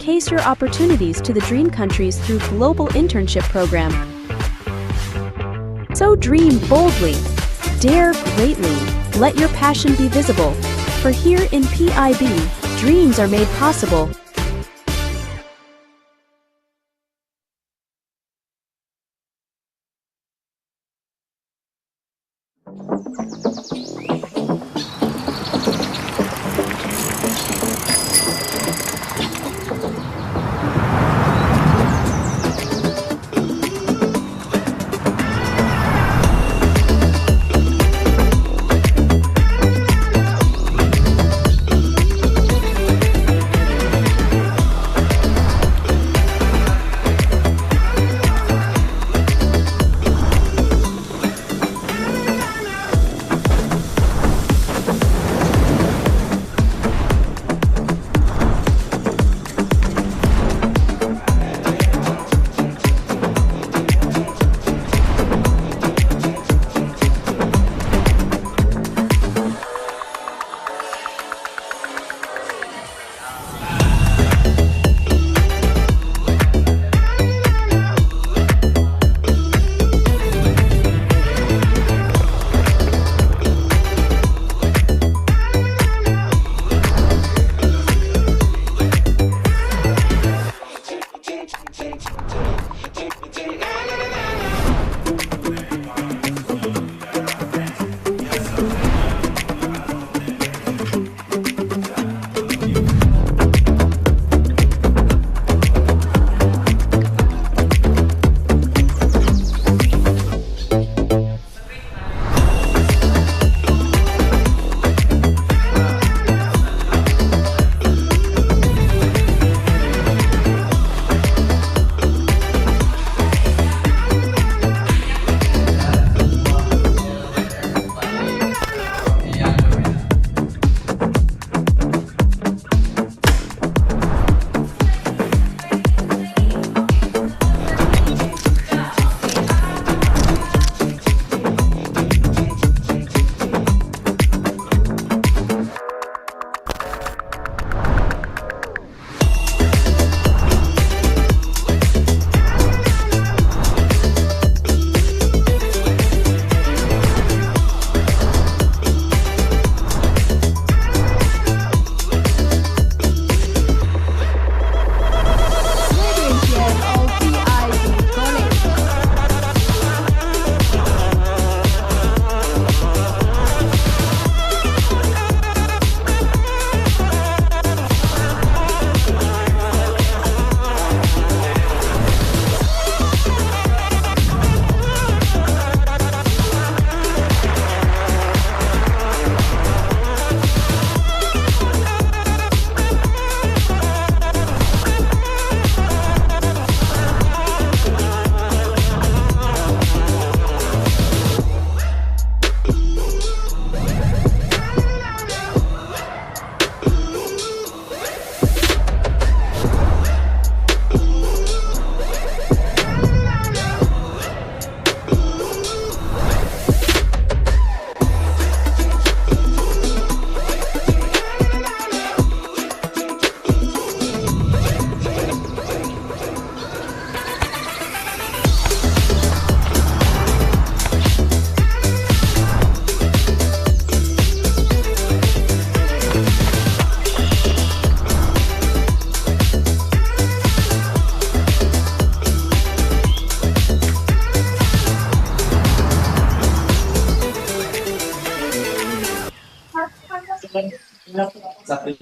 showcase your opportunities to the dream countries through Global Internship Program. So dream boldly, dare greatly, let your passion be visible. For here in PIB, dreams are made possible.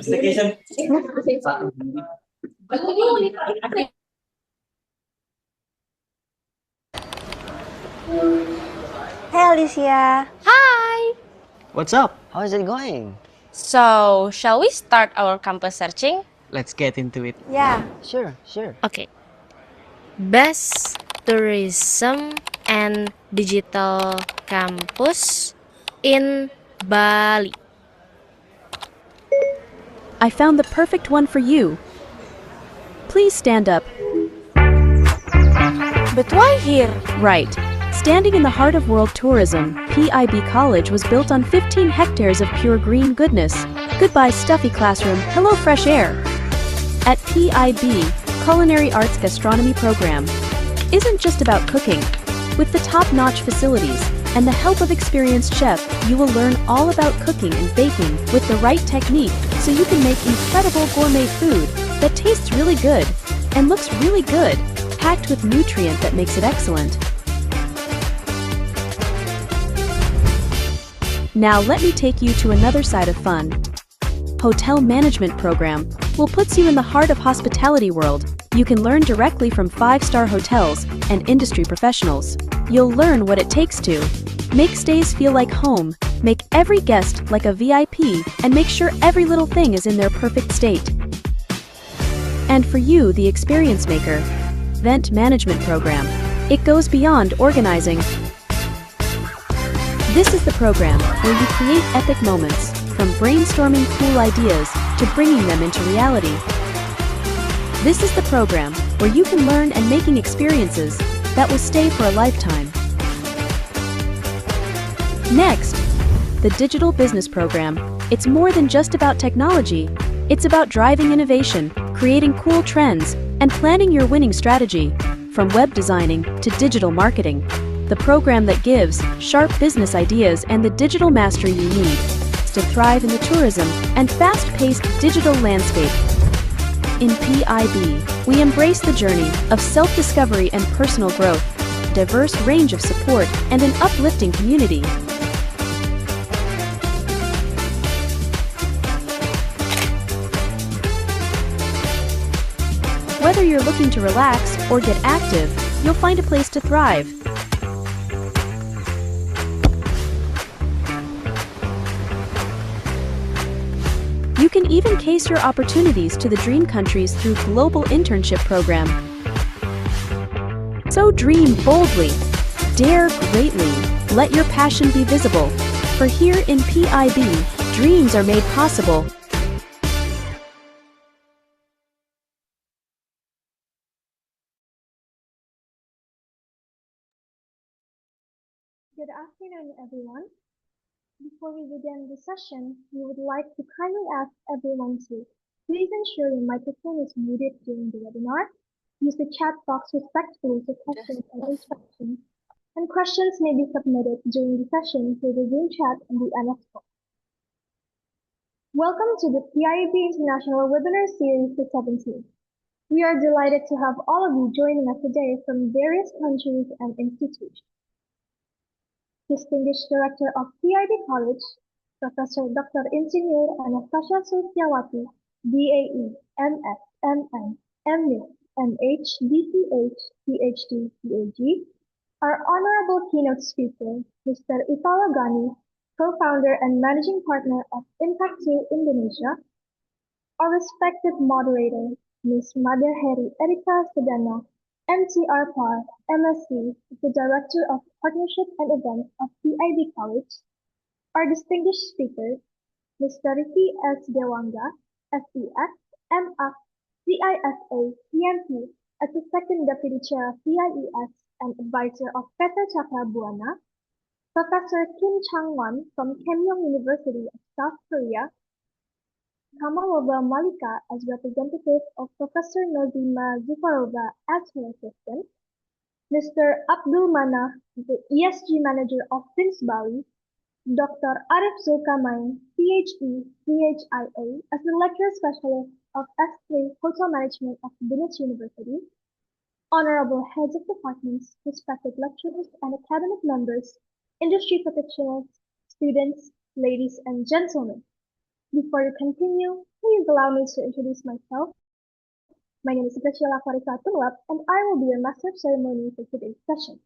Staycation. Hey Alicia. Hi! What's up? How is it going? So, shall we start our campus searching? Let's get into it. Yeah. Sure. Okay. Best tourism and digital campus in Bali. I found the perfect one for you. Please stand up. But why here? Right. Standing in the heart of world tourism, PIB College was built on 15 hectares of pure green goodness. Goodbye stuffy classroom, hello fresh air. at PIB, Culinary Arts Gastronomy Program, isn't just about cooking. With the top-notch facilities and the help of experienced chef, you will learn all about cooking and baking with the right technique so you can make incredible gourmet food that tastes really good and looks really good, packed with nutrient that makes it excellent. Now let me take you to another side of fun. Hotel Management Program will put you in the heart of hospitality world. You can learn directly from 5-star hotels and industry professionals. You'll learn what it takes to make stays feel like home, make every guest like a VIP, and make sure every little thing is in their perfect state. And for you, the experience maker, Event Management Program, it goes beyond organizing. This is the program where you create epic moments, from brainstorming cool ideas to bringing them into reality. This is the program where you can learn and making experiences that will stay for a lifetime. Next, the Digital Business Program. It's more than just about technology. It's about driving innovation, creating cool trends, and planning your winning strategy. From web designing to digital marketing, the program that gives sharp business ideas and the digital mastery you need to thrive in the tourism and fast-paced digital landscape. In PIB, we embrace the journey of self-discovery and personal growth, diverse range of support, and an uplifting community. Whether you're looking to relax or get active, you'll find a place to thrive. You can even case your opportunities to the dream countries through Global Internship Program. So dream boldly, dare greatly, let your passion be visible. For here in PIB, dreams are made possible. Good afternoon, everyone. Before we begin the session, we would like to kindly ask everyone to please ensure your microphone is muted during the webinar. Use the chat box respectfully for questions and instructions, and questions may be submitted during the session through the Zoom chat and the MS box. Welcome to the PIB International Webinar Series 17. We are delighted to have all of you joining us today from various countries and institutions. Distinguished Director of PIB College, Professor Dr. Insinyur Anastasia Sulistyawati, BAE, MS, MN, MNIC, MH, DPH, PhD, PhD, our Honorable Keynote Speaker, Mr. Ipala Gani, Co-founder and Managing Partner of Impact2 Indonesia, our respected moderator, Ms. Mother Heri Erika Sedana, MTR PAR, MSc, the Director of Partnership and Events of PIB College, our distinguished speakers, Mr. Ricky S. Dewanga, FES, MF, CISA, PMP, as the Second Deputy Chair of PIES and Advisor of Petra Chakra Buana, Professor Kim Chang-won from Keimyung University of South Korea, Kamalova Malika as representative of Professor Nazima Zufarova as her assistant, Mr. Abdul Manaf, the ESG Manager of Prince Bali, Dr. Arif Zulkarnain, PhD, CHIA, as the Lecturer Specialist of S3 Hotel Management of Greenwich University, Honorable Heads of Departments, respected lecturers and academic members, industry practitioners, students, ladies and gentlemen. Before you continue, please allow me to introduce myself. My name is Graciela Clarissa Tunglap, and I will be your Master of Ceremony for today's session.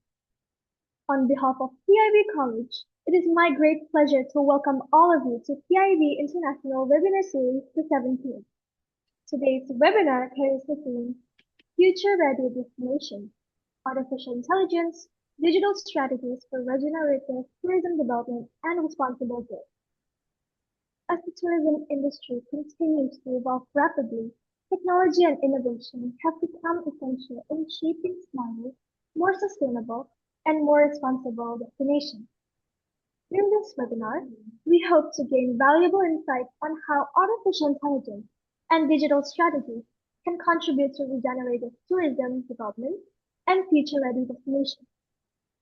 On behalf of PIB College, it is my great pleasure to welcome all of you to PIB International Webinar Series 17. Today's webinar carries the theme Future Ready Destination, Artificial Intelligence, Digital Strategies for Regenerative Tourism Development and Responsible Growth. As the tourism industry continues to evolve rapidly, technology and innovation have become essential in shaping smarter, more sustainable, and more responsible destinations. In this webinar, we hope to gain valuable insights on how artificial intelligence and digital strategies can contribute to regenerative tourism development and future-ready destinations.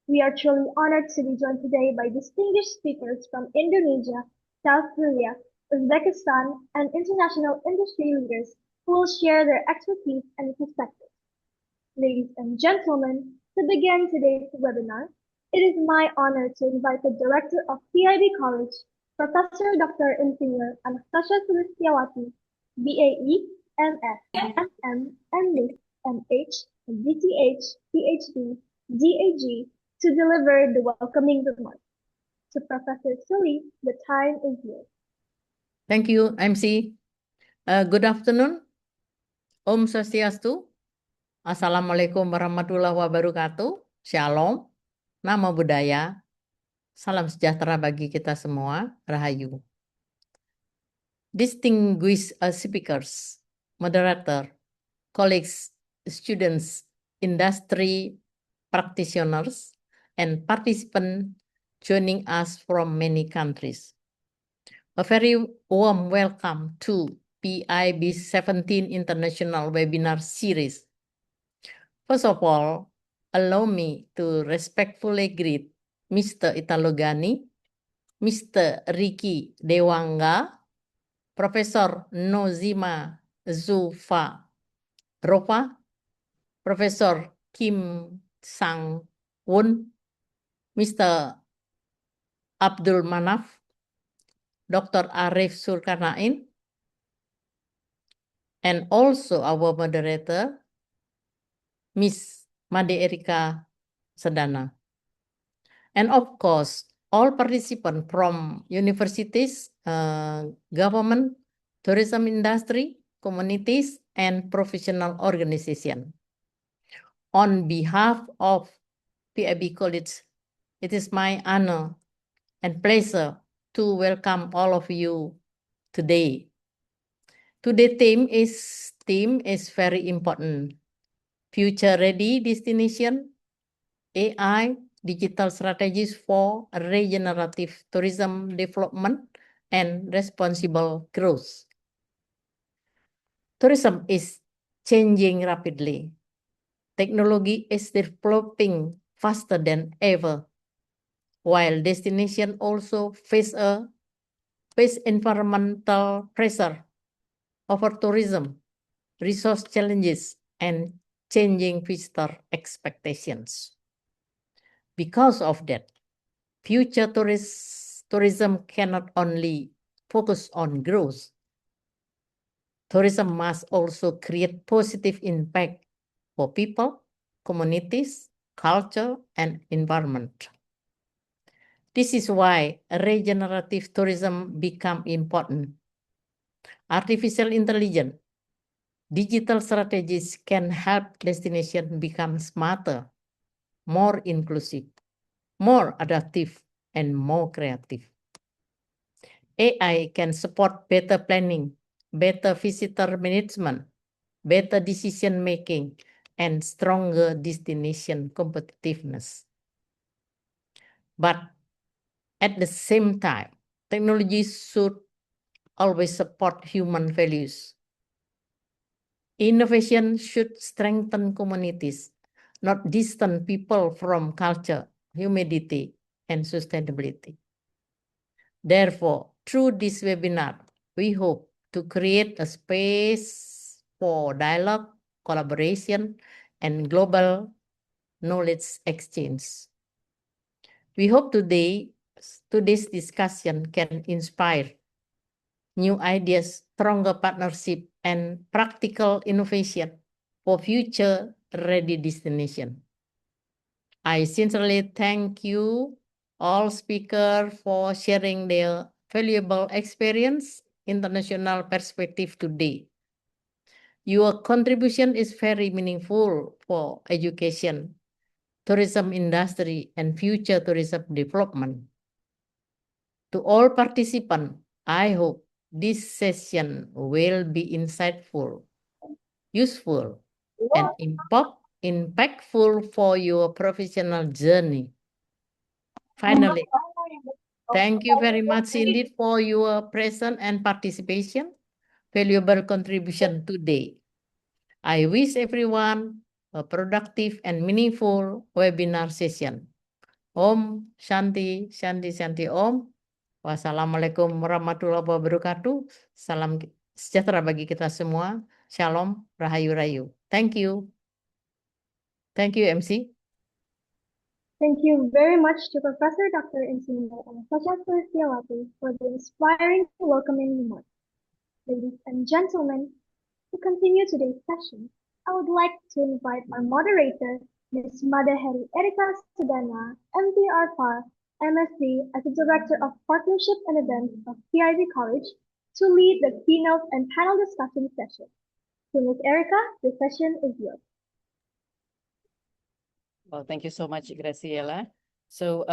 We are truly honored to be joined today by distinguished speakers from Indonesia, South Korea, Uzbekistan, and international industry leaders who will share their expertise and perspectives. Ladies and gentlemen, to begin today's webinar, it is my honor to invite the Director of PIB College, Professor Dr. Insinyur Anastasia Sulistyawati, BAE, MS, MM, MLIS, MH, DTH, PhD, DAG, to deliver the welcoming remarks. To Professor Suli, the time is yours. Thank you, MC. Good afternoon. Om Swastiastu. Assalamualaikum warahmatullahi wabarakatuh. Shalom. Namo Buddhaya. Salam sejahtera bagi kita semua. Rahayu. Distinguished speakers, moderator, colleagues, students, industry practitioners, and participants joining us from many countries. A very warm welcome to PIB 17 International Webinar Series. First of all, allow me to respectfully greet Mr. Italo Gani, Mr. Ricky Dewanga, Professor Nozima Zulfa Ropa, Professor Kim Sang-won, Mr. Abdul Manaf, Dr. Arif Sulkarnain, and also our moderator, Ms. Made Erika Sedana. And of course, all participants from universities, government, tourism industry, communities, and professional organizations. On behalf of PIB College, it is my honor and pleasure to welcome all of you today. Today's theme is very important. Future-ready destination, AI, digital strategies for regenerative tourism development, and responsible growth. Tourism is changing rapidly. Technology is developing faster than ever, while destinations also face environmental pressure over tourism, resource challenges, and changing visitor expectations. Because of that, future tourism cannot only focus on growth. Tourism must also create positive impact for people, communities, culture, and environment. This is why regenerative tourism become important. Artificial intelligence, digital strategies can help destinations become smarter, more inclusive, more adaptive, and more creative. AI can support better planning, better visitor management, better decision-making, and stronger destination competitiveness. But at the same time, technology should always support human values. Innovation should strengthen communities, not distance people from culture, humanity, and sustainability. Therefore, through this webinar, we hope to create a space for dialogue, collaboration, and global knowledge exchange. We hope today's discussion can inspire new ideas, stronger partnership, and practical innovation for future-ready destination. I sincerely thank you all speakers for sharing their valuable experience, international perspective today. Your contribution is very meaningful for education, tourism industry, and future tourism development. To all participants, I hope this session will be insightful, useful, and impactful for your professional journey. Finally, thank you very much indeed for your presence and participation, valuable contribution today. I wish everyone a productive and meaningful webinar session. Om Shanti, Shanti, Shanti Om. Wassalamualaikum warahmatullahi wabarakatuh. Salam sejahtera bagi kita semua. Shalom, Rahayu Rayu. Thank you. Thank you, MC. Thank you very much to Professor Dr. Insinyur Anastasia Sulistyawati for the inspiring welcoming remarks. Ladies and gentlemen, to continue today's session, I would like to invite our moderator, Ms. Madaheri Erika Sedana, MPR, MSc as the Director of Partnership and Events of PIB College, to lead the keynote and panel discussion session. So Ms. Erika, the session is yours. Well, thank you so much, Graciela. So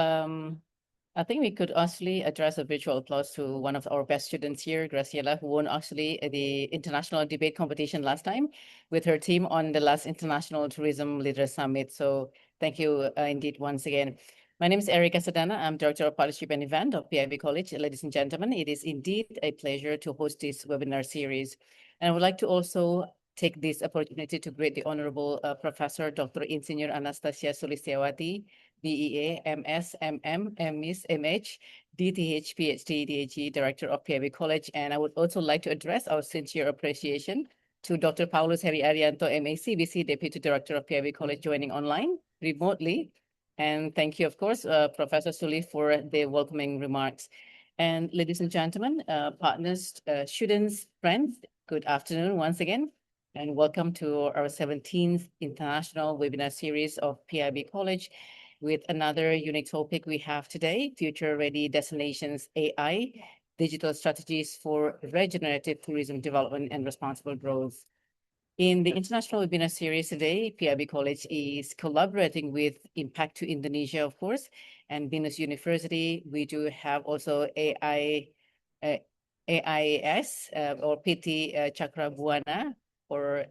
I think we could actually address a virtual applause to one of our best students here, Graciela, who won actually the international debate competition last time with her team on the last International Tourism Leaders Summit. So thank you indeed once again. My name is Erika Sedana. I'm Director of Partnership and Event of PIB College. Ladies and gentlemen, it is indeed a pleasure to host this webinar series. And I would like to also take this opportunity to greet the Honorable Professor Dr. Insinyur Anastasia Sulistyawati, BEA, MS, MM, MIS, MH, DTH, PhD, DHE, Director of PIB College. And I would also like to address our sincere appreciation to Dr. Paulus Heri Arianto, MAC, BC, Deputy Director of PIB College, joining online remotely. And thank you, of course, Professor Suli, for the welcoming remarks. And ladies and gentlemen, partners, students, friends, good afternoon once again. And welcome to our 17th International Webinar Series of PIB College with another unique topic we have today, Future Ready Destinations AI, Digital Strategies for Regenerative Tourism Development and Responsible Growth. In the International Webinar Series today, PIB College is collaborating with Impact to Indonesia, of course, and Binus University. We do have also AIS or PT Cakrabuana, or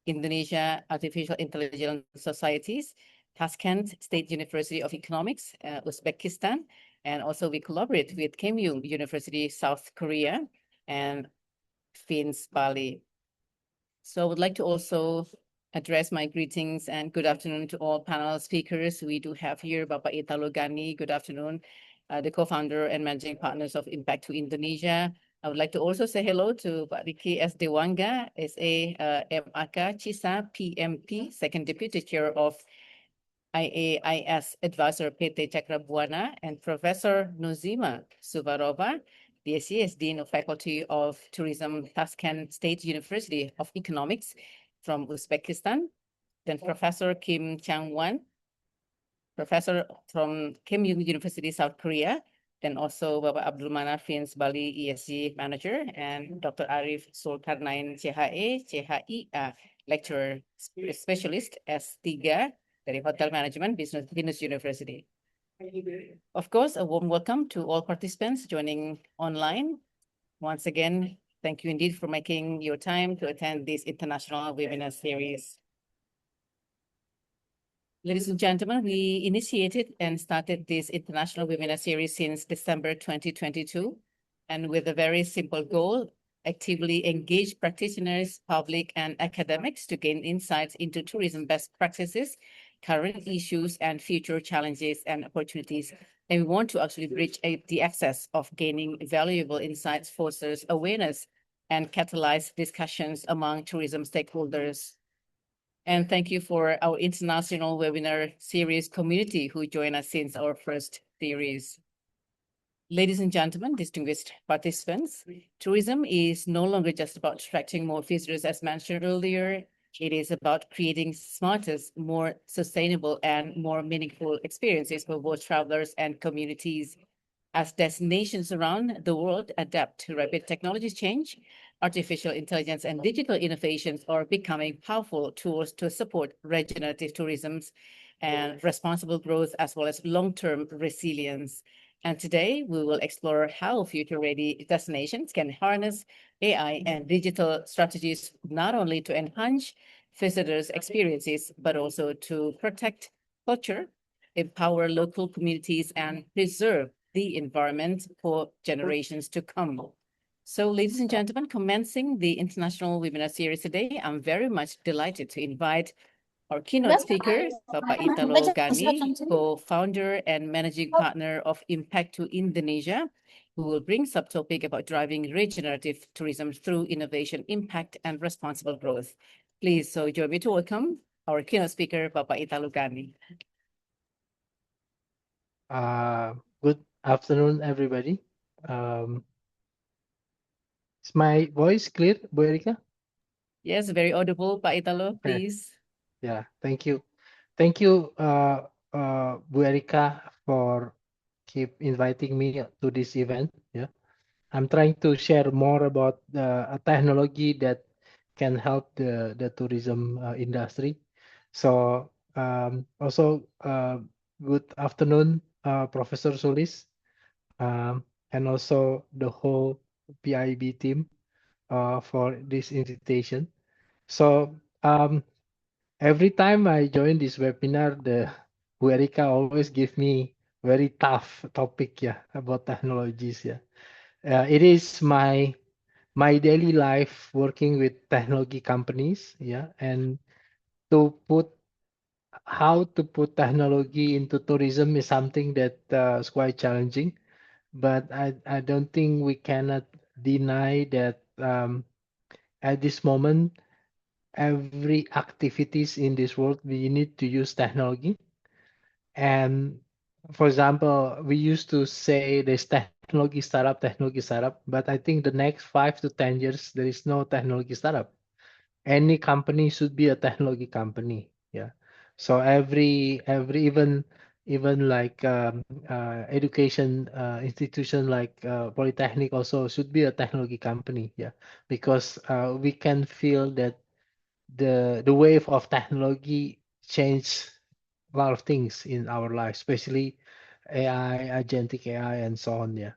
Indonesia Artificial Intelligence Societies, Tashkent State University of Economics, Uzbekistan, and also we collaborate with Keimyung University, South Korea, and FINS Bali. So I would like to also address my greetings and good afternoon to all panel speakers. We do have here Bapak Italo Gani, good afternoon, the co-founder and managing partners of Impact to Indonesia. I would like to also say hello to Pak Riki S. Dewanga, SA MAK CISA PMP, Second Deputy Chair of IAIS Advisor PT Cakrabuana, and Professor Nozima Suvarova, DSCS Dean of Faculty of Tourism, Tashkent State University of Economics from Uzbekistan. Then Professor Kim Chang-wan, Professor from Keimyung University, South Korea. Then also Bapak Abdul Manaf, FINS Bali ESG Manager, and Dr. Arif Sulkarnain CHE, Lecturer Specialist S3 dari Hotel Management, Binus University. Of course, a warm welcome to all participants joining online. Once again, thank you indeed for making your time to attend this international webinar series. Ladies and gentlemen, we initiated and started this international webinar series since December 2022, and with a very simple goal: actively engage practitioners, public, and academics to gain insights into tourism best practices, current issues, and future challenges and opportunities. And we want to actually bridge the access of gaining valuable insights, fosters awareness, and catalyze discussions among tourism stakeholders. And thank you for our international webinar series community who joined us since our first series. Ladies and gentlemen, distinguished participants, tourism is no longer just about attracting more visitors, as mentioned earlier. It is about creating smarter, more sustainable, and more meaningful experiences for both travelers and communities. As destinations around the world adapt to rapid technology change, artificial intelligence and digital innovations are becoming powerful tools to support regenerative tourism and responsible growth, as well as long-term resilience. And today we will explore how future-ready destinations can harness AI and digital strategies, not only to enhance visitors' experiences, but also to protect culture, empower local communities, and preserve the environment for generations to come. So, ladies and gentlemen, commencing the international webinar series today, I'm very much delighted to invite our keynote speaker, Bapak Italo Gani, co-founder and managing partner of Impact2 Indonesia, who will bring subtopic about driving regenerative tourism through innovation, impact, and responsible growth. Please, so join me to welcome our keynote speaker, Bapak Italo Gani. Good afternoon, everybody. Is my voice clear, Bu Erika? Yes, very audible, Pak Italo, Okay. please. Yeah, thank you. Thank you, Bu Erika, for keep inviting me to this event. Yeah, I'm trying to share more about a technology that can help the tourism industry. So also good afternoon, Professor Sulis, and also the whole PIB team for this invitation. So every time I join this webinar, the Bu Erika always give me very tough topic, yeah, about technologies, yeah. It is my daily life working with technology companies, yeah, and to put how to put technology into tourism is something that is quite challenging. But I don't think we cannot deny that at this moment, every activities in this world, we need to use technology. And for example, we used to say there's technology startup, but I think the next 5 to 10 years, there is no technology startup. Any company should be a technology company. Yeah. So every even like education institution like Polytechnic also should be a technology company. Yeah, because we can feel that the wave of technology changed a lot of things in our life, especially AI, agentic AI, and so on. Yeah.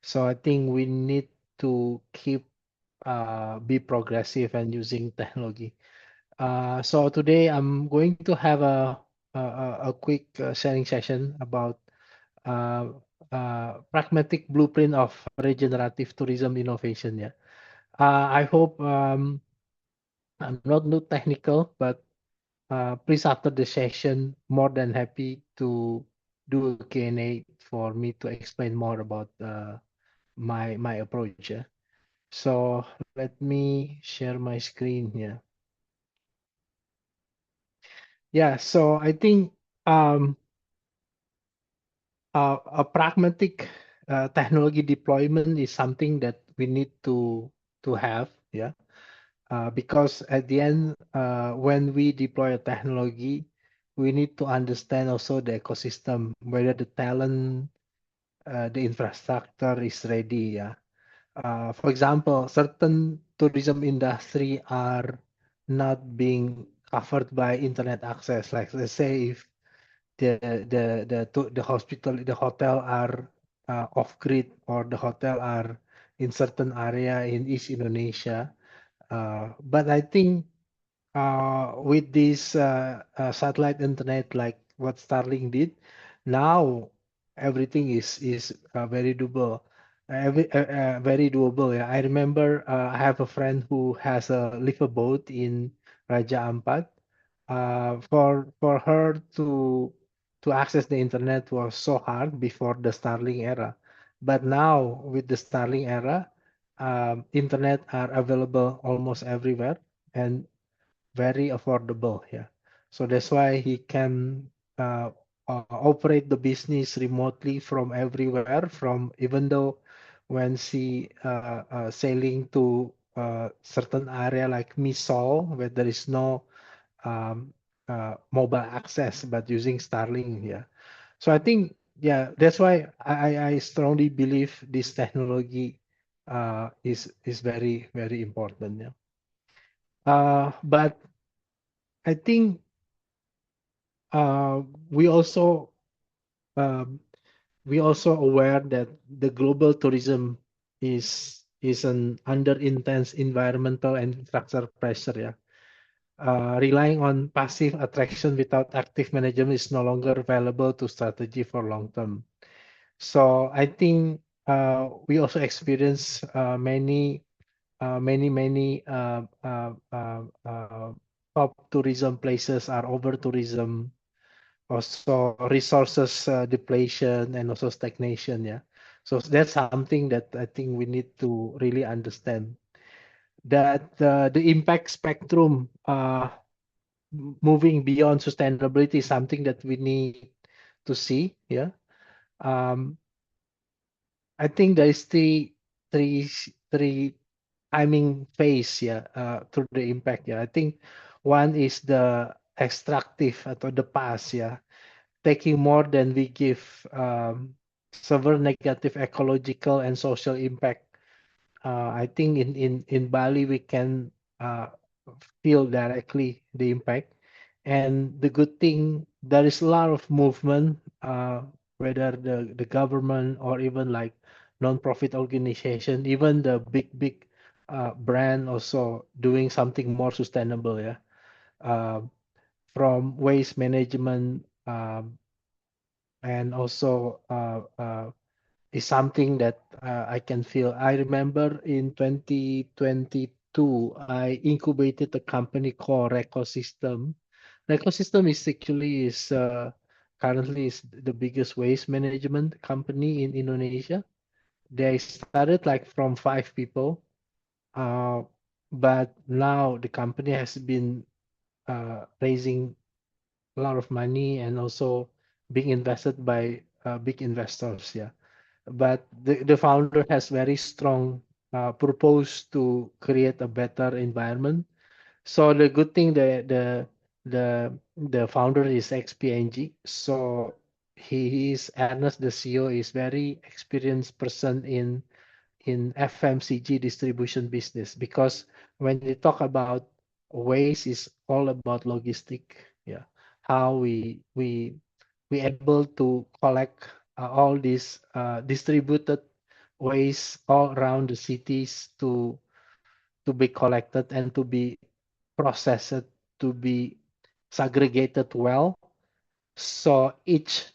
So I think we need to keep be progressive and using technology. So today I'm going to have a quick sharing session about uh, pragmatic blueprint of regenerative tourism innovation. Yeah. I hope I'm not too technical, but please after the session, more than happy to do a Q&A for me to explain more about my approach. Yeah. So let me share my screen here. Yeah, so I think a pragmatic technology deployment is something that we need to have, yeah, because at the end, when we deploy a technology, we need to understand also the ecosystem, whether the talent, the infrastructure is ready, yeah. For example, certain tourism industry are not being covered by internet access. Like let's say if the hospital the hotel are off grid or the hotel are in certain area in East Indonesia. But I think with this satellite internet like what Starlink did, now everything is very doable. Very doable. Yeah. I remember I have a friend who has a live boat in Raja Ampat. For her to access the internet was so hard before the Starlink era, but now with the Starlink era, internet are available almost everywhere and very affordable. Yeah, so that's why he can operate the business remotely from everywhere. From even though when she sailing to certain area like Misol where there is no um, mobile access, but using Starlink. Yeah. So I think, yeah, that's why I strongly believe this technology is very important. Yeah. But I think uh, we also um, we also aware that the global tourism is an under intense environmental and infrastructure pressure. Yeah. Relying on passive attraction without active management is no longer available to strategy for long term. So I think we also experience many top tourism places are over tourism, also resources depletion and also stagnation. Yeah, so that's something that I think we need to really understand that the impact spectrum moving beyond sustainability is something that we need to see. Yeah. Um, I think there is three timing phase, yeah, through the impact. Yeah, I think one is the extractive atau the past, yeah, taking more than we give, severe negative ecological and social impact. I think in Bali we can feel directly the impact. And the good thing, there is a lot of movement, whether the government or even like non-profit organization, even the big brand also doing something more sustainable. Yeah, from waste management, and also is something that I can feel. I remember in 2022, I incubated a company called Recosystem. Recosystem is actually is currently is the biggest waste management company in Indonesia. They started like from 5 people, uh, but now the company has been raising a lot of money and also being invested by big investors. Yeah, but the founder has very strong purpose to create a better environment. So the good thing, the founder is ex-PNG. So he is Ernest, the CEO, is very experienced person in FMCG distribution business, because when you talk about waste, is all about logistic. Yeah, how we able to collect all these distributed waste all around the cities to be collected and to be processed, to be segregated well. So each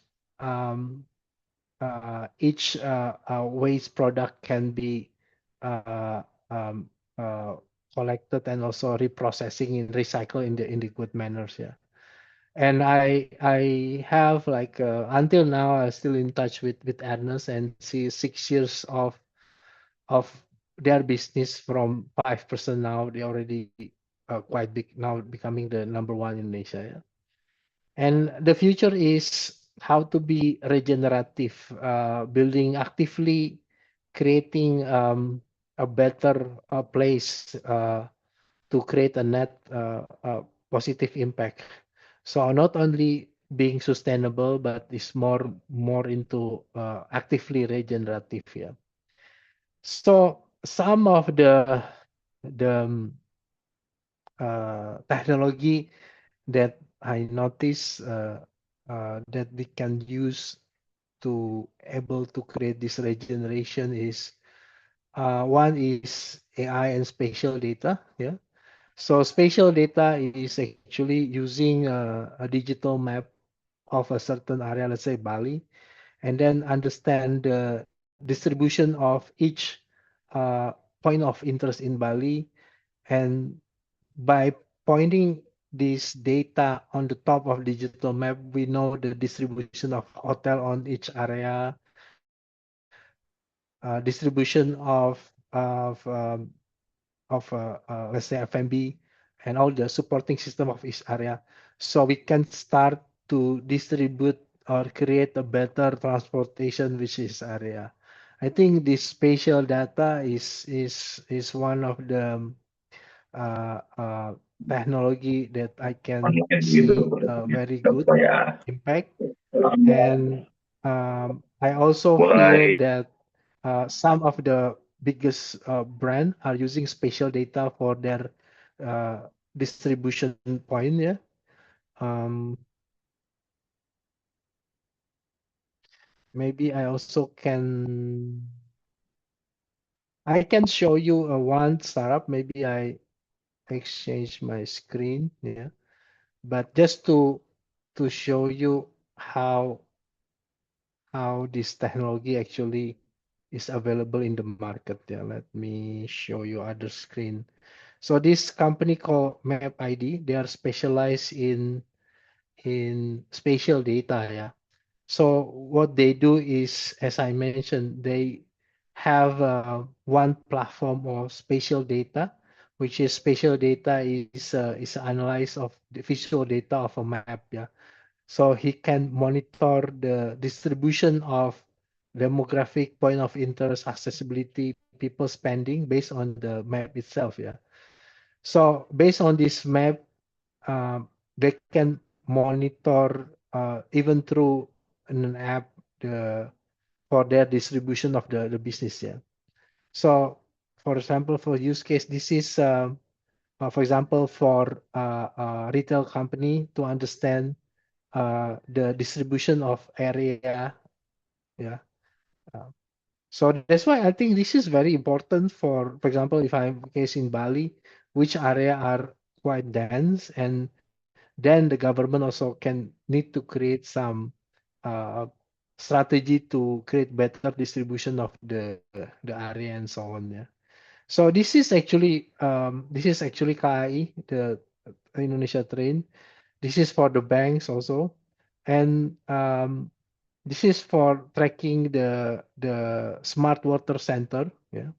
waste product can be uh, um, uh, collected and also reprocessing and recycle in the good manners. Yeah. And I have like until now I'm still in touch with Ernest, and see 6 years of their business from 5% now they already quite big now, becoming the number one in Indonesia. Yeah. And the future is how to be regenerative, building actively, creating a better place to create a net positive impact. So not only being sustainable, but is more into actively regenerative. Yeah. So some of the technology that I notice that we can use to able to create this regeneration is one is AI and spatial data. Yeah. So spatial data is actually using a digital map of a certain area, let's say Bali, and then understand the distribution of each point of interest in Bali. And by pointing this data on the top of digital map, we know the distribution of hotel on each area, distribution of let's say F&B, and all the supporting system of each area. So we can start to distribute or create a better transportation which is area. I think this spatial data is one of the technology that I can see very good impact. And I also feel that some of the biggest brand are using spatial data for their distribution point. Yeah. Um, Maybe I can show you one startup. Maybe I exchange my screen. Yeah. But just to show you how this technology actually is available in the market. Yeah, let me show you other screen. So this company called MapID, they are specialized in spatial data. Yeah. So what they do is, as I mentioned, they have one platform of spatial data, which is spatial data is analysis of the visual data of a map. Yeah. So he can monitor the distribution of demographic, point of interest, accessibility, people spending based on the map itself. Yeah. So based on this map, they can monitor even through an app for their distribution of the business. Yeah. So for example, for use case, this is for example for a retail company to understand the distribution of area. Yeah. Uh, so that's why I think this is very important for example, if I'm case in Bali, which area are quite dense, and then the government also can need to create some uh, strategy to create better distribution of the area and so on. Yeah. So this is actually KAI, the Indonesia Train. This is for the banks also, and this is for tracking the smart water center. Yeah.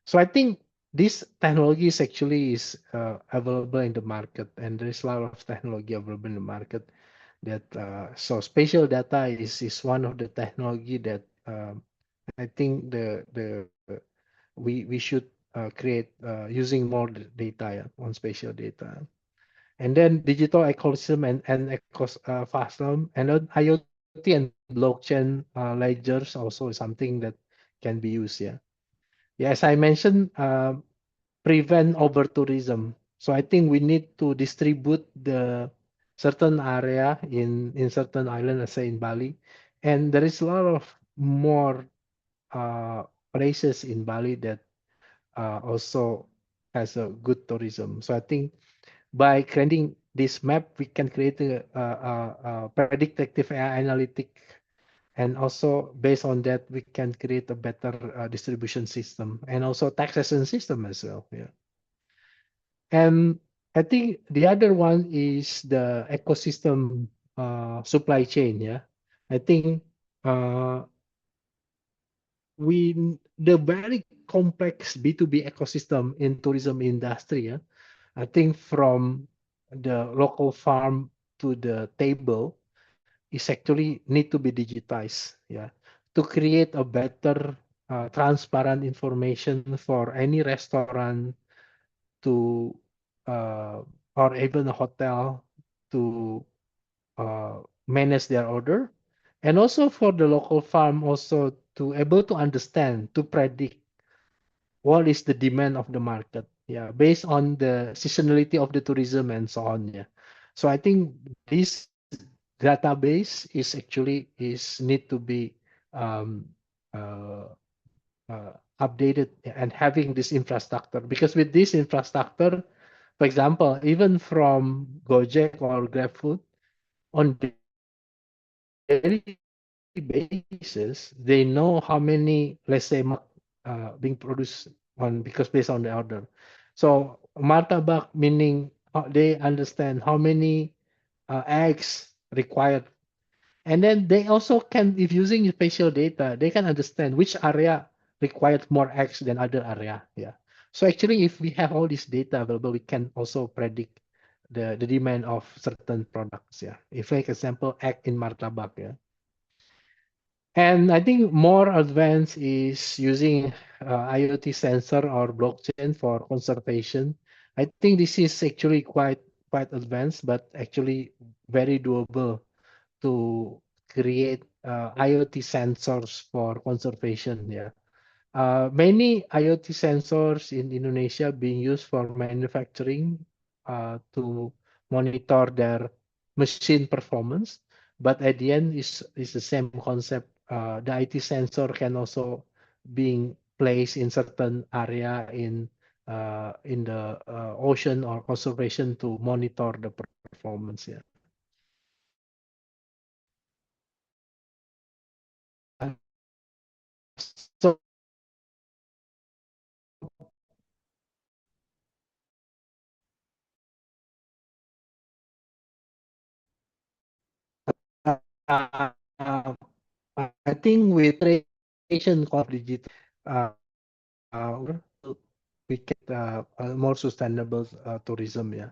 So I think this technology is actually is available in the market, and there is a lot of technology available in the market. That so spatial data is one of the technology that I think the we should create using more data, yeah, on spatial data. And then digital ecosystem and ecosystem and then IoT and blockchain ledgers also is something that can be used. Yeah. Yeah, as I mentioned, prevent over tourism. So I think we need to distribute the certain area in certain island, let's say in Bali, and there is a lot of more places in Bali that also has a good tourism. So I think by creating this map, we can create a predictive AI analytic, and also based on that, we can create a better distribution system and also taxation system as well. Yeah. And I think the other one is the ecosystem supply chain. Yeah. I think uh, the very complex B2B ecosystem in tourism industry. Yeah. I think from the local farm to the table is actually need to be digitized. Yeah. To create a better transparent information for any restaurant to or even a hotel to manage their order, and also for the local farm also to able to understand, to predict what is the demand of the market, yeah, based on the seasonality of the tourism and so on. Yeah. So I think this database is actually is need to be um, uh, updated and having this infrastructure, because with this infrastructure, for example, even from Gojek or GrabFood, on daily basis, they know how many, let's say, being produced on because based on the order. So martabak meaning they understand how many eggs required, and then they also can, if using spatial data, they can understand which area required more eggs than other area. Yeah. So actually, if we have all this data available, we can also predict the demand of certain products. Yeah. If like example, egg in martabak. Yeah. And I think more advanced is using IoT sensor or blockchain for conservation. I think this is actually quite advanced, but actually very doable to create IoT sensors for conservation. Yeah. Many IoT sensors in Indonesia being used for manufacturing to monitor their machine performance. But at the end is the same concept. The IT sensor can also being placed in certain area in the ocean or conservation to monitor the performance. Yeah. So I think with creation of digital, uh, uh, we get more sustainable tourism. Yeah.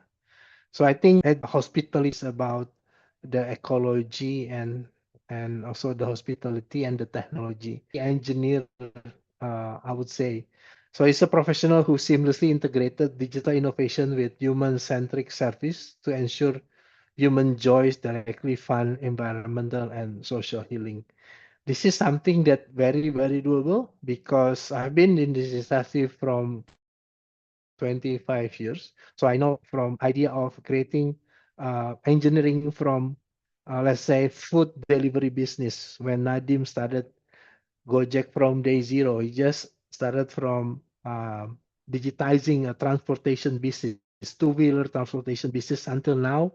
So I think at hospital is about the ecology and also the hospitality and the technology. The engineer, I would say. So he's a professional who seamlessly integrated digital innovation with human-centric service to ensure human joys directly fund environmental and social healing. This is something that very, very doable because I've been in this industry from 25 years. So I know from idea of creating engineering from, let's say, food delivery business. When Nadim started Gojek from day zero, he just started from digitizing a transportation business, two-wheeler transportation business until now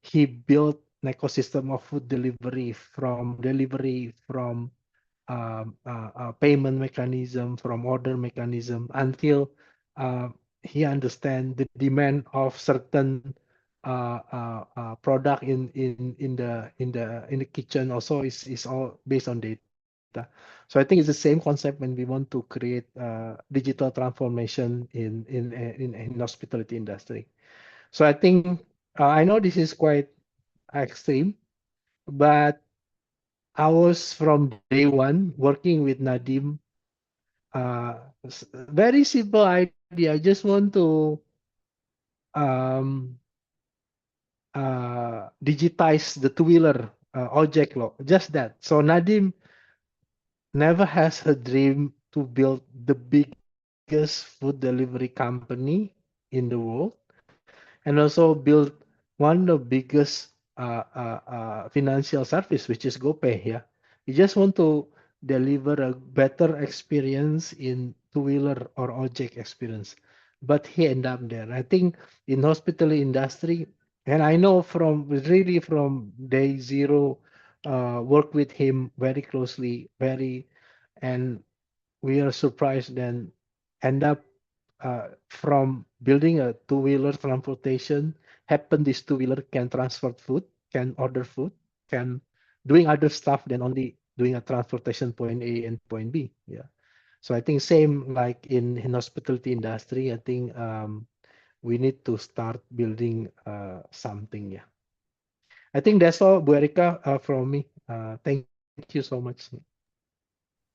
he built an ecosystem of food delivery from payment mechanism, from order mechanism until uh, he understand the demand of certain product in the kitchen also is all based on data. So I think it's the same concept when we want to create digital transformation in hospitality industry. So I think I know this is quite extreme, but I was from day one working with Nadim. Very simple idea. I just want to um, digitize the two-wheeler object law. Just that. So Nadim never has a dream to build the biggest food delivery company in the world, and also build one of the biggest financial service, which is GoPay. Yeah, you just want to deliver a better experience in two-wheeler or object experience, but he ended up there. I think in hospitality industry, and I know from really from day zero, work with him very closely, and we are surprised then end up from building a two-wheeler transportation happen this two-wheeler can transport food, can order food, can doing other stuff than only doing a transportation point A and point B. Yeah. So I think same like in hospitality industry, I think we need to start building something. Yeah. I think that's all, Bu Erika, from me. Thank you so much.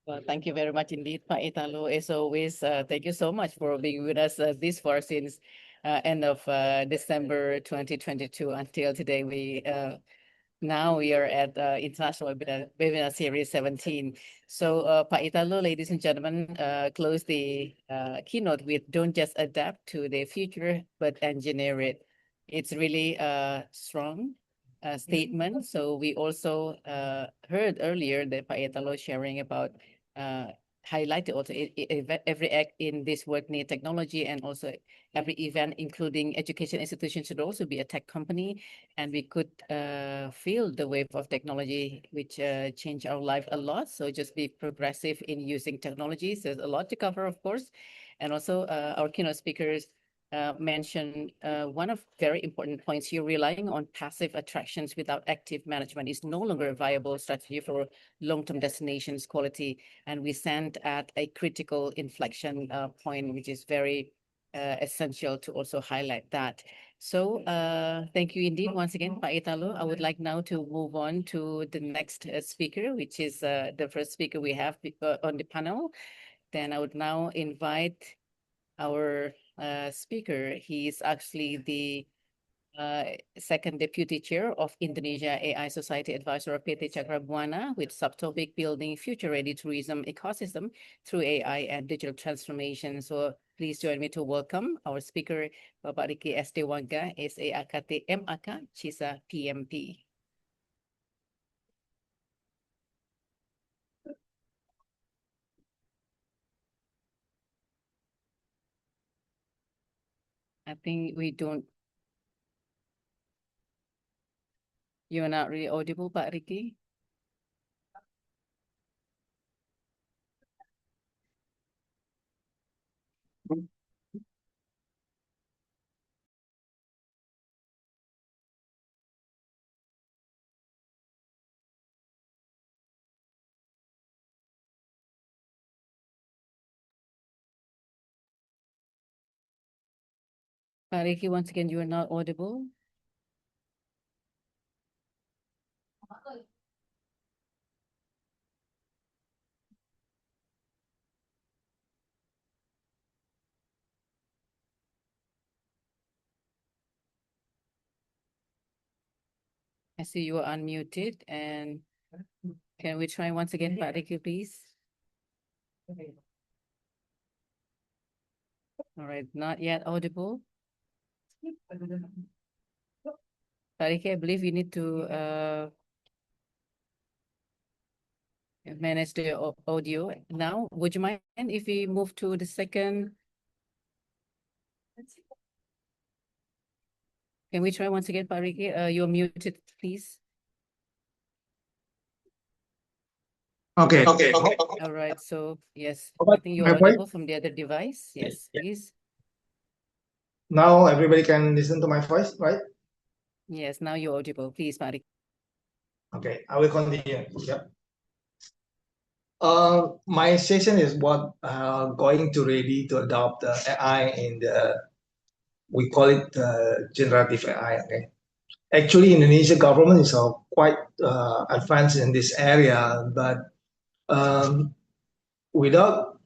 Well, thank you very much indeed, Pak Italo. As always, thank you so much for being with us this far since end of December 2022 until today. Now we are at International Webinar Series 17. So, Pak Italo, ladies and gentlemen, close the keynote with "Don't just adapt to the future, but engineer it." It's really a strong statement. So we also heard earlier that Pak Italo sharing about highlighted also every act in this work need technology, and also every event, including education institution, should also be a tech company. And we could feel the wave of technology, which change our life a lot. So just be progressive in using technologies. There's a lot to cover, of course. And also our keynote speakers mentioned one of very important points here: relying on passive attractions without active management is no longer a viable strategy for long-term destinations quality. And we stand at a critical inflection point, which is very essential to also highlight that. So thank you indeed once again, Pak Italo. I would like now to move on to the next speaker, which is the first speaker we have on the panel. Then I would now invite our speaker. He is actually the second deputy chair of Indonesia AI Society Advisor of PT Cakrabuana, with subtopic building future-ready tourism ecosystem through AI and digital transformation. So please join me to welcome our speaker, Bapak Riki S. Dewangga, SAAKT MAK, CISA PMP. I think you're not really audible, Pak Riki. Pak Ricky, once again, you are not audible. I see you are unmuted, and can we try once again, Pak Ricky, please? All right, not yet audible. Pak Ricky, I believe you need to manage the audio now. Would you mind if we move to the second? Can we try once again, Pak Ricky? You're muted, please. Okay. All right, so yes, I Okay, think you're my voice? audible from the other device. Yes, please. Now everybody can listen to my voice, right? Yes, now you're audible. Please, Pak Ricky. Okay, I will continue. Yep. My session is what going to ready to adopt the AI in the, we call it generative AI. Okay. Actually, Indonesia government is quite advanced in this area, but without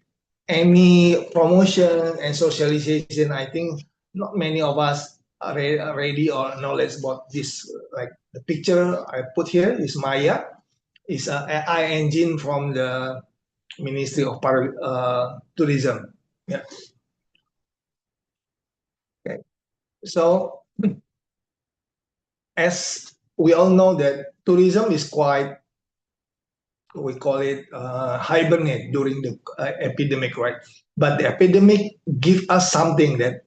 any promotion and socialization, I think not many of us are ready or knowledge about this. Like the picture I put here is Maya, is an AI engine from the Ministry of Tourism. Yeah. Okay. So, as we all know that tourism is quite, we call it hibernate during the epidemic, right? But the epidemic give us something that,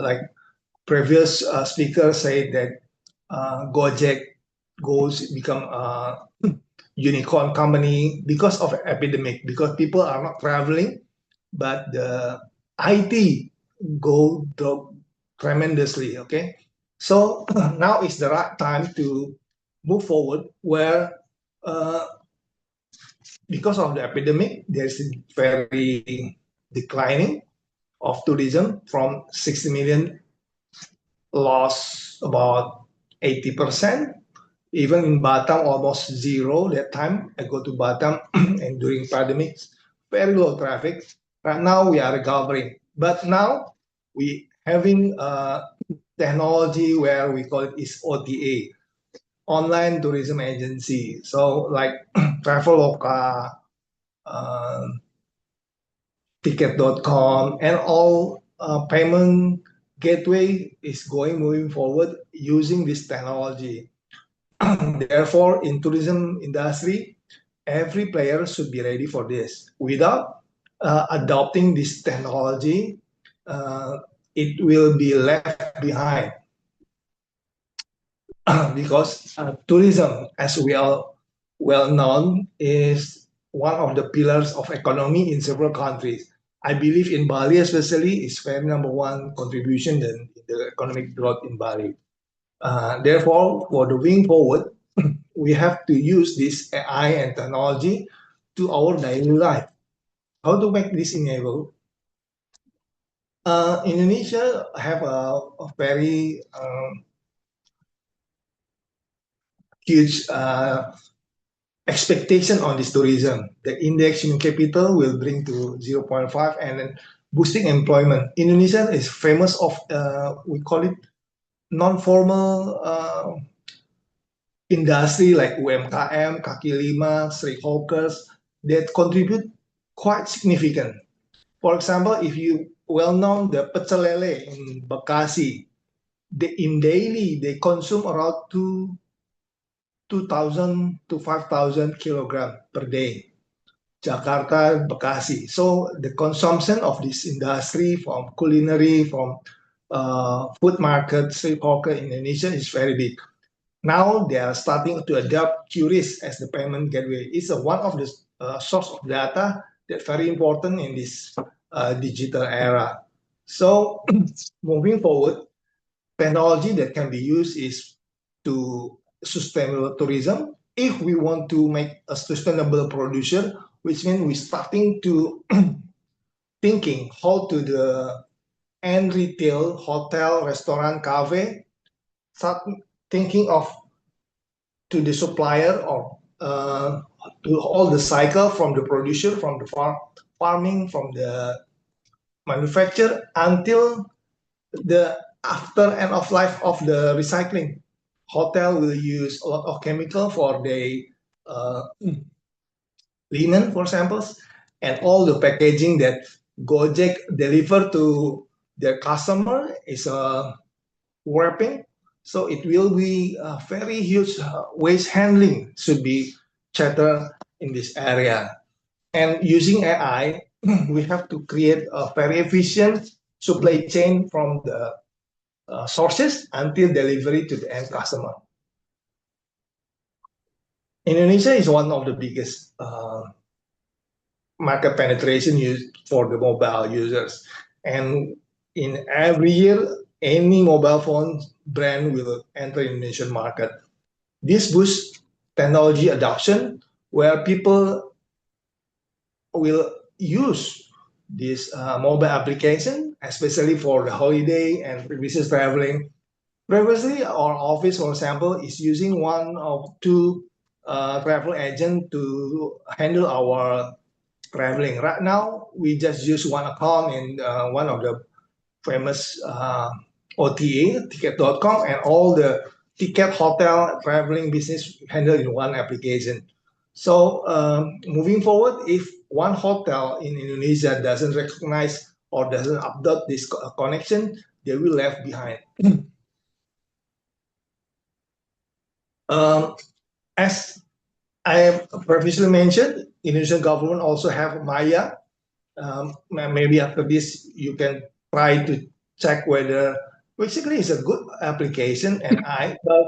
like previous speaker said, that Gojek goes become a unicorn company because of epidemic, because people are not traveling, but the IT go drop tremendously. Okay, so now is the right time to move forward, where because of the epidemic, there's a very declining of tourism from 60 million, lost about 80%. Even in Batam, almost zero that time. I go to Batam and during pandemic, very low traffic. Right now we are recovering, but now we having technology where we call it is OTA, online tourism agency. So like Traveloka, Ticket.com, and all payment gateway is moving forward using this technology. Therefore, in tourism industry, every player should be ready for this. Without adopting this technology, it will be left behind. Because tourism, as we are well known, is one of the pillars of economy in several countries. I believe in Bali especially is very number one contribution in the economic growth in Bali. Therefore, for the wing forward, we have to use this AI and technology to our daily life. How to make this enable? Indonesia have a very huge expectation on this tourism. The index human capital will bring to 0.5 and then boosting employment. Indonesia is famous of, we call it non-formal industry like UMKM, kaki lima, street hawkers that contribute quite significant. For example, if you well known the pecel lele in Bekasi, in daily they consume around 2,000 to 5,000 kilogram per day. Jakarta, Bekasi. So the consumption of this industry from culinary, from food market, street hawker in Indonesia is very big. Now they are starting to adopt QRIS as the payment gateway. It's one of the source of data that's very important in this digital era. So moving forward, technology that can be used is to sustainable tourism. If we want to make a sustainable producer, which means we're starting to thinking how to and retail, hotel, restaurant, cafe, start thinking of to the supplier or to all the cycle from the producer, from the farming, from the manufacturer until the after end of life of the recycling. Hotel will use a lot of chemical for the linen, for samples, and all the packaging that Gojek deliver to their customer is wrapping. So it will be a very huge waste handling should be chattered in this area. And using AI, we have to create a very efficient supply chain from the sources until delivery to the end customer. Indonesia is one of the biggest market penetration used for the mobile users. And in every year, any mobile phone brand will enter Indonesian market. This boosts technology adoption where people will use this mobile application, especially for the holiday and business traveling. Previously, our office, for example, is using one or two travel agent to handle our traveling. Right now, we just use one account in one of the famous OTA, ticket.com, and all the ticket, hotel, traveling business handled in one application. So moving forward, if one hotel in Indonesia doesn't recognize or doesn't update this connection, they will left behind. As I have previously mentioned, Indonesian government also have Maya. Maybe after this, you can try to check whether basically it's a good application, but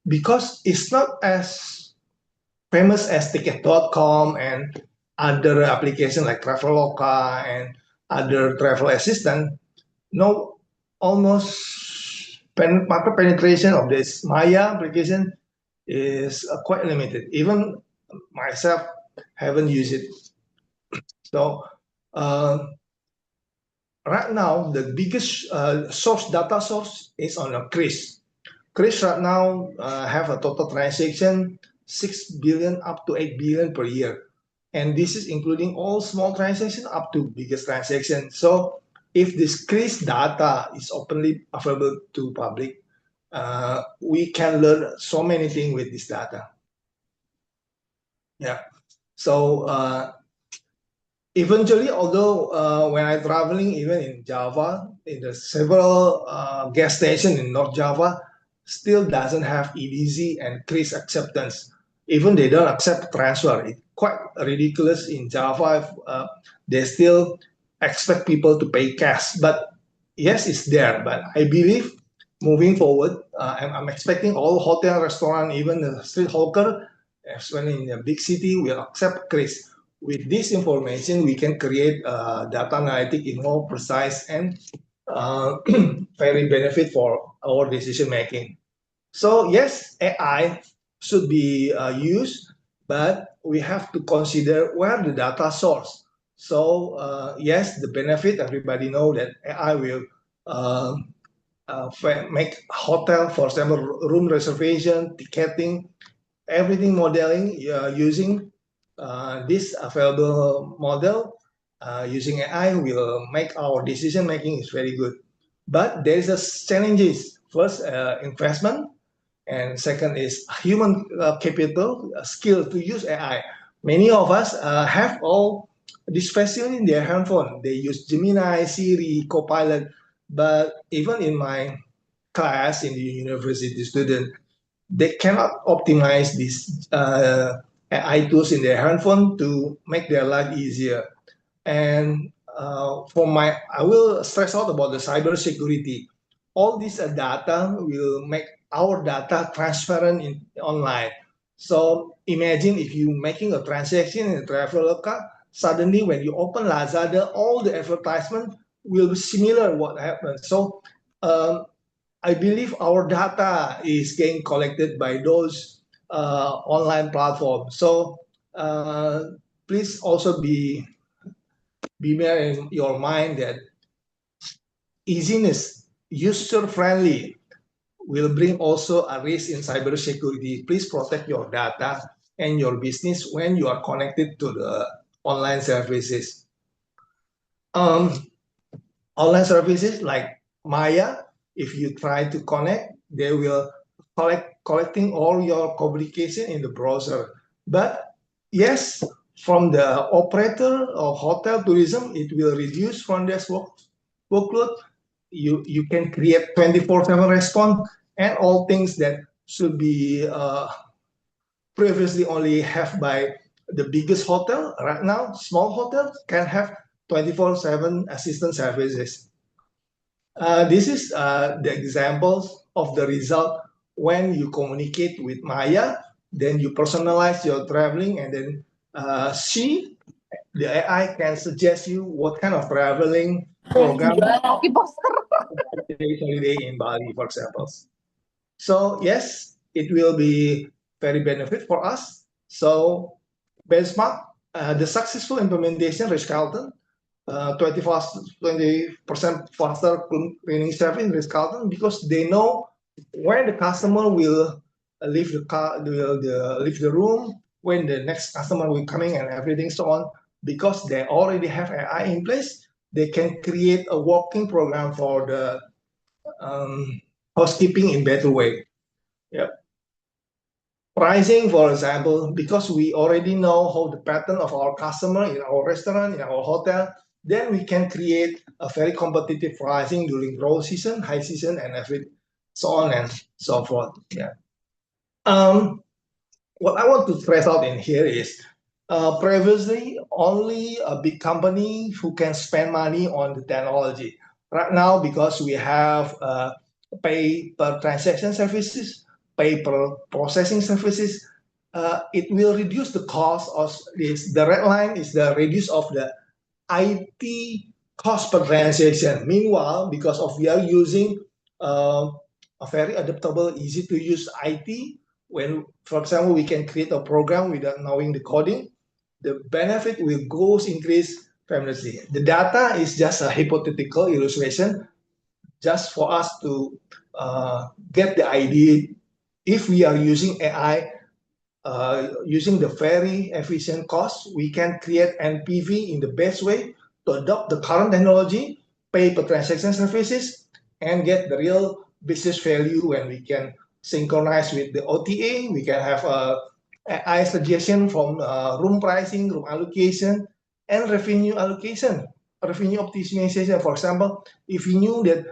because it's not as famous as Ticket.com and other applications like Traveloka and other travel assistant, no, almost market penetration of this Maya application is quite limited. Even myself haven't used it. So right now, the biggest data source is on a Kris. Kris right now have a total transaction 6 billion up to 8 billion per year. And this is including all small transactions up to biggest transaction. So if this Kris data is openly available to public, we can learn so many things with this data. Yeah. So eventually, although when I'm traveling, even in Java, in the several gas stations in North Java, still doesn't have EDZ and Kris acceptance. Even they don't accept transfer. It's quite ridiculous in Java. They still expect people to pay cash. But yes, it's there. But I believe moving forward, I'm expecting all hotel, restaurant, even the street hawker, especially in a big city, will accept Kris. With this information, we can create data analytic in more precise and very benefit for our decision making. So yes, AI should be used, but we have to consider where the data source. So yes, the benefit, everybody know that AI will make hotel, for example, room reservation, ticketing, everything modeling using this available model using AI will make our decision making is very good. But there is a challenges. First, investment, and second is human capital skill to use AI. Many of us have all this facility in their handphone. They use Gemini, Siri, Copilot, but even in my class in the university student, they cannot optimize these AI tools in their handphone to make their life easier. And I will stress out about the cybersecurity. All this data will make our data transparent online. So imagine if you making a transaction in Traveloka, suddenly when you open Lazada, all the advertisement will be similar what happened. So I believe our data is getting collected by those online platforms. So please also be bear in your mind that easiness, user-friendly, will bring also a risk in cybersecurity. Please protect your data and your business when you are connected to the online services. Online services like Maya, if you try to connect, they will collecting all your communication in the browser. But yes, from the operator of hotel tourism, it will reduce from this workload. You can create 24/7 response and all things that should be previously only have by the biggest hotel. Right now, small hotels can have 24/7 assistant services. This is the examples of the result when you communicate with Maya, then you personalize your traveling, and then the AI can suggest you what kind of traveling program holiday in Bali, for example. So yes, it will be very benefit for us. So benchmark the successful implementation, Ritz-Carlton, 20% faster cleaning service in Ritz-Carlton because they know when the customer will leave the car, leave the room, when the next customer will coming and everything so on. Because they already have AI in place, they can create a working program for the housekeeping in better way. Yep. Pricing, for example, because we already know how the pattern of our customer in our restaurant, in our hotel, then we can create a very competitive pricing during low season, high season, and so on and so forth. Yeah. What I want to stress out in here is previously only a big company who can spend money on the technology. Right now, because we have pay per transaction services, pay per processing services, it will reduce the cost of this. The red line is the reduce of the IT cost per transaction. Meanwhile, because of we are using a very adaptable, easy to use IT, when, for example, we can create a program without knowing the coding, the benefit will goes increase tremendously. The data is just a hypothetical illustration, just for us to get the idea. If we are using AI, using the very efficient cost, we can create NPV in the best way to adopt the current technology, pay per transaction services, and get the real business value when we can synchronize with the OTA. We can have AI suggestion from room pricing, room allocation, and revenue allocation, revenue optimization. For example, if we knew that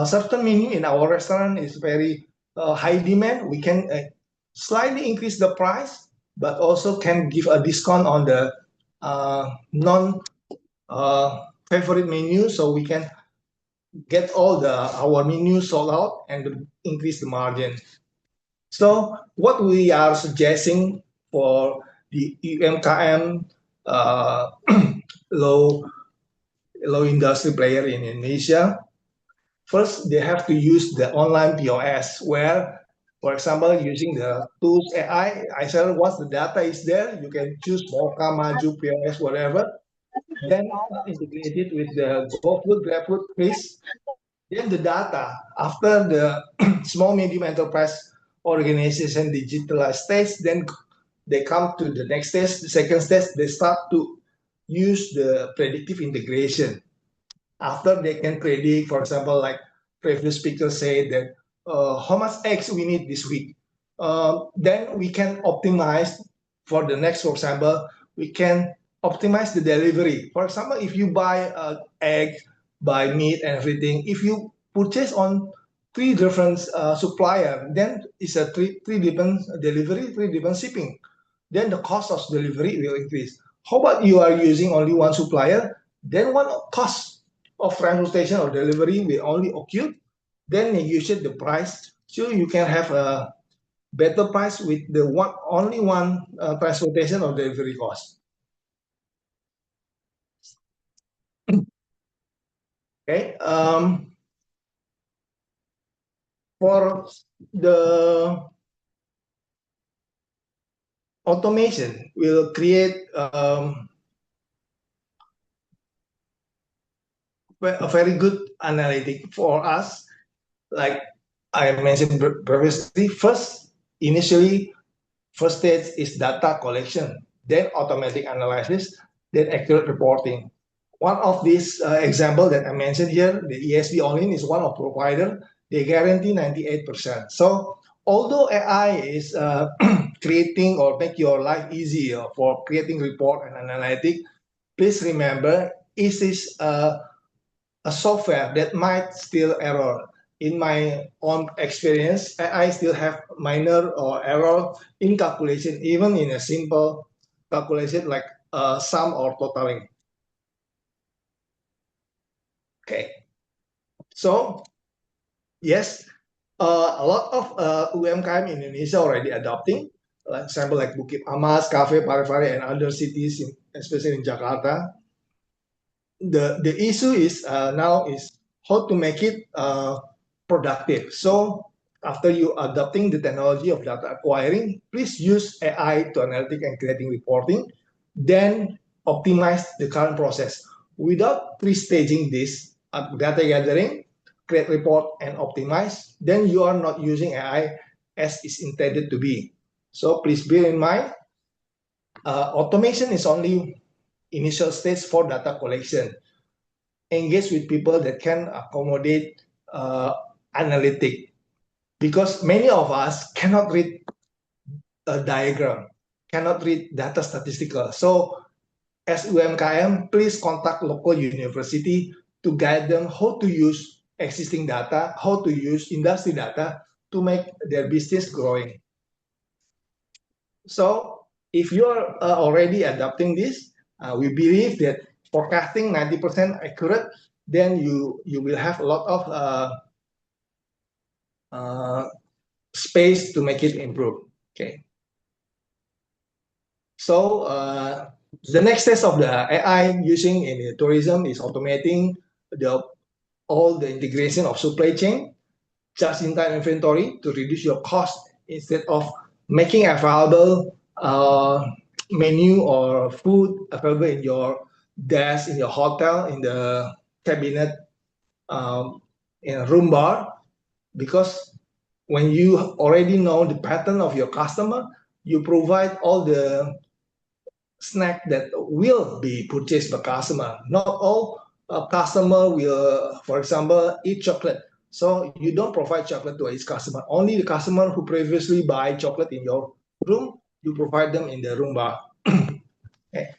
certain menu in our restaurant is very high demand, we can slightly increase the price, but also can give a discount on the non favorite menu, so we can get all our menus sold out and increase the margin. So what we are suggesting for the UMKM low industry player in Indonesia, first they have to use the online POS where, for example, using the tools AI, I said once the data is there, you can choose Mocha, Maju, POS, whatever. Then integrate it with the GoFood, GrabFood, Kris. Then the data, after the small medium enterprise organization digitalized stage, then they come to the next stage, the second stage, they start to use the predictive integration. After they can predict, for example, like previous speaker said that how much eggs we need this week. Then we can optimize for the next, for example, we can optimize the delivery. For example, if you buy egg, buy meat and everything, if you purchase on 3 different supplier, then it's a three different delivery, 3 different shipping. Then the cost of delivery will increase. How about you are using only one supplier? Then one cost of transportation or delivery will only occur. Then negotiate the price so you can have a better price with the only one transportation or delivery cost. Okay. For the automation, will create a very good analytic for us. Like I mentioned previously, initially, first stage is data collection, then automatic analysis, then accurate reporting. One of these example that I mentioned here, the ESB Online is one of provider. They guarantee 98%. So although AI is creating or make your life easier for creating report and analytic, please remember it is a software that might still error. In my own experience, I still have minor or error in calculation, even in a simple calculation like sum or totaling. Okay, so yes, a lot of UMKM in Indonesia already adopting, like example like Bukit Amas, Cafe Parepare, and other cities, especially in Jakarta. The issue is now is how to make it productive. So after you adopting the technology of data acquiring, please use AI to analytic and creating reporting, then optimize the current process. Without pre-staging this data gathering, create report and optimize, then you are not using AI as is intended to be. So please bear in mind, automation is only initial stage for data collection. Engage with people that can accommodate analytic, because many of us cannot read a diagram, cannot read data statistical. So as UMKM, please contact local university to guide them how to use existing data, how to use industry data to make their business growing. So if you are already adopting this, we believe that forecasting 90% accurate, then you will have a lot of space to make it improve. Okay. So the next stage of the AI using in the tourism is automating all the integration of supply chain, just-in-time inventory to reduce your cost instead of making available menu or food available in your desk, in your hotel, in the cabinet, in a room bar. Because when you already know the pattern of your customer, you provide all the snack that will be purchased by customer. Not all customer will, for example, eat chocolate. So you don't provide chocolate to each customer. Only the customer who previously buy chocolate in your room, you provide them in the room bar. Okay.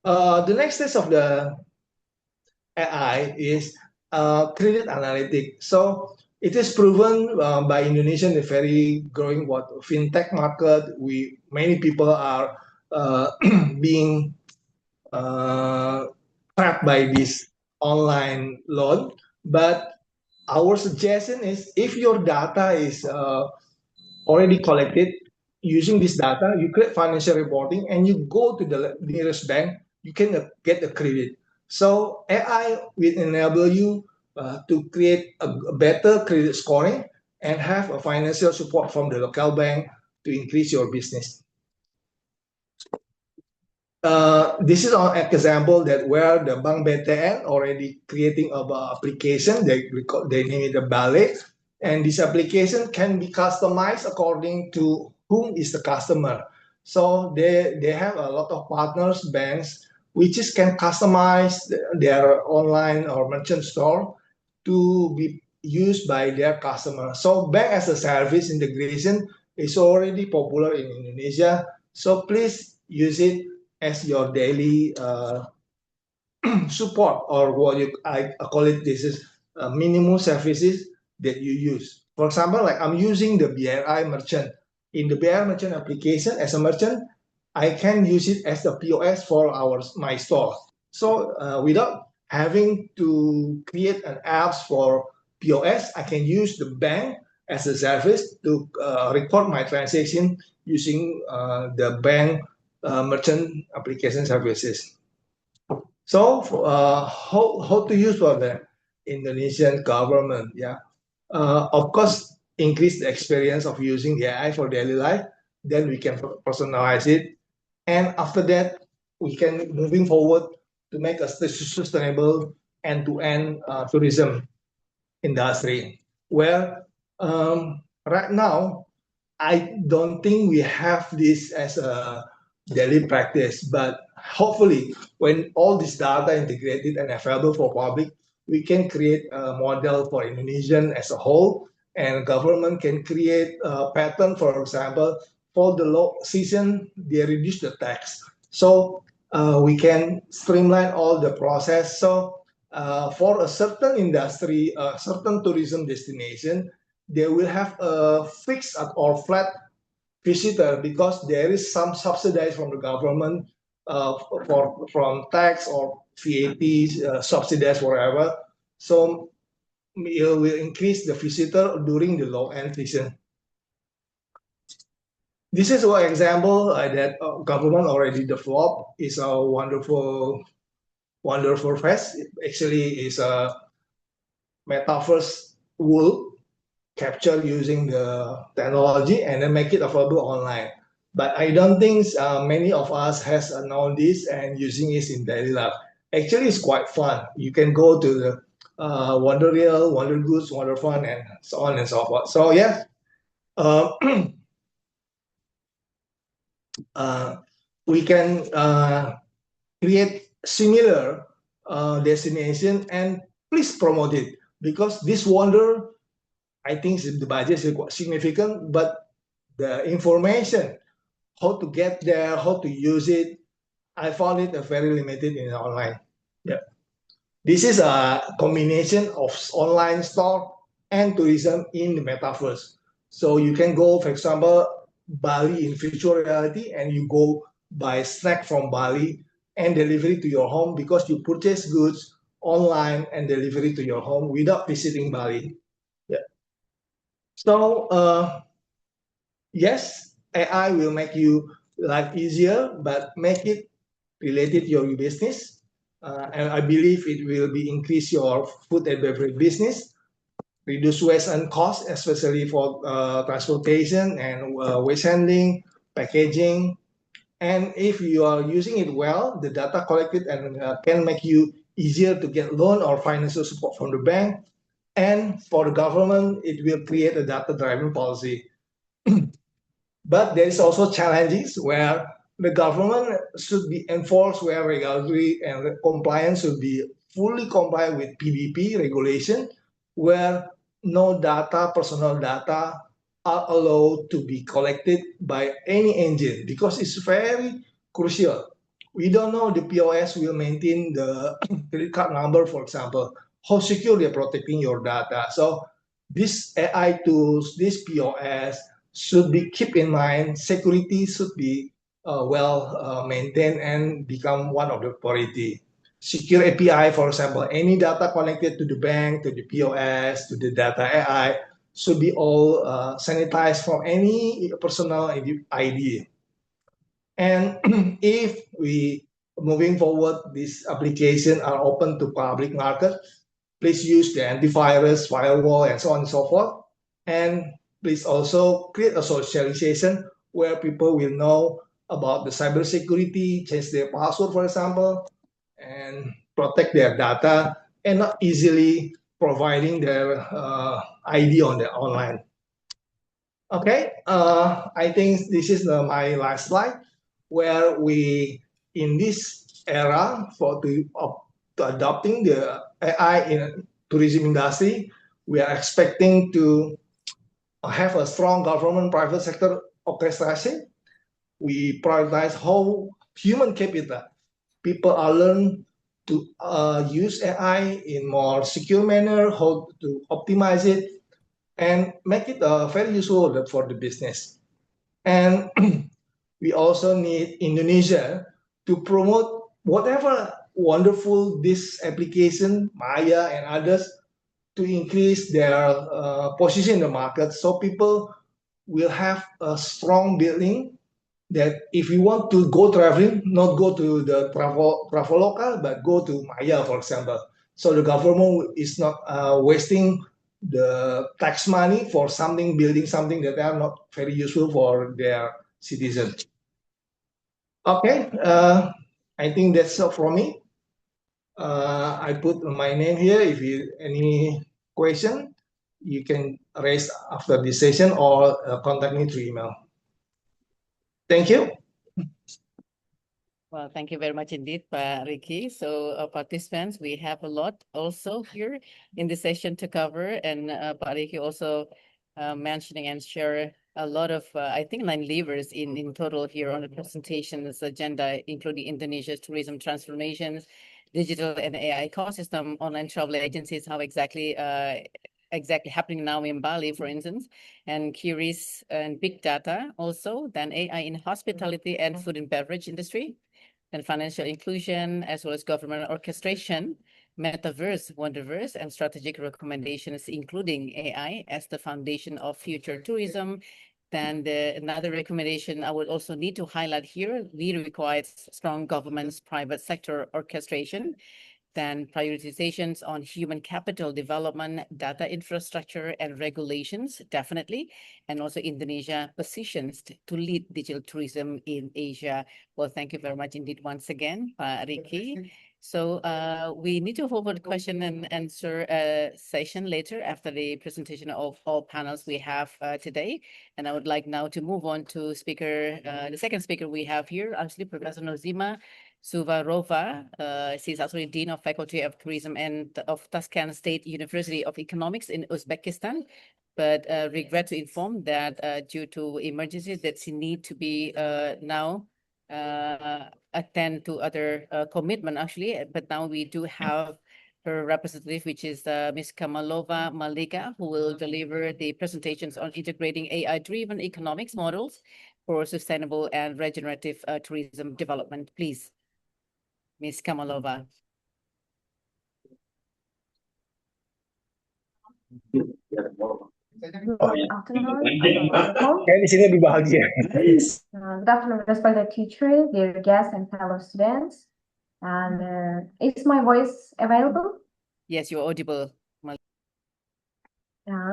The next stage of the AI is credit analytic. So it is proven by Indonesia in a very growing fintech market. Many people are being trapped by this online loan. But our suggestion is, if your data is already collected, using this data, you create financial reporting and you go to the nearest bank, you can get a credit. So AI will enable you to create a better credit scoring and have a financial support from the local bank to increase your business. This is an example that where the Bank BTN already creating an application. They name it the Ballet, and this application can be customized according to whom is the customer. So they have a lot of partners, banks, which can customize their online or merchant store to be used by their customer. So bank as a service integration is already popular in Indonesia. So please use it as your daily support, or what I call it, this is minimum services that you use. For example, like I'm using the BRI merchant. In the BRI merchant application, as a merchant, I can use it as the POS for my store. So without having to create an apps for POS, I can use the bank as a service to record my transaction using the bank merchant application services. So how to use for the Indonesian government? Yeah, of course, increase the experience of using the AI for daily life. Then we can personalize it, and after that, we can moving forward to make a sustainable end-to-end tourism industry. Where right now, I don't think we have this as a daily practice, but hopefully when all this data integrated and available for public, we can create a model for Indonesian as a whole, and government can create a pattern, for example, for the low season, they reduce the tax. So we can streamline all the process. So for a certain industry, a certain tourism destination, they will have a fixed or flat visitor because there is some subsidies from the government from tax or VAT subsidies, whatever. So it will increase the visitor during the low end season. This is one example that government already developed. It's a wonderful face. It actually is a metaverse world capture using the technology and then make it available online. But I don't think many of us has known this and using it in daily life. Actually, it's quite fun. You can go to the Wonder Real, Wonder Goods, Wonder Fun, and so on and so forth. So yeah, we can create similar destination and please promote it because this wonder, I think the budget is quite significant, but the information, how to get there, how to use it, I found it very limited in online. Yeah. This is a combination of online store and tourism in the metaverse. So you can go, for example, Bali in virtual reality, and you go buy snack from Bali and delivery to your home because you purchase goods online and delivery to your home without visiting Bali. Yeah. So yes, AI will make you life easier, but make it related to your business. And I believe it will be increase your food and beverage business, reduce waste and cost, especially for transportation and waste handling, packaging. And if you are using it well, the data collected and can make you easier to get loan or financial support from the bank. And for the government, it will create a data-driven policy. But there is also challenges where the government should be enforced where regulatory and compliance should be fully compliant with PDP regulation, where no data, personal data, are allowed to be collected by any engine because it's very crucial. We don't know the POS will maintain the credit card number, for example, how secure they're protecting your data. So these AI tools, this POS should be keep in mind. Security should be well maintained and become one of the priority. Secure API, for example, any data connected to the bank, to the POS, to the data AI should be all sanitized from any personal ID. And if we moving forward, these applications are open to public market, please use the antivirus, firewall, and so on and so forth. And please also create a socialization where people will know about the cybersecurity, change their password, for example, and protect their data and not easily providing their ID on the online. Okay, I think this is my last slide where we, in this era to adopting the AI in tourism industry, we are expecting to have a strong government private sector orchestration. We prioritize how human capital people are learn to use AI in more secure manner, how to optimize it, and make it very useful for the business. And we also need Indonesia to promote whatever wonderful this application, Maya and others, to increase their position in the market, so people will have a strong building that if you want to go traveling, not go to the Traveloka, but go to Maya, for example. So the government is not wasting the tax money for something, building something that are not very useful for their citizens. Okay, I think that's all from me. I put my name here. If you any question, you can raise after this session or contact me through email. Thank you. Well, thank you very much indeed, Pak Ricky. So, participants, we have a lot also here in the session to cover, and Pak Ricky also mentioning and share a lot of, I think, 9 levers in total here on the presentation's agenda, including Indonesia's tourism transformations, digital and AI ecosystem, online travel agencies, how exactly happening now in Bali, for instance, and QRIS and big data also, then AI in hospitality and food and beverage industry, and financial inclusion, as well as government orchestration, metaverse, wonderverse, and strategic recommendations, including AI as the foundation of future tourism. Then another recommendation I would also need to highlight here, we require strong government's private sector orchestration, then prioritizations on human capital development, data infrastructure, and regulations, definitely. And also Indonesia positions to lead digital tourism in Asia. Well, thank you very much indeed once again, Ricky. So we need to hold the question and answer session later after the presentation of all panels we have today. And I would like now to move on to the second speaker we have here, actually Professor Nozima Suvarova. She's actually Dean of Faculty of Tourism and of Tashkent State University of Economics in Uzbekistan, but regret to inform that due to emergencies that she need to be now attend to other commitment actually. But now we do have her representative, which is Ms. Kamalova Malika, who will deliver the presentations on integrating AI-driven economics models for sustainable and regenerative tourism development. Please. Ms. Kamalova. Good afternoon. Good afternoon, respected teacher, dear guests and fellow students. And is my voice available? Yes, you're audible.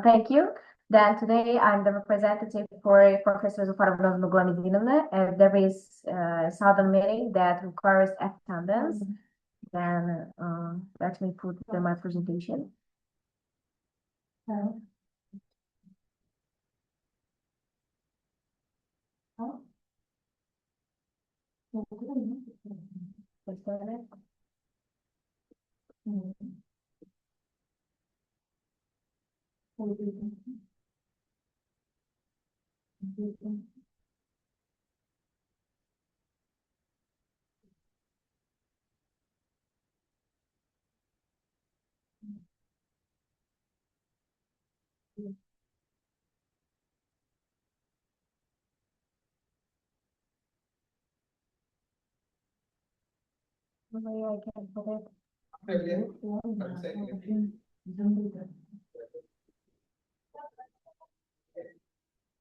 Thank you. Then today I'm the representative for Professor Zufarov Nuglamidinova. There is a southern meeting that requires attendance. Then let me put my presentation. I can put it.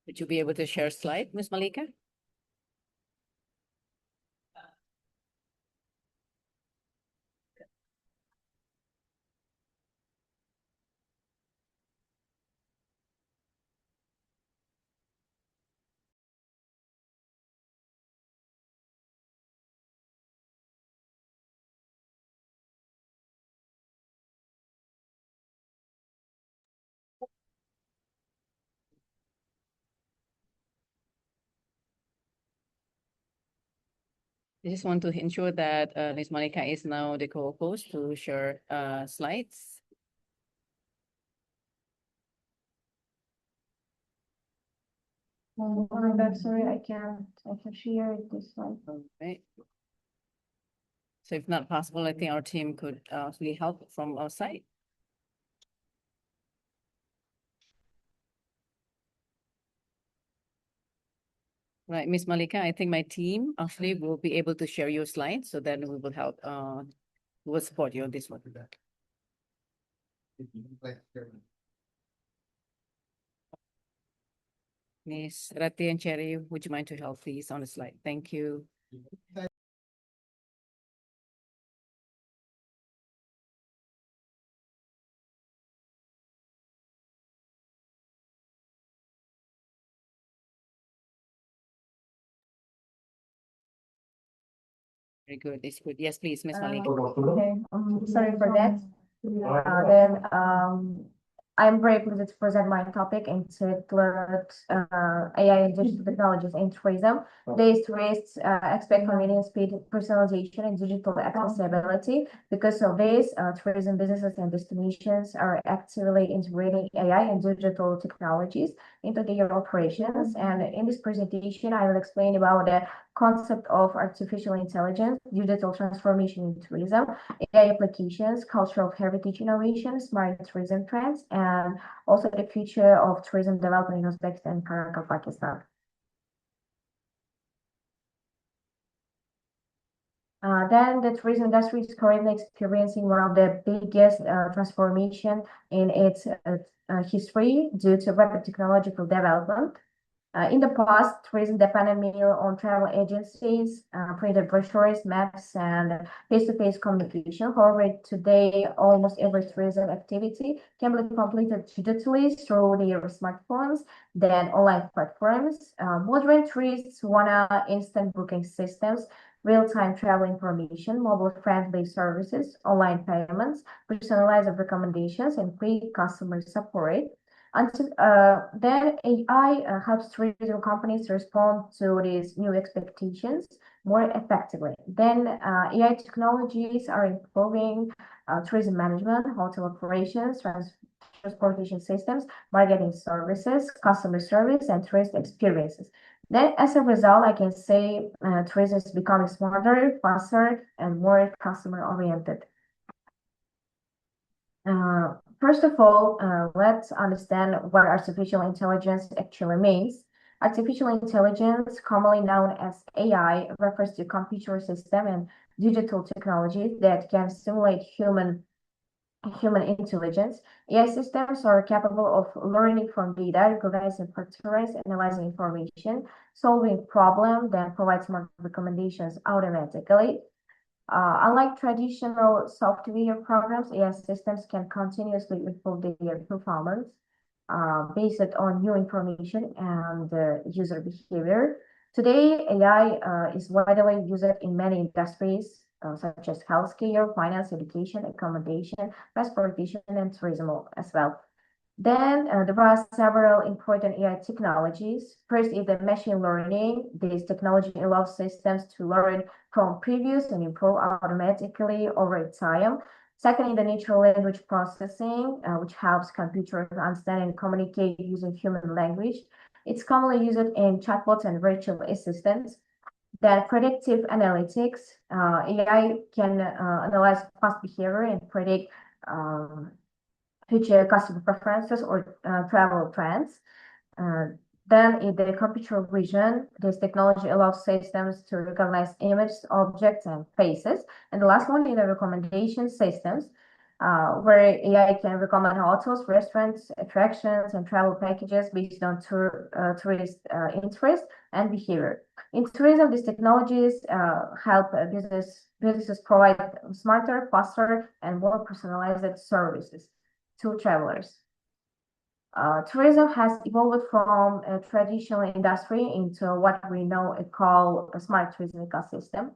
Would you be able to share a slide, Ms. Malika? I just want to ensure that Ms. Malika is now the co-host to share slides. Oh my God, sorry, I can't share this slide. Okay. So if not possible, I think our team could actually help from our side. Right, Ms. Malika, I think my team actually will be able to share your slides, so then we will help, we will support you on this one. Ms. Rati and Cherry, would you mind to help please on the slide? Thank you. Very good. It's good. Yes, please, Ms. Malik. Okay, sorry for that. Then I'm very pleased to present my topic entitled AI and digital technologies in tourism. These tourists expect convenience, speed, personalization, and digital accessibility. Because of this, tourism businesses and destinations are actively integrating AI and digital technologies into their operations. And in this presentation, I will explain about the concept of artificial intelligence, digital transformation in tourism, AI applications, cultural heritage innovation, smart tourism trends, and also the future of tourism development in Uzbekistan and Karachi, Pakistan. Then the tourism industry is currently experiencing one of the biggest transformation in its history due to rapid technological development. In the past, tourism depended mainly on travel agencies, printed brochures, maps, and face-to-face communication. However, today, almost every tourism activity can be completed digitally through their smartphones, then online platforms. Modern tourists want instant booking systems, real-time travel information, mobile-friendly services, online payments, personalized recommendations, and quick customer support. Then AI helps tourism companies respond to these new expectations more effectively. Then AI technologies are improving tourism management, hotel operations, transportation systems, marketing services, customer service, and tourist experiences. Then, as a result, I can say tourism is becoming smarter, faster, and more customer-oriented. First of all, let's understand what artificial intelligence actually means. Artificial intelligence, commonly known as AI, refers to computer system and digital technologies that can simulate human intelligence. AI systems are capable of learning from data, recognizing patterns, analyzing information, solving problems, then provide smart recommendations automatically. Unlike traditional software programs, AI systems can continuously improve their performance based on new information and user behavior. Today, AI is widely used in many industries, such as healthcare, finance, education, accommodation, transportation, and tourism as well. Then there are several important AI technologies. First is the machine learning. This technology allows systems to learn from previous and improve automatically over time. Second is the natural language processing, which helps computers understand and communicate using human language. It's commonly used in chatbots and virtual assistants. Then predictive analytics. AI can analyze past behavior and predict future customer preferences or travel trends. Then in the computer vision, this technology allows systems to recognize images, objects, and faces. And the last one is the recommendation systems, where AI can recommend hotels, restaurants, attractions, and travel packages based on tourist interest and behavior. In tourism, these technologies help businesses provide smarter, faster, and more personalized services to travelers. Tourism has evolved from a traditional industry into what we now call a smart tourism ecosystem.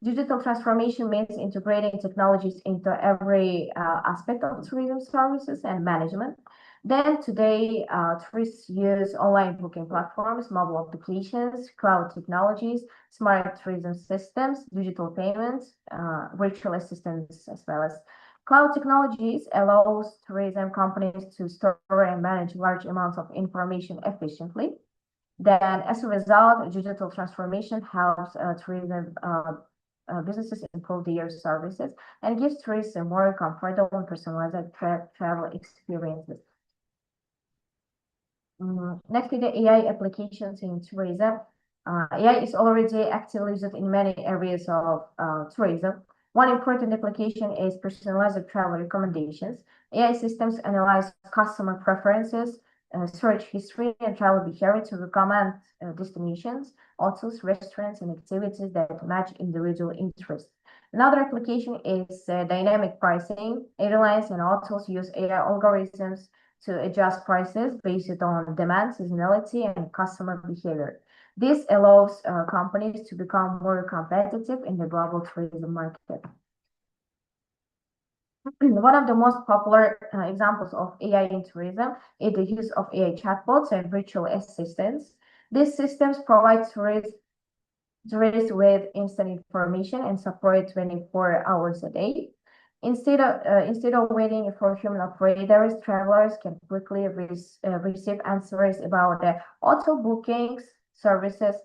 Digital transformation means integrating technologies into every aspect of tourism services and management. Then today, tourists use online booking platforms, mobile applications, cloud technologies, smart tourism systems, digital payments, virtual assistants, as well as cloud technologies allows tourism companies to store and manage large amounts of information efficiently. Then, as a result, digital transformation helps tourism businesses improve their services and gives tourists a more comfortable and personalized travel experiences. Next is the AI applications in tourism. AI is already actively used in many areas of tourism. One important application is personalized travel recommendations. AI systems analyze customer preferences, search history, and travel behavior to recommend destinations, hotels, restaurants, and activities that match individual interests. Another application is dynamic pricing. Airlines and hotels use AI algorithms to adjust prices based on demand, seasonality, and customer behavior. This allows companies to become more competitive in the global tourism market. One of the most popular examples of AI in tourism is the use of AI chatbots and virtual assistants. These systems provide tourists with instant information and support 24 hours a day. Instead of waiting for human operators, travelers can quickly receive answers about the hotel bookings, services,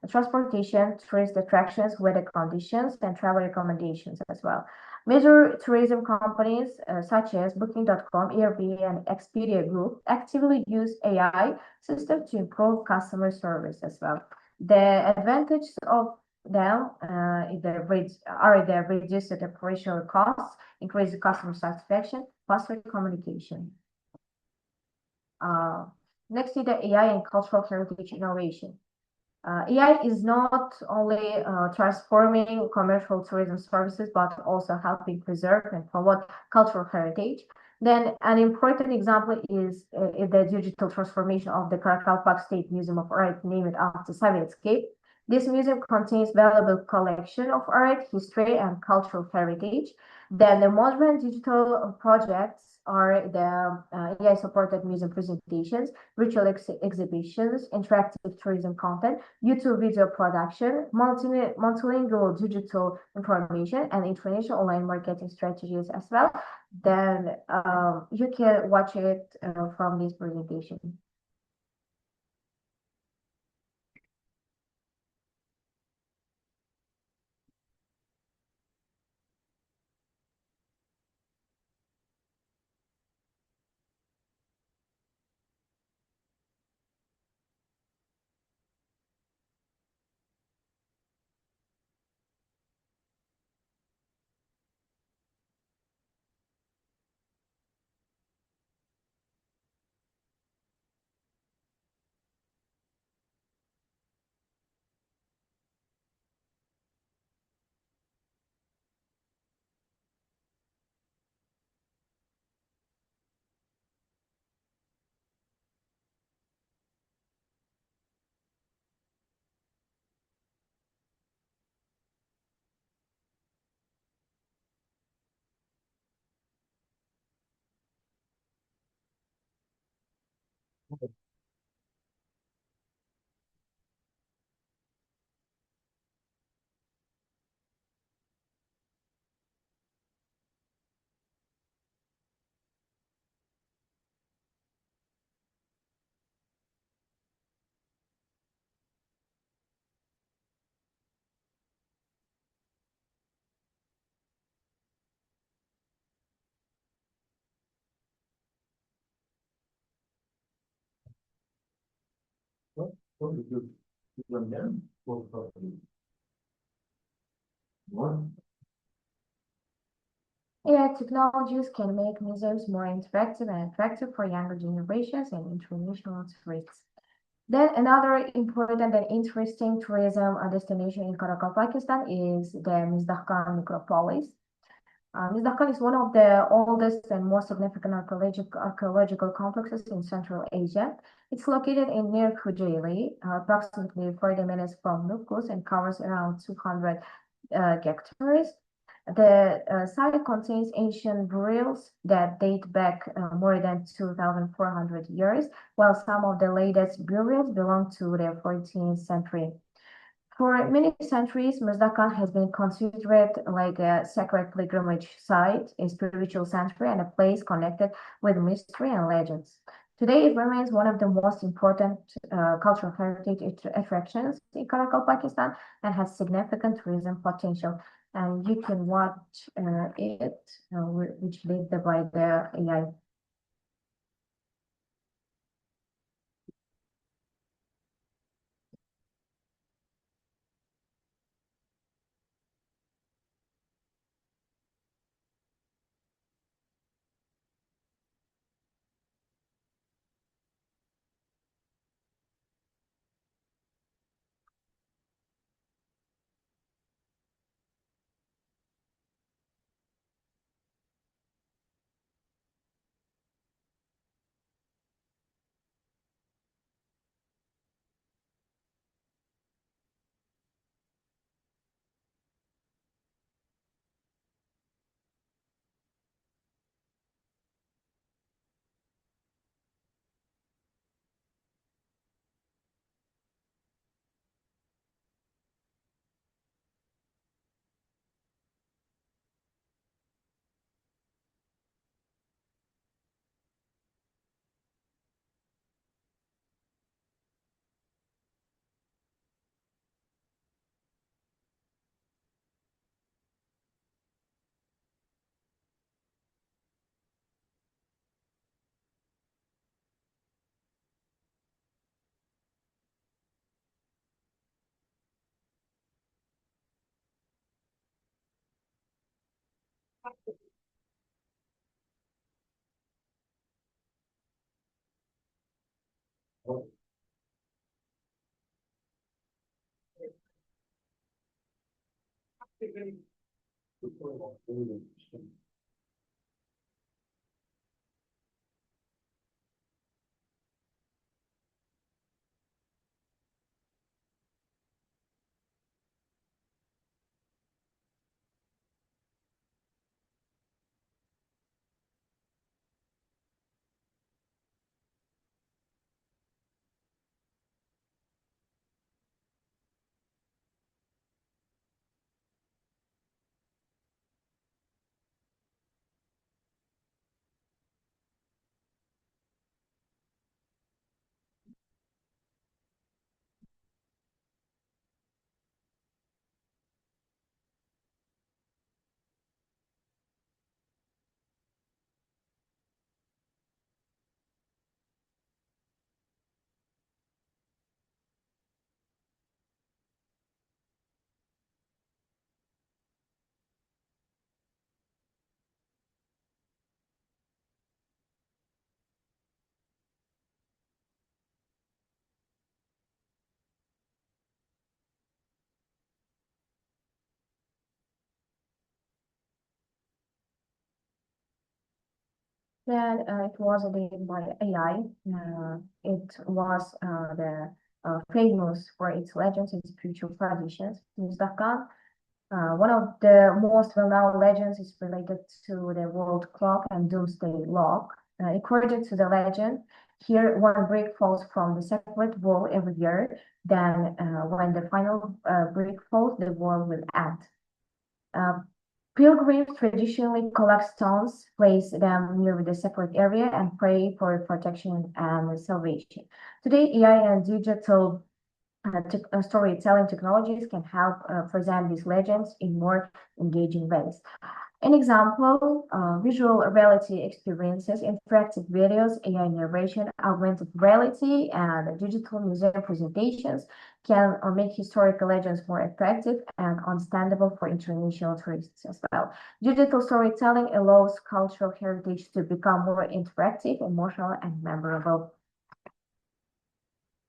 transportation, tourist attractions, weather conditions, and travel recommendations as well. Major tourism companies such as Booking.com, Airbnb, and Expedia Group actively use AI systems to improve customer service as well. The advantages of them are the reduced operational costs, increased customer satisfaction, faster communication. Next is the AI and cultural heritage innovation. AI is not only transforming commercial tourism services, but also helping preserve and promote cultural heritage. Then an important example is the digital transformation of the Karakalpak State Museum of Art, named after Sovietscape. This museum contains valuable collection of art, history, and cultural heritage. Then the modern digital projects are the AI-supported museum presentations, virtual exhibitions, interactive tourism content, YouTube video production, multilingual digital information, and international online marketing strategies as well. Then you can watch it from this presentation. AI technologies can make museums more interactive and attractive for younger generations and international tourists. Then another important and interesting tourism destination in Karakoram, Pakistan is the Mizdahkan necropolis. Mizdahkan is one of the oldest and most significant archaeological complexes in Central Asia. It's located in near Kocaeli, approximately 40 minutes from Nufus, and covers around 200 hectares. The site contains ancient burials that date back more than 2,400 years, while some of the latest burials belong to the 14th century. For many centuries, Mazdakan has been considered like a sacred pilgrimage site, a spiritual sanctuary, and a place connected with mystery and legends. Today, it remains one of the most important cultural heritage attractions in Karakoram, Pakistan, and has significant tourism potential. And you can watch it, which led by the AI. Then it was led by AI. It was the famous for its legends and spiritual traditions. News.com. One of the most well-known legends is related to the world clock and doomsday log. According to the legend, here one brick falls from the sacred wall every year. Then, when the final brick falls, the wall will end. Pilgrims traditionally collect stones, place them near the sacred area, and pray for protection and salvation. Today, AI and digital storytelling technologies can help present these legends in more engaging ways. An example, visual reality experiences, interactive videos, AI narration, augmented reality, and digital museum presentations can make historical legends more attractive and understandable for international tourists as well. Digital storytelling allows cultural heritage to become more interactive, emotional, and memorable.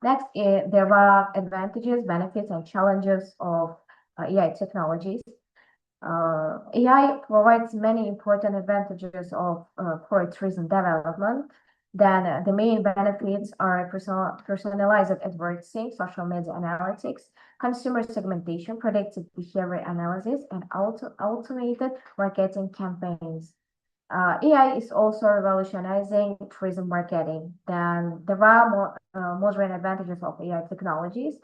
Next, there are advantages, benefits, and challenges of AI technologies. AI provides many important advantages for tourism development. Then the main benefits are personalized advertising, social media analytics, consumer segmentation, predictive behavior analysis, and automated marketing campaigns. AI is also revolutionizing tourism marketing. Then there are more modern advantages of AI technologies.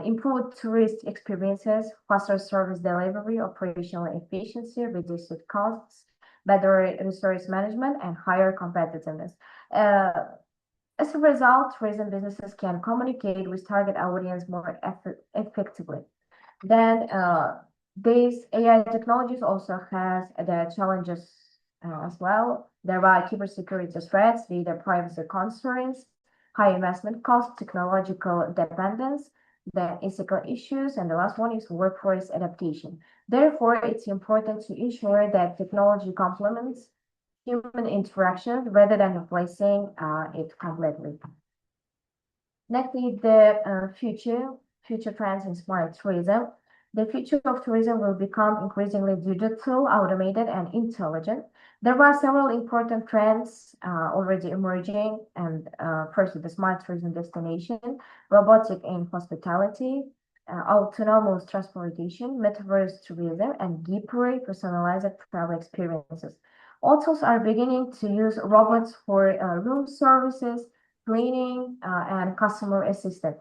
Improved tourist experiences, faster service delivery, operational efficiency, reduced costs, better resource management, and higher competitiveness. As a result, tourism businesses can communicate with target audience more effectively. Then these AI technologies also has the challenges as well. There are cybersecurity threats, data privacy concerns, high investment costs, technological dependence, the ethical issues, and the last one is workforce adaptation. Therefore, it's important to ensure that technology complements human interaction rather than replacing it completely. Next is the future trends in smart tourism. The future of tourism will become increasingly digital, automated, and intelligent. There are several important trends already emerging, and first is the smart tourism destination, robotic in hospitality, autonomous transportation, metaverse tourism, and deeper personalized travel experiences. Hotels are beginning to use robots for room services, cleaning, and customer assistance.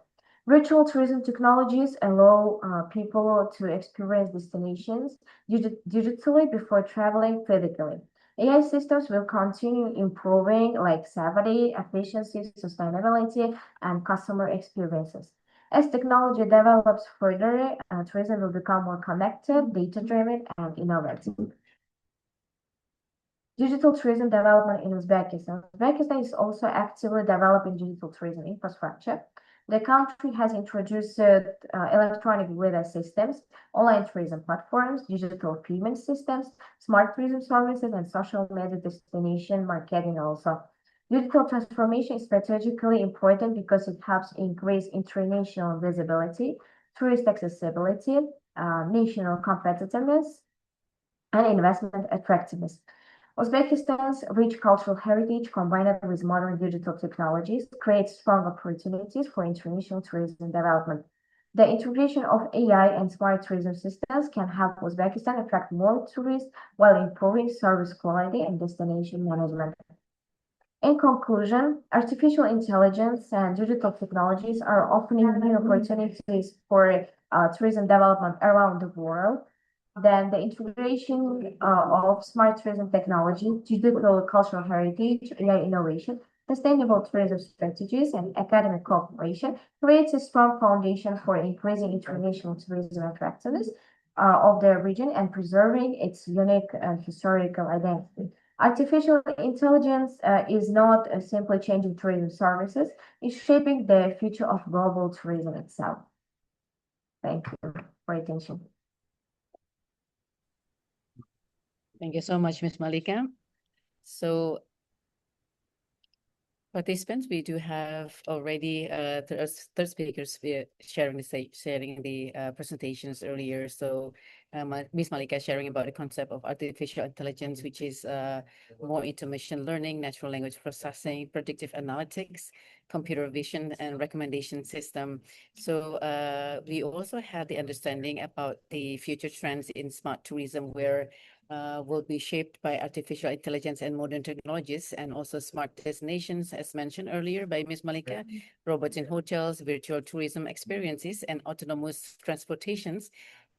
Virtual tourism technologies allow people to experience destinations digitally before traveling physically. AI systems will continue improving like safety, efficiency, sustainability, and customer experiences. As technology develops further, tourism will become more connected, data-driven, and innovative. Digital tourism development in Uzbekistan. Uzbekistan is also actively developing digital tourism infrastructure. The country has introduced electronic visa systems, online tourism platforms, digital payment systems, smart tourism services, and social media destination marketing also. Digital transformation is strategically important because it helps increase international visibility, tourist accessibility, national competitiveness, and investment attractiveness. Uzbekistan's rich cultural heritage, combined with modern digital technologies, creates strong opportunities for international tourism development. The integration of AI and smart tourism systems can help Uzbekistan attract more tourists while improving service quality and destination management. In conclusion, artificial intelligence and digital technologies are opening new opportunities for tourism development around the world. Then the integration of smart tourism technology, digital cultural heritage, AI innovation, sustainable tourism strategies, and academic cooperation creates a strong foundation for increasing international tourism attractiveness of the region and preserving its unique historical identity. Artificial intelligence is not simply changing tourism services, it's shaping the future of global tourism itself. Thank you for your attention. Thank you so much, Ms. Malika. So, participants, we do have already third speakers sharing the presentations earlier. So, Ms. Malika sharing about the concept of artificial intelligence, which is more into machine learning, natural language processing, predictive analytics, computer vision, and recommendation system. So we also had the understanding about the future trends in smart tourism, where will be shaped by artificial intelligence and modern technologies, and also smart destinations, as mentioned earlier by Ms. Malika, robots in hotels, virtual tourism experiences, and autonomous transportations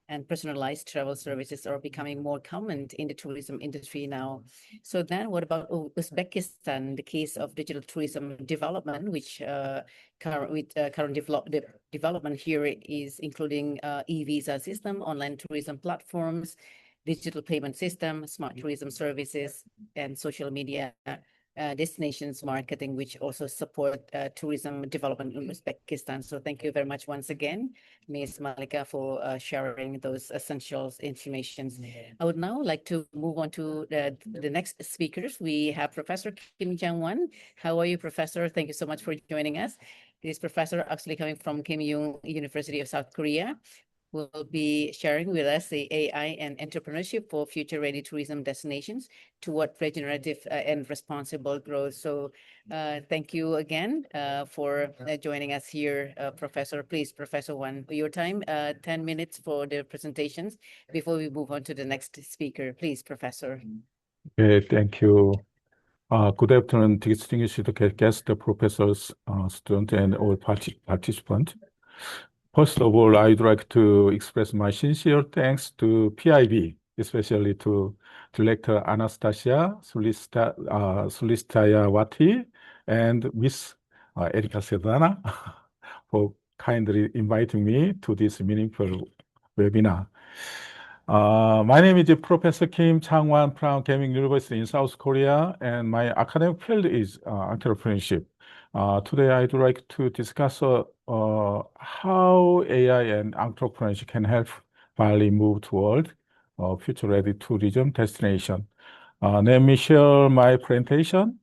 and personalized travel services are becoming more common in the tourism industry now. So then what about Uzbekistan, the case of digital tourism development, which current development here is including e-visa system, online tourism platforms, digital payment system, smart tourism services, and social media destinations marketing, which also support tourism development in Uzbekistan. So thank you very much once again, Ms. Malika, for sharing those essential informations. I would now like to move on to the next speakers. We have Professor Kim Jang-won. How are you, Professor? Thank you so much for joining us. This professor actually coming from Kim Il-sung University of South Korea, will be sharing with us the AI and entrepreneurship for future-ready tourism destinations toward regenerative and responsible growth. So thank you again for joining us here, Professor. Please, Professor Won, your time, 10 minutes for the presentations before we move on to the next speaker. Please, Professor. Okay, thank you. Good afternoon, distinguished guests, professors, students, and all participants. First of all, I'd like to express my sincere thanks to PIB, especially to Director Anastasia Sulistayawati and Miss Erika Sedana for kindly inviting me to this meaningful webinar. My name is Professor Kim Chang-won from Gaming University in South Korea, and my academic field is entrepreneurship. Today, I'd like to discuss how AI and entrepreneurship can help Bali move toward future-ready tourism destination. Let me share my presentation.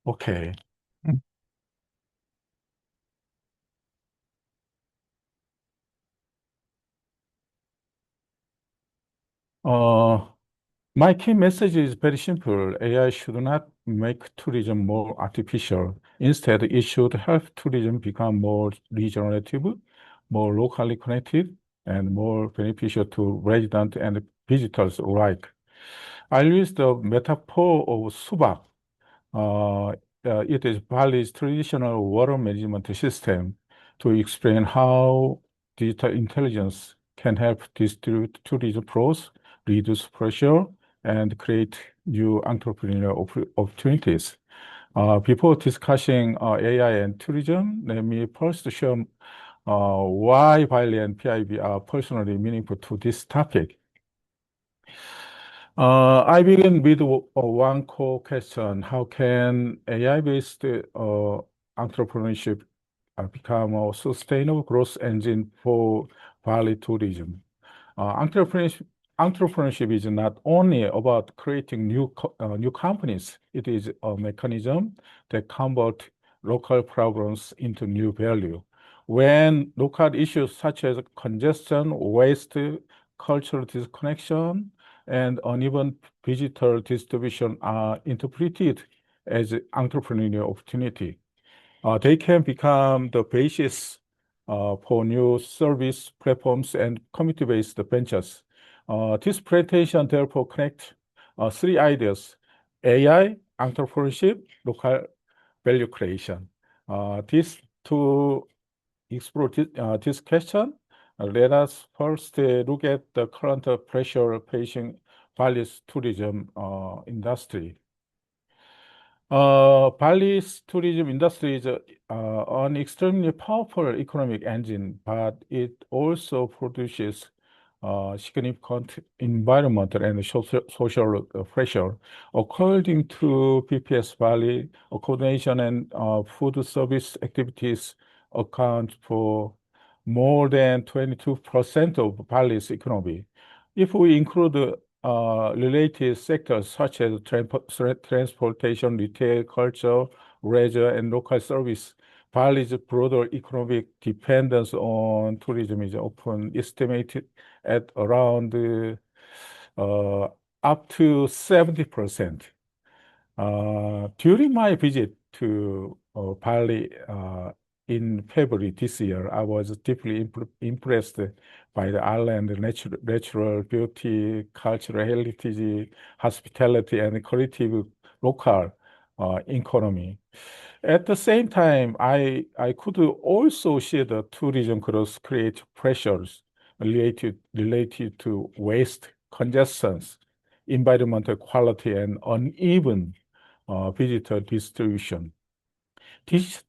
Okay. My key message is very simple. AI should not make tourism more artificial. Instead, it should help tourism become more regenerative, more locally connected, and more beneficial to residents and visitors alike. I'll use the metaphor of Subak. It is Bali's traditional water management system to explain how digital intelligence can help distribute tourism flows, reduce pressure, and create new entrepreneurial opportunities. Before discussing AI and tourism, let me first share why Bali and PIB are personally meaningful to this topic. I begin with one core question. How can AI-based entrepreneurship become a sustainable growth engine for Bali tourism? Entrepreneurship is not only about creating new companies. It is a mechanism that convert local problems into new value. When local issues such as congestion, waste, cultural disconnection, and uneven visitor distribution are interpreted as entrepreneurial opportunity, they can become the basis for new service platforms and community-based ventures. This presentation therefore connects three ideas: AI, entrepreneurship, local value creation. To explore this question, let us first look at the current pressure facing Bali's tourism industry. Bali's tourism industry is an extremely powerful economic engine, but it also produces significant environmental and social pressure. According to BPS Bali, accommodation and food service activities account for more than 22% of Bali's economy. If we include related sectors such as transportation, retail, culture, leisure, and local service, Bali's broader economic dependence on tourism is often estimated at around up to 70%. During my visit to Bali in February this year, I was deeply impressed by the island natural beauty, cultural heritage, hospitality, and creative local economy. At the same time, I could also see the tourism growth create pressures related to waste, congestions, environmental quality, and uneven visitor distribution. These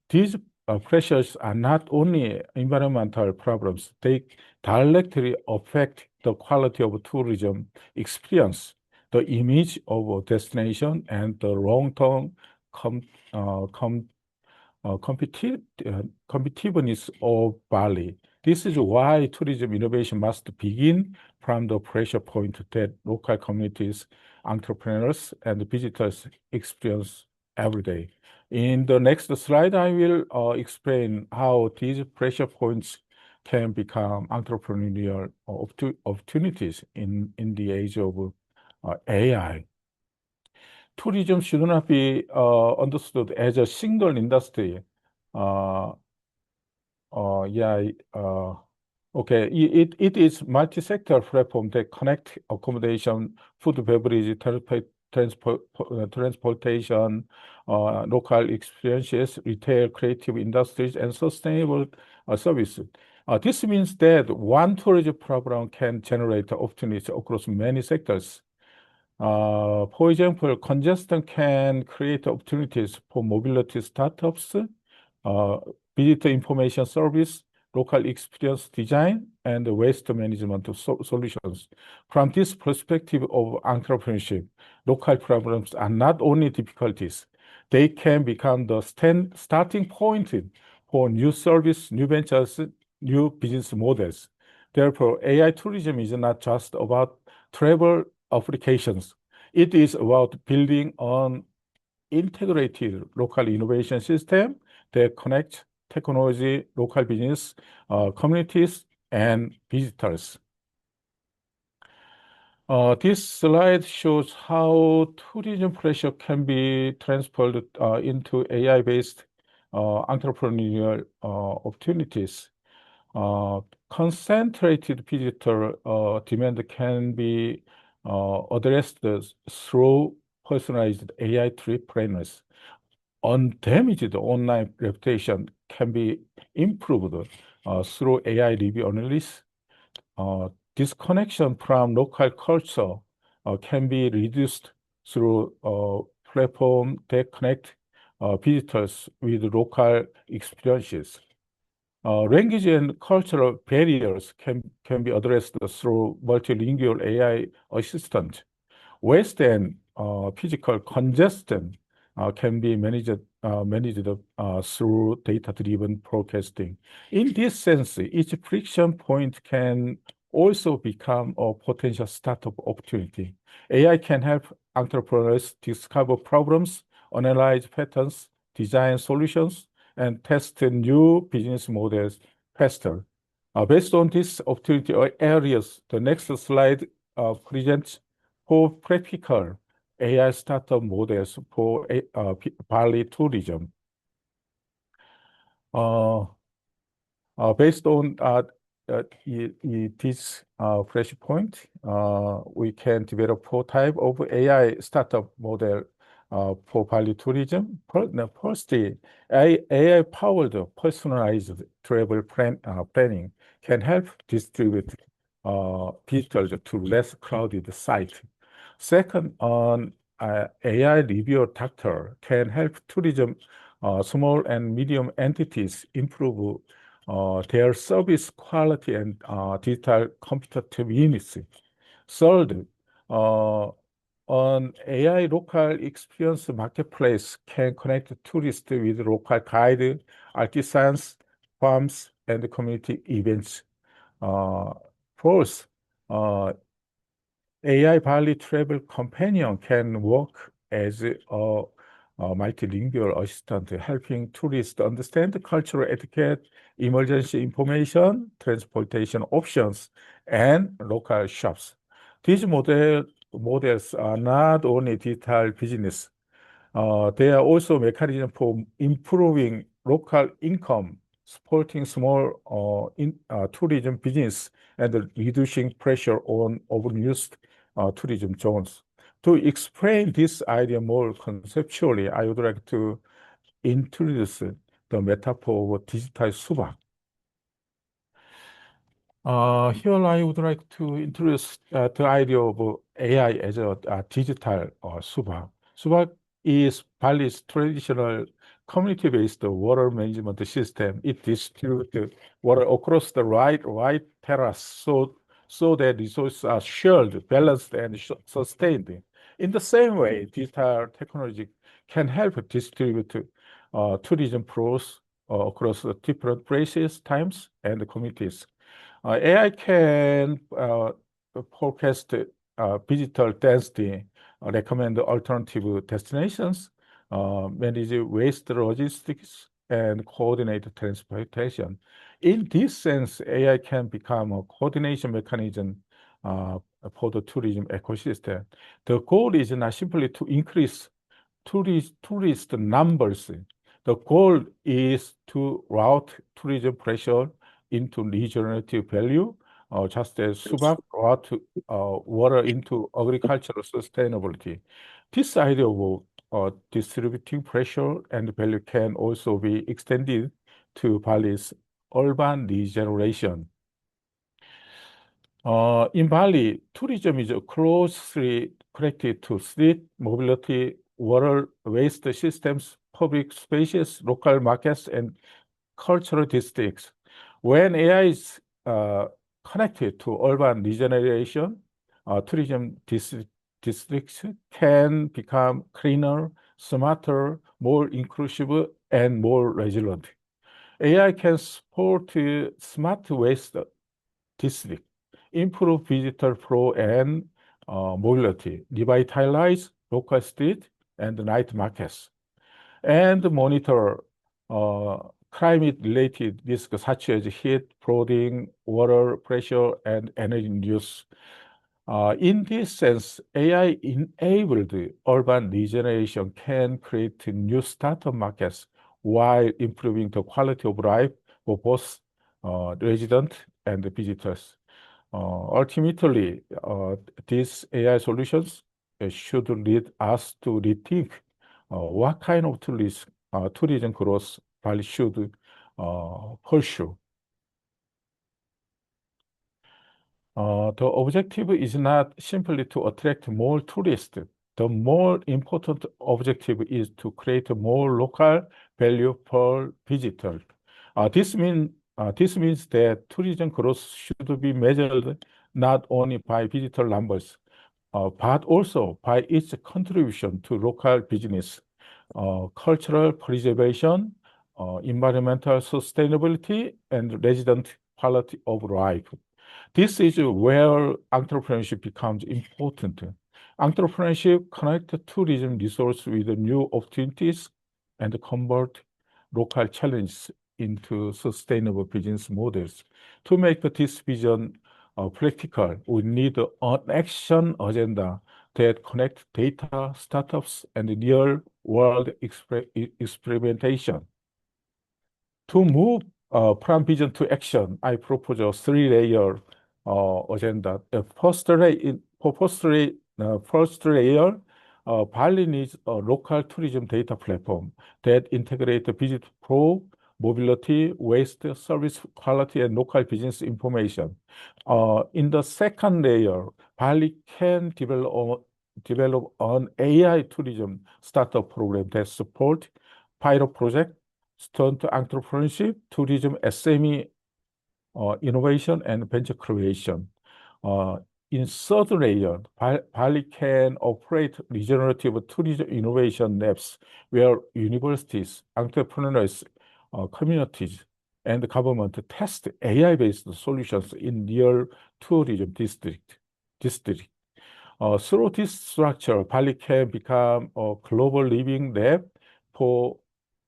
pressures are not only environmental problems, they directly affect the quality of tourism experience, the image of a destination, and the long-term competitiveness of Bali. This is why tourism innovation must begin from the pressure point that local communities, entrepreneurs, and visitors experience every day. In the next slide, I will explain how these pressure points can become entrepreneurial opportunities in the age of AI. Tourism should not be understood as a single industry. Okay, it is multi-sector platform that connect accommodation, food, beverage, transportation, local experiences, retail, creative industries, and sustainable services. This means that one tourism program can generate opportunities across many sectors. For example, congestion can create opportunities for mobility startups, visitor information service, local experience design, and waste management solutions. From this perspective of entrepreneurship, local problems are not only difficulties, they can become the starting point for new service, new ventures, new business models. Therefore, AI tourism is not just about travel applications. It is about building an integrated local innovation system that connects technology, local business, communities, and visitors. This slide shows how tourism pressure can be transferred into AI-based entrepreneurial opportunities. Concentrated visitor demand can be addressed through personalized AI trip planners. Undamaged online reputation can be improved through AI review analysis. Disconnection from local culture can be reduced through platform that connect visitors with local experiences. Language and cultural barriers can be addressed through multilingual AI assistant. Waste and physical congestion can be managed through data-driven forecasting. In this sense, each friction point can also become a potential startup opportunity. AI can help entrepreneurs discover problems, analyze patterns, design solutions, and test new business models faster. Based on these opportunity areas, the next slide presents 4 practical AI startup models for Bali tourism. Based on this fresh point, we can develop 4 types of AI startup model for Bali tourism. First, AI-powered personalized travel planning can help distribute visitors to less crowded sites. Second, AI review doctor can help tourism small and medium entities improve their service quality and digital competitiveness. Third, an AI local experience marketplace can connect tourists with local guides, artisans, farms, and community events. Fourth, AI Bali travel companion can work as a multilingual assistant, helping tourists understand the cultural etiquette, emergency information, transportation options, and local shops. These models are not only digital business, they are also mechanism for improving local income, supporting small tourism business, and reducing pressure on overused tourism zones. To explain this idea more conceptually, I would like to introduce the metaphor of digital 수박. Here I would like to introduce the idea of AI as a digital 수박. 수박 is Bali's traditional community-based water management system. It distributes water across the right terrace so that resources are shared, balanced, and sustained. In the same way, digital technology can help distribute tourism flows across different places, times, and communities. AI can forecast visitor density, recommend alternative destinations, manage waste logistics, and coordinate transportation. In this sense, AI can become a coordination mechanism for the tourism ecosystem. The goal is not simply to increase tourist numbers. The goal is to route tourism pressure into regenerative value, just as 수박 route water into agricultural sustainability. This idea of distributing pressure and value can also be extended to Bali's urban regeneration. In Bali, tourism is closely connected to street mobility, water, waste systems, public spaces, local markets, and cultural districts. When AI is connected to urban regeneration, tourism districts can become cleaner, smarter, more inclusive, and more resilient. AI can support smart waste district, improve visitor flow and mobility, revitalize local street and night markets, and monitor climate-related risks such as heat, flooding, water pressure, and energy use. In this sense, AI-enabled urban regeneration can create new startup markets while improving the quality of life for both residents and visitors. Ultimately, these AI solutions should lead us to rethink what kind of tourism growth Bali should pursue. The objective is not simply to attract more tourists. The more important objective is to create more local value per visitor. This means that tourism growth should be measured not only by visitor numbers, but also by its contribution to local business, cultural preservation, environmental sustainability, and resident quality of life. This is where entrepreneurship becomes important. Entrepreneurship connects tourism resources with new opportunities and convert local challenges into sustainable business models. To make this vision practical, we need an action agenda that connects data, startups, and real-world experimentation. To move from vision to action, I propose a three-layer agenda. First layer, Bali needs a local tourism data platform that integrates visit flow, mobility, waste, service quality, and local business information. In the second layer, Bali can develop an AI tourism startup program that supports pilot project, stunt entrepreneurship, tourism SME innovation, and venture creation. In third layer, Bali can operate regenerative tourism innovation labs where universities, entrepreneurs, communities, and government test AI-based solutions in real tourism district. Through this structure, Bali can become a global living lab for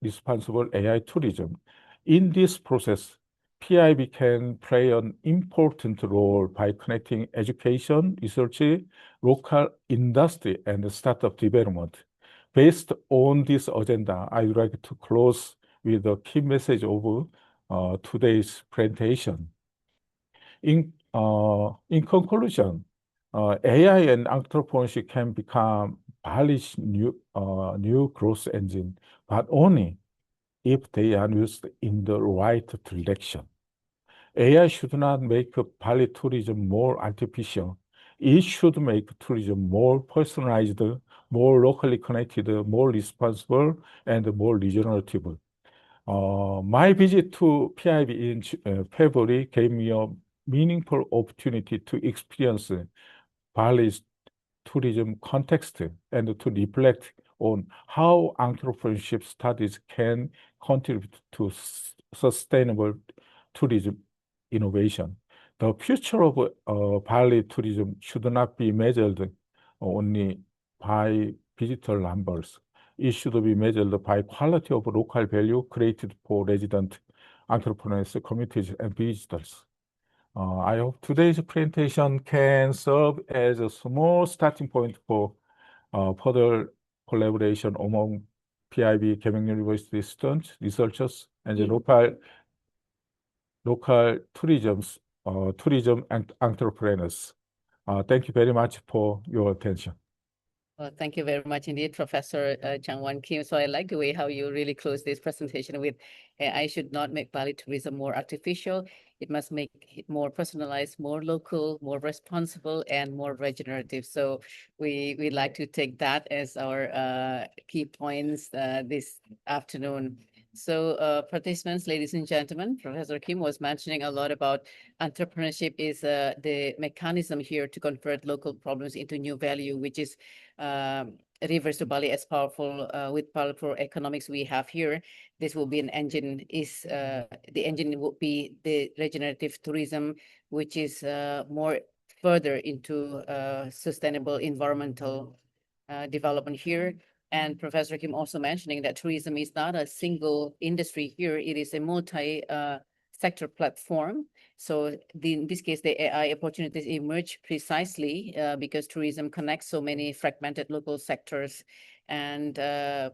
responsible AI tourism. In this process, PIB can play an important role by connecting education, research, local industry, and startup development. Based on this agenda, I would like to close with the key message of today's presentation. In conclusion, AI and entrepreneurship can become Bali's new growth engine, but only if they are used in the right direction. AI should not make Bali tourism more artificial. It should make tourism more personalized, more locally connected, more responsible, and more regenerative. My visit to PIB in February gave me a meaningful opportunity to experience Bali's tourism context and to reflect on how entrepreneurship studies can contribute to sustainable tourism innovation. The future of Bali tourism should not be measured only by visitor numbers. It should be measured by quality of local value created for resident entrepreneurs, communities, and visitors. I hope today's presentation can serve as a small starting point for further collaboration among PIB, Kemin University students, researchers, and the local tourism and entrepreneurs. Thank you very much for your attention. Well, thank you very much indeed, Professor Changwon Kim. So I like the way how you really close this presentation with AI should not make Bali tourism more artificial. It must make it more personalized, more local, more responsible, and more regenerative. So we'd like to take that as our key points this afternoon. So participants, ladies and gentlemen, Professor Kim was mentioning a lot about entrepreneurship is the mechanism here to convert local problems into new value, which is reverse to Bali as powerful with powerful economics we have here. This will be an engine. The engine will be the regenerative tourism, which is more further into sustainable environmental development here. And Professor Kim also mentioning that tourism is not a single industry here. It is a multi-sector platform. So in this case, the AI opportunities emerge precisely because tourism connects so many fragmented local sectors. And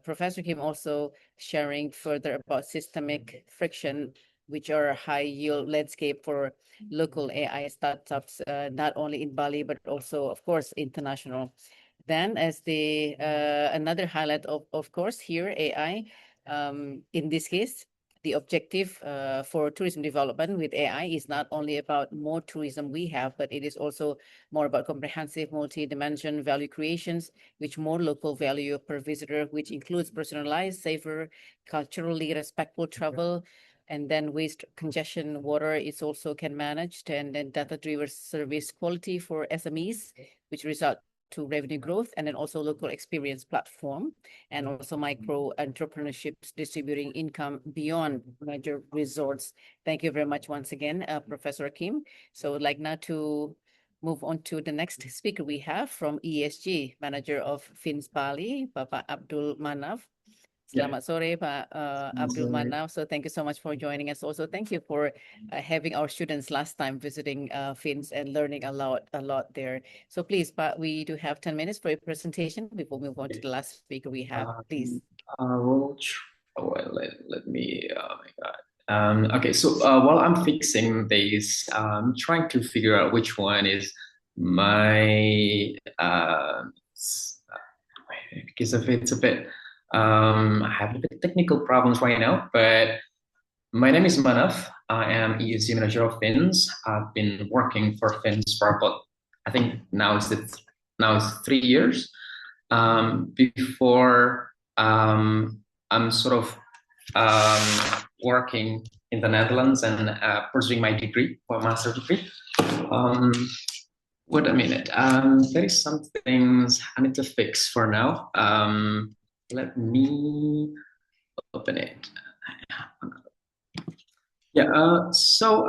Professor Kim also sharing further about systemic friction, which are high yield landscape for local AI startups, not only in Bali, but also, of course, international. Then as the another highlight of course here, AI, in this case, the objective for tourism development with AI is not only about more tourism we have, but it is also more about comprehensive multi-dimension value creations, which more local value per visitor, which includes personalized, safer, culturally respectful travel, and then waste, congestion, water is also can manage, and then data-driven service quality for SMEs, which result to revenue growth, and then also local experience platform, and also micro entrepreneurships distributing income beyond major resorts. Thank you very much once again, Professor Kim. So I'd like now to move on to the next speaker we have from ESG, Manager of Fins Bali, Bapak Abdul Manaf. Selamat sore, Pak Abdul Manaf. So thank you so much for joining us. Also, thank you for having our students last time visiting Fins and learning a lot there. So please, Pak, we do have 10 minutes for your presentation before we move on to the last speaker we have, please. Let me, oh my God. Okay, so while I'm fixing this, I'm trying to figure out which one is my, because of it's a bit, I have a bit technical problems right now, but my name is Manaf. I am ESG Manager of Fins. I've been working for Fins for about, I think now it's 3 years. Before, I'm sort of working in the Netherlands and pursuing my degree, or master's degree. Wait a minute. There is some things I need to fix for now. Let me open it. Yeah, so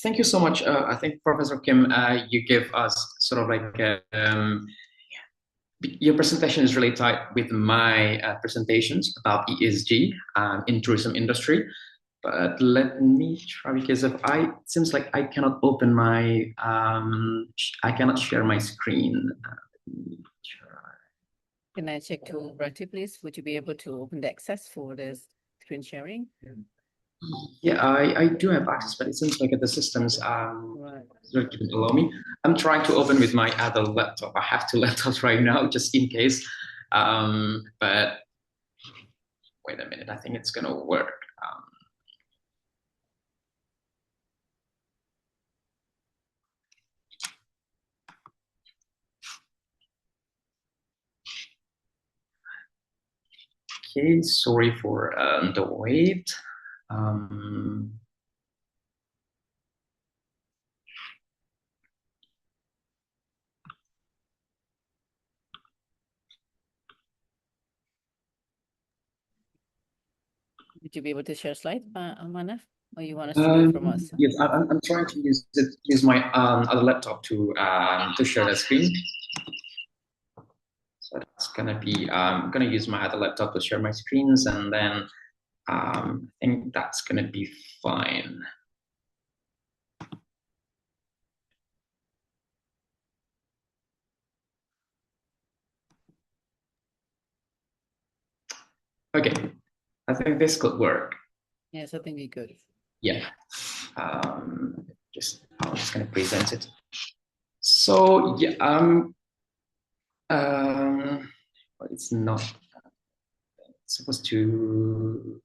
thank you so much. I think Professor Kim, you gave us sort of like, your presentation is really tied with my presentations about ESG in tourism industry. But let me try, because it seems like I cannot open my, I cannot share my screen. Can I check to Rati, please? Would you be able to open the access for the screen sharing? Yeah, I do have access, but it seems like the systems didn't allow me. I'm trying to open with my other laptop. I have 2 laptops right now, just in case. But wait a minute, I think it's gonna work. Okay, sorry for the wait. Would you be able to share slide, Manaf? Or you want us to do it from us? Yes, I'm trying to use my other laptop to share the screen. So that's gonna be, I'm gonna use my other laptop to share my screens, and then I think that's gonna be fine. Okay, I think this could work. Yes, I think we could. Yeah, I'm just gonna present it. So yeah, but it's not supposed to.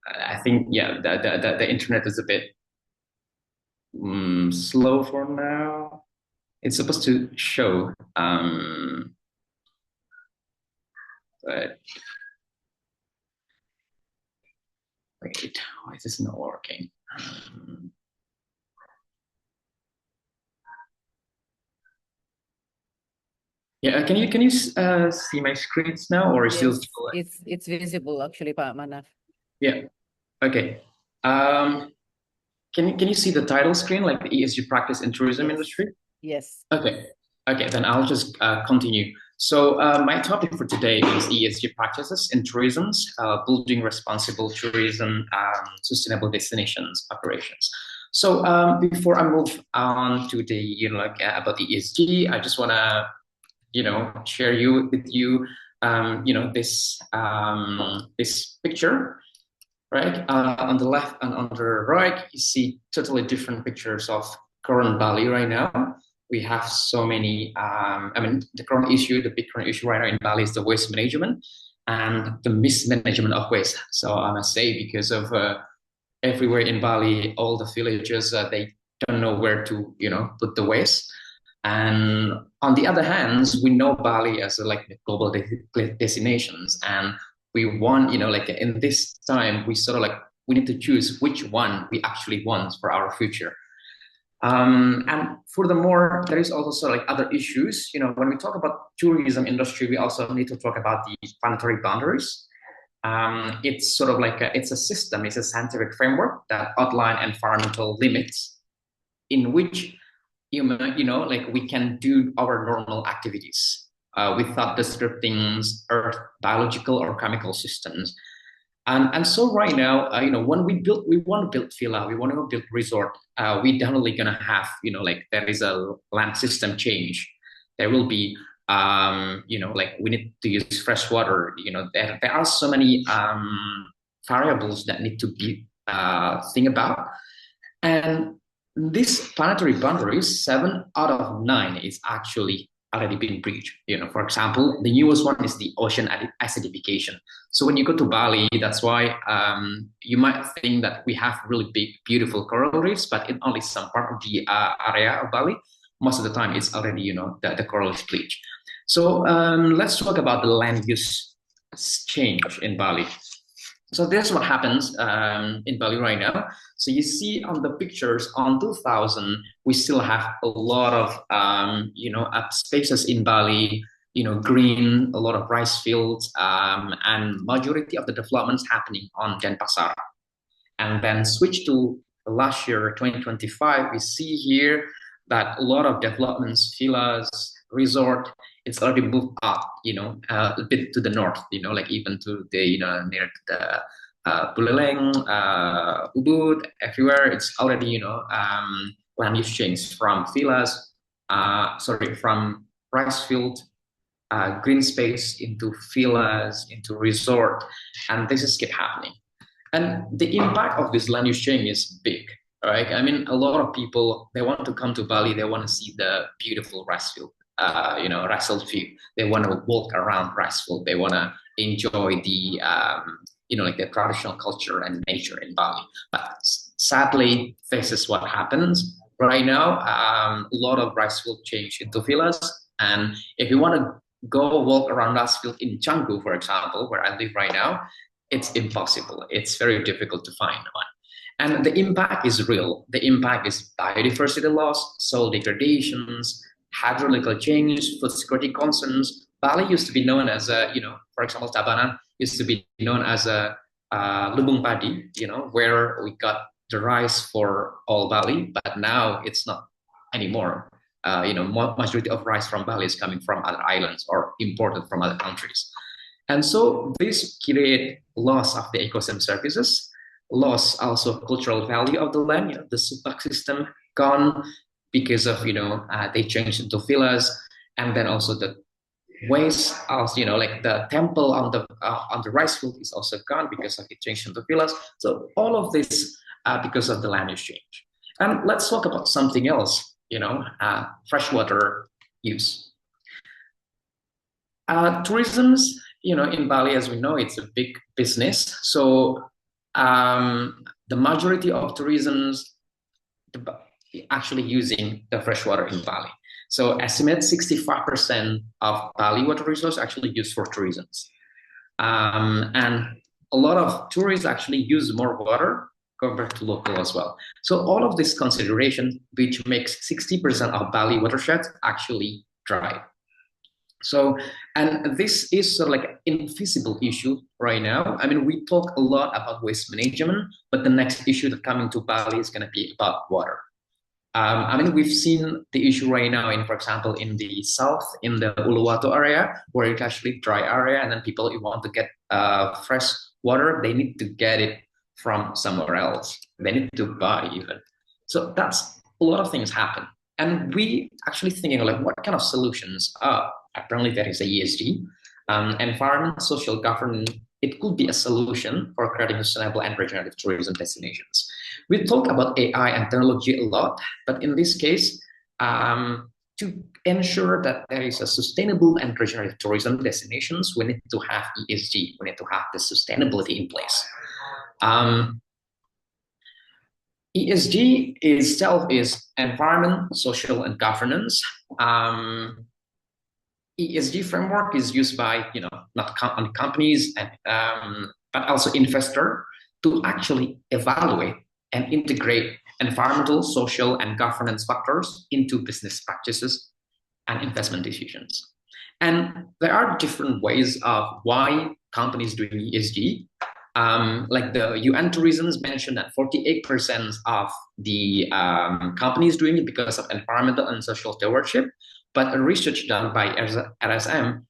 I think, yeah, the internet is a bit slow for now. It's supposed to show, but wait, why is this not working? Yeah, can you see my screens now, or is Yes, still? it's visible actually, Pak Manaf. Yeah. Okay. Can you see the title screen, like the ESG practice in tourism industry? Yes. Okay. Okay, then I'll just continue. So my topic for today is ESG practices in tourism, building responsible tourism, sustainable destinations operations. So before I move on to the about the ESG, I just want to share with you this this picture. Right, on the left and on the right, you see totally different pictures of current Bali right now. We have so many, I mean, the big current issue right now in Bali is the waste management and the mismanagement of waste. So I must say, because of everywhere in Bali, all the villages, they don't know where to, put the waste. And on the other hand, we know Bali as global destinations, and we want, in this time, we sort of we need to choose which one we actually want for our future. And furthermore, there is also like other issues. You know, when we talk about tourism industry, we also need to talk about the planetary boundaries. It's sort of like it's a system, it's a scientific framework that outline environmental limits in which you know, like we can do our normal activities without disrupting Earth biological or chemical systems. And so right now, you know, when we want to build villa, we want to build resort, we definitely gonna have, you know, like there is a land system change. There will be, you know, like we need to use fresh water. You know, there are so many variables that need to be think about. And this planetary boundaries, 7 out of 9 is actually already been breached. You know, for example, the newest one is the ocean acidification. So when you go to Bali, that's why you might think that we have really big, beautiful coral reefs, but in only some part of the area of Bali, most of the time it's already, you know, the coral is bleached. So let's talk about the land use change in Bali. So this is what happens in Bali right now. So you see on the pictures on 2000, we still have a lot of, you know, spaces in Bali, you know, green, a lot of rice fields, and majority of the developments happening on Denpasar. And then switch to last year, 2025, we see here that a lot of developments, villas, resort, it's already moved up, you know, a bit to the north, you know, like even to the, you know, near the Buleleng, Ubud, everywhere. It's already, you know, land use change from villas, from rice field, green space into villas, into resort, and this is keep happening. And the impact of this land use change is big, right? I mean, a lot of people, they want to come to Bali, they want to see the beautiful rice field. You know, rice field view. They want to walk around rice field. They want to enjoy the, you know, like the traditional culture and nature in Bali. But sadly, this is what happens right now. A lot of rice field change into villas. And if you want to go walk around rice field in Canggu, for example, where I live right now, it's impossible. It's very difficult to find one. And the impact is real. The impact is biodiversity loss, soil degradations, hydrological change, food security concerns. Bali used to be known as a, you know, for example, Tabanan used to be known as a Lubung Padi, you know, where we got the rice for all Bali, but now it's not anymore. You know, majority of rice from Bali is coming from other islands or imported from other countries. And so this create loss of the ecosystem services, loss also of cultural value of the land, you know, the subak system gone, because of, you know, they changed into villas, and then also the waste, also, you know, like the temple on the rice field is also gone because of it changed into villas. So all of this because of the land use change. And let's talk about something else, you know, freshwater use. Tourism, you know, in Bali, as we know, it's a big business. So the majority of tourism actually using the freshwater in Bali. So estimate 65% of Bali water resource actually used for tourism. And a lot of tourists actually use more water compared to local as well. So all of this consideration, which makes 60% of Bali watershed actually dry. So, and this is sort of like an invisible issue right now. I mean, we talk a lot about waste management, but the next issue that coming to Bali is going to be about water. I mean, we've seen the issue right now in, for example, in the south, in the Uluwatu area, where it's actually dry area, and then people who want to get fresh water, they need to get it from somewhere else. They need to buy even. So that's a lot of things happen. And we actually thinking like, what kind of solutions? Apparently there is a ESG, environment, social governance. It could be a solution for creating sustainable and regenerative tourism destinations. We talk about AI and technology a lot, but in this case, to ensure that there is a sustainable and regenerative tourism destinations, we need to have ESG. We need to have the sustainability in place. ESG itself is environment, social, and governance. ESG framework is used by, you know, not only companies and but also investor to actually evaluate and integrate environmental, social, and governance factors into business practices and investment decisions. And there are different ways of why companies doing ESG. Like the UN Tourism mentioned that 48% of the companies doing it because of environmental and social stewardship. But a research done by RSM,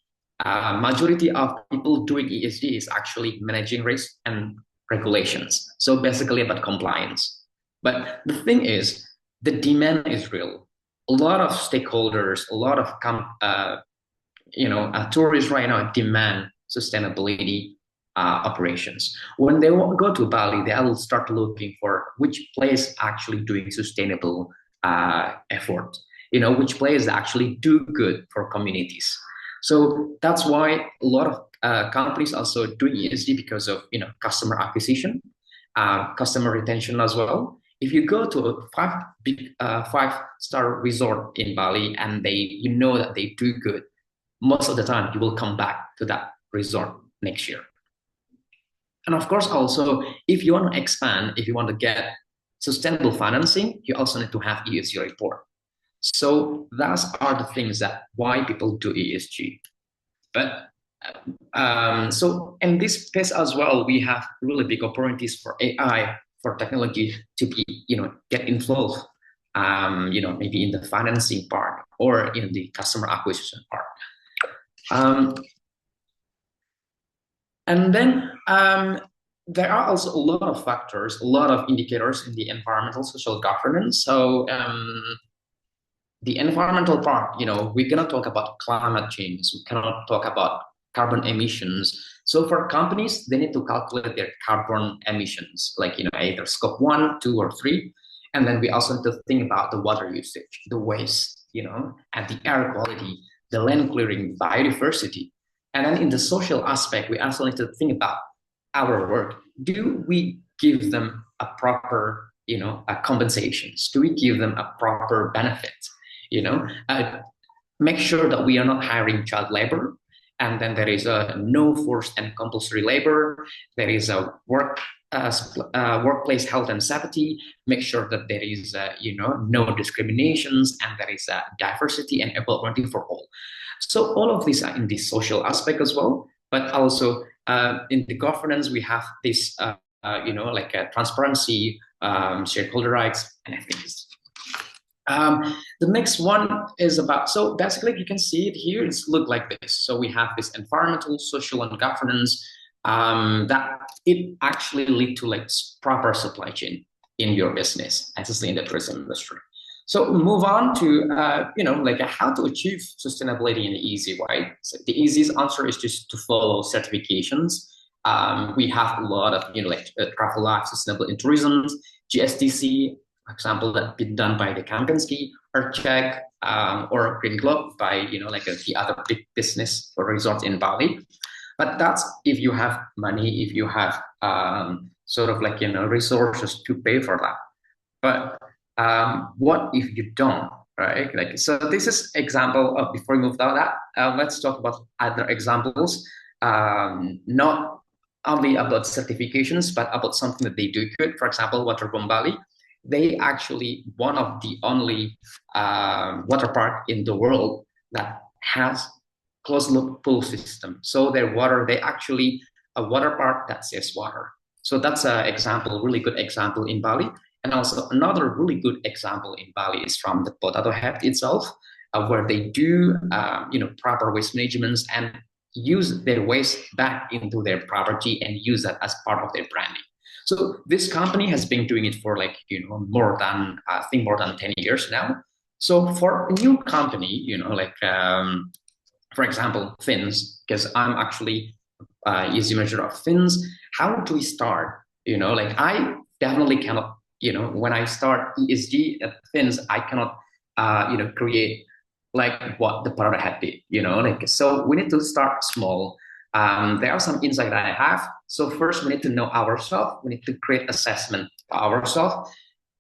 majority of people doing ESG is actually managing risk and regulations. So basically about compliance. But the thing is, the demand is real. A lot of stakeholders, a lot of tourists right now demand sustainability operations. When they go to Bali, they will start looking for which place actually doing sustainable effort. Which place actually do good for communities. So that's why a lot of companies also do ESG because of customer acquisition, customer retention as well. If you go to a five-star resort in Bali and you know that they do good, most of the time you will come back to that resort next year. And of course, also, if you want to expand, if you want to get sustainable financing, you also need to have ESG report. So those are the things that why people do ESG. But so in this space as well, we have really big opportunities for AI, for technology to be, get involved, maybe in the financing part or in the customer acquisition part. And then there are also a lot of factors, a lot of indicators in the environmental social governance. So the environmental part, we cannot talk about climate change. We cannot talk about carbon emissions. So for companies, they need to calculate their carbon emissions, like, either scope 1, 2, or 3. And then we also need to think about the water usage, the waste, and the air quality, the land clearing, biodiversity. And then in the social aspect, we also need to think about our work. Do we give them a proper, compensations? Do we give them a proper benefit? Make sure that we are not hiring child labor. And then there is no forced and compulsory labor. There is a workplace health and safety. Make sure that there is, no discriminations, and there is diversity and equality for all. So all of these are in the social aspect as well, but also in the governance, we have this, transparency, shareholder rights, and ethics. The next one is about, so basically you can see it here, it's look like this. So we have this environmental, social, and governance that it actually lead to proper supply chain in your business, especially in the tourism industry. So move on to, how to achieve sustainability in an easy way. So the easiest answer is just to follow certifications. We have a lot of, Travel-Life Sustainable in Tourism, GSTC, for example, that's been done by the Kempinski, EarthCheck, or Green Globe by, the other big business or resort in Bali. But that's if you have money, if you have resources to pay for that. But what if you don't, right? So this is example of, before we move to that, let's talk about other examples, not only about certifications, but about something that they do good. For example, Waterbomb Bali, they actually one of the only water park in the world that has closed loop pool system. So their water, they actually a water park that saves water. So that's an example, really good example in Bali. And also another really good example in Bali is from the Potato Head itself, where they do proper waste management and use their waste back into their property and use that as part of their branding. So this company has been doing it for more than 10 years now. So for a new company, for example, Fins, because I'm actually easy measure of Fins. How do we start? I definitely cannot. When I start ESG at Fins, I cannot, create like what the Potato Head did. So we need to start small. There are some insights that I have. So first, we need to know ourselves. We need to create assessment for ourselves,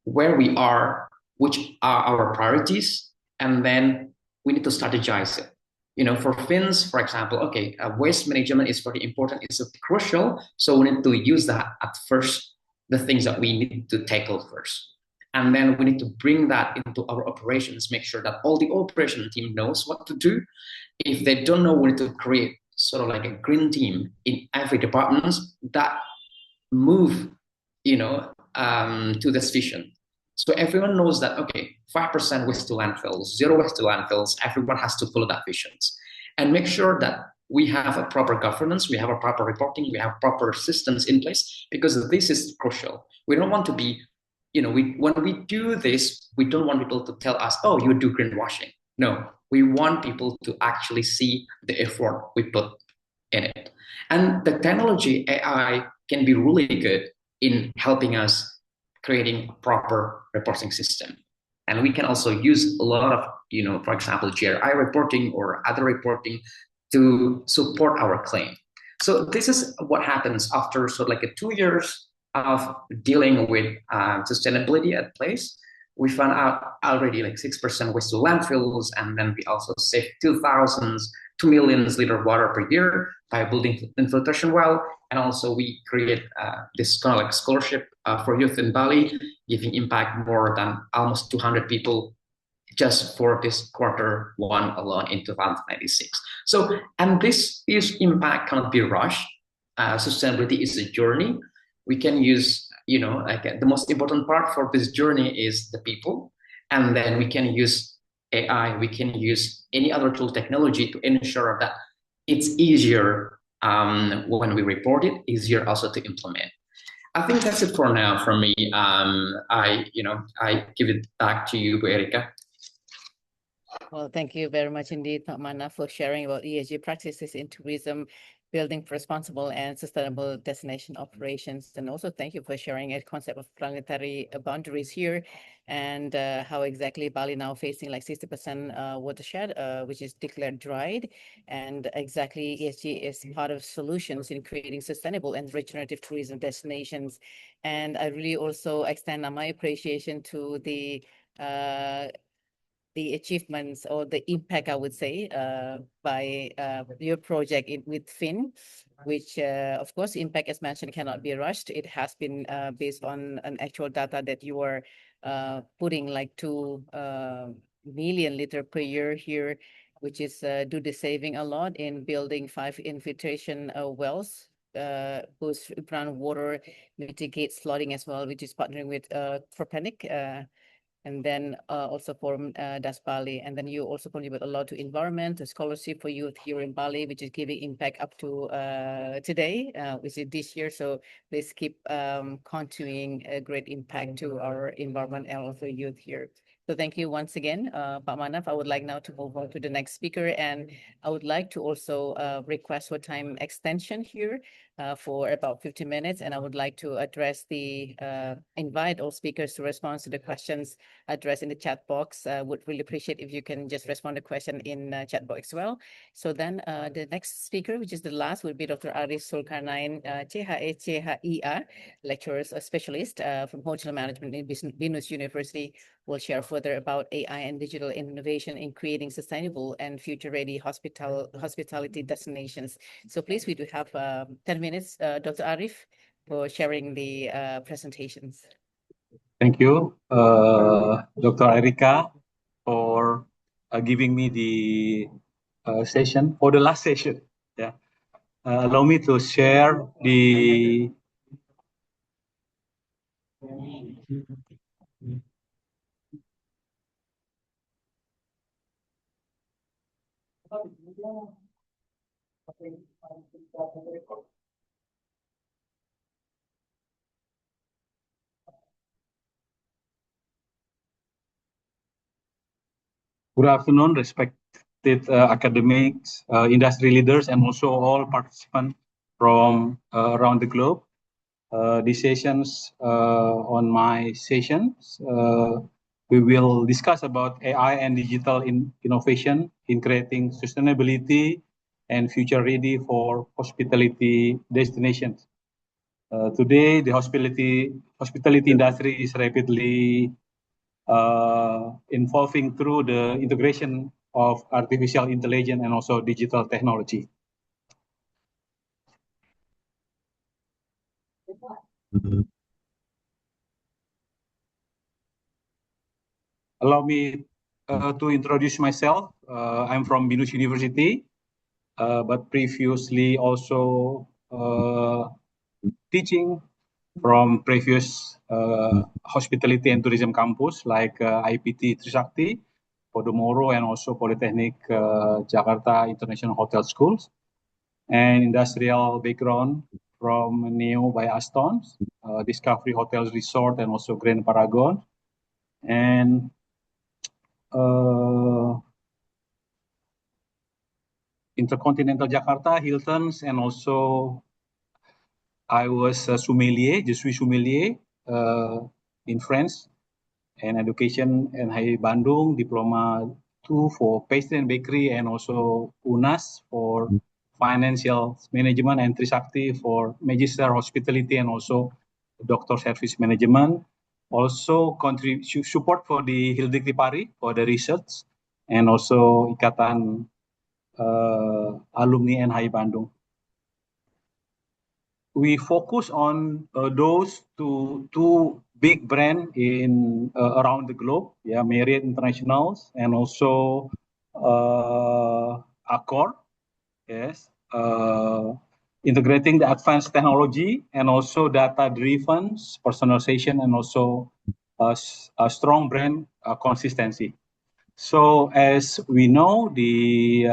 where we are, which are our priorities, and then we need to strategize it. For Fins, for example, okay, waste management is very important. It's crucial. So we need to use that at first, the things that we need to tackle first. And then we need to bring that into our operations, make sure that all the operation team knows what to do. If they don't know, we need to create sort of like a green team in every department that move, to this vision. So everyone knows that, okay, 5% waste to landfills, zero waste to landfills, everyone has to follow that vision. And make sure that we have a proper governance, we have a proper reporting, we have proper systems in place, because this is crucial. We don't want to be, when we do this, we don't want people to tell us, oh, you do greenwashing. No, we want people to actually see the effort we put in it. And the technology AI can be really good in helping us creating a proper reporting system. And we can also use a lot of, for example, GRI reporting or other reporting to support our claim. So this is what happens after sort of like 2 years of dealing with sustainability at place. We found out already like 6% waste to landfills, and then we also saved 2 million liters of water per year by building infiltration well. And also we create this kind of like scholarship for youth in Bali, giving impact more than almost 200 people just for this Q1 alone in 2096. So, and this impact cannot be rushed. Sustainability is a journey. We can use, the most important part for this journey is the people. And then we can use AI, we can use any other tool technology to ensure that it's easier when we report it, easier also to implement. I think that's it for now from me. I give it back to you, Bu Erika. Well, thank you very much indeed, Pak Mana, for sharing about ESG practices in tourism, building for responsible and sustainable destination operations. And also thank you for sharing a concept of planetary boundaries here, and how exactly Bali now facing like 60% watershed, which is declared dried. And exactly ESG is part of solutions in creating sustainable and regenerative tourism destinations. And I really also extend my appreciation to the achievements or the impact, I would say, by your project with Fin, which, of course, impact, as mentioned, cannot be rushed. It has been based on an actual data that you are putting like 2 million liters per year here, which is do the saving a lot in building 5 infiltration wells, boost groundwater, mitigates flooding as well, which is partnering with Propenic, and then also for Das Bali. And then you also contribute a lot to environment, to scholarship for youth here in Bali, which is giving impact up to today, which is this year. So please keep continuing a great impact to our environment and also youth here. So thank you once again, Pak Manaf. I would like now to move on to the next speaker, and I would like to also request for time extension here for about 50 minutes, and I would like to address invite all speakers to respond to the questions addressed in the chat box. Would really appreciate if you can just respond to question in chat box as well. So then the next speaker, which is the last, will be Dr. Arif Zulkarnain, CHIA, lecturer specialist from Hotel Management in Binus University, will share further about AI and digital innovation in creating sustainable and future-ready hospitality destinations. So please, we do have 10 minutes, Dr. Arif, for sharing the presentations. Thank you, Dr. Erika, for giving me the session, for the last session. Yeah, allow me to share the Good afternoon, respected academics, industry leaders, and also all participants from around the globe. These sessions, on my sessions, we will discuss about AI and digital innovation in creating sustainability and future ready for hospitality destinations. Today, the hospitality industry is rapidly evolving through the integration of artificial intelligence and also digital technology. allow me to introduce myself. I'm from Binus University, but previously also teaching from previous hospitality and tourism campus like IPT Trisakti, Podomoro, and also Polytechnic Jakarta International Hotel Schools, and industrial background from Neo by Aston, Discovery Hotels Resort, and also Grand Paragon, and Intercontinental Jakarta, Hilton's, and also I was a sommelier, je suis sommelier in France, and education in HI Bandung, Diploma 2 for pastry and bakery, and also UNAS for financial management, and Trisakti for magister hospitality, and also doctor service management. Also support for the Hildikri Pari for the research, and also Ikatan alumni NHI Bandung. We focus on those two big brands in around the globe, Marriott Internationals and also Accor, yes, integrating the advanced technology and also data-driven personalization, and also a strong brand consistency. So as we know, the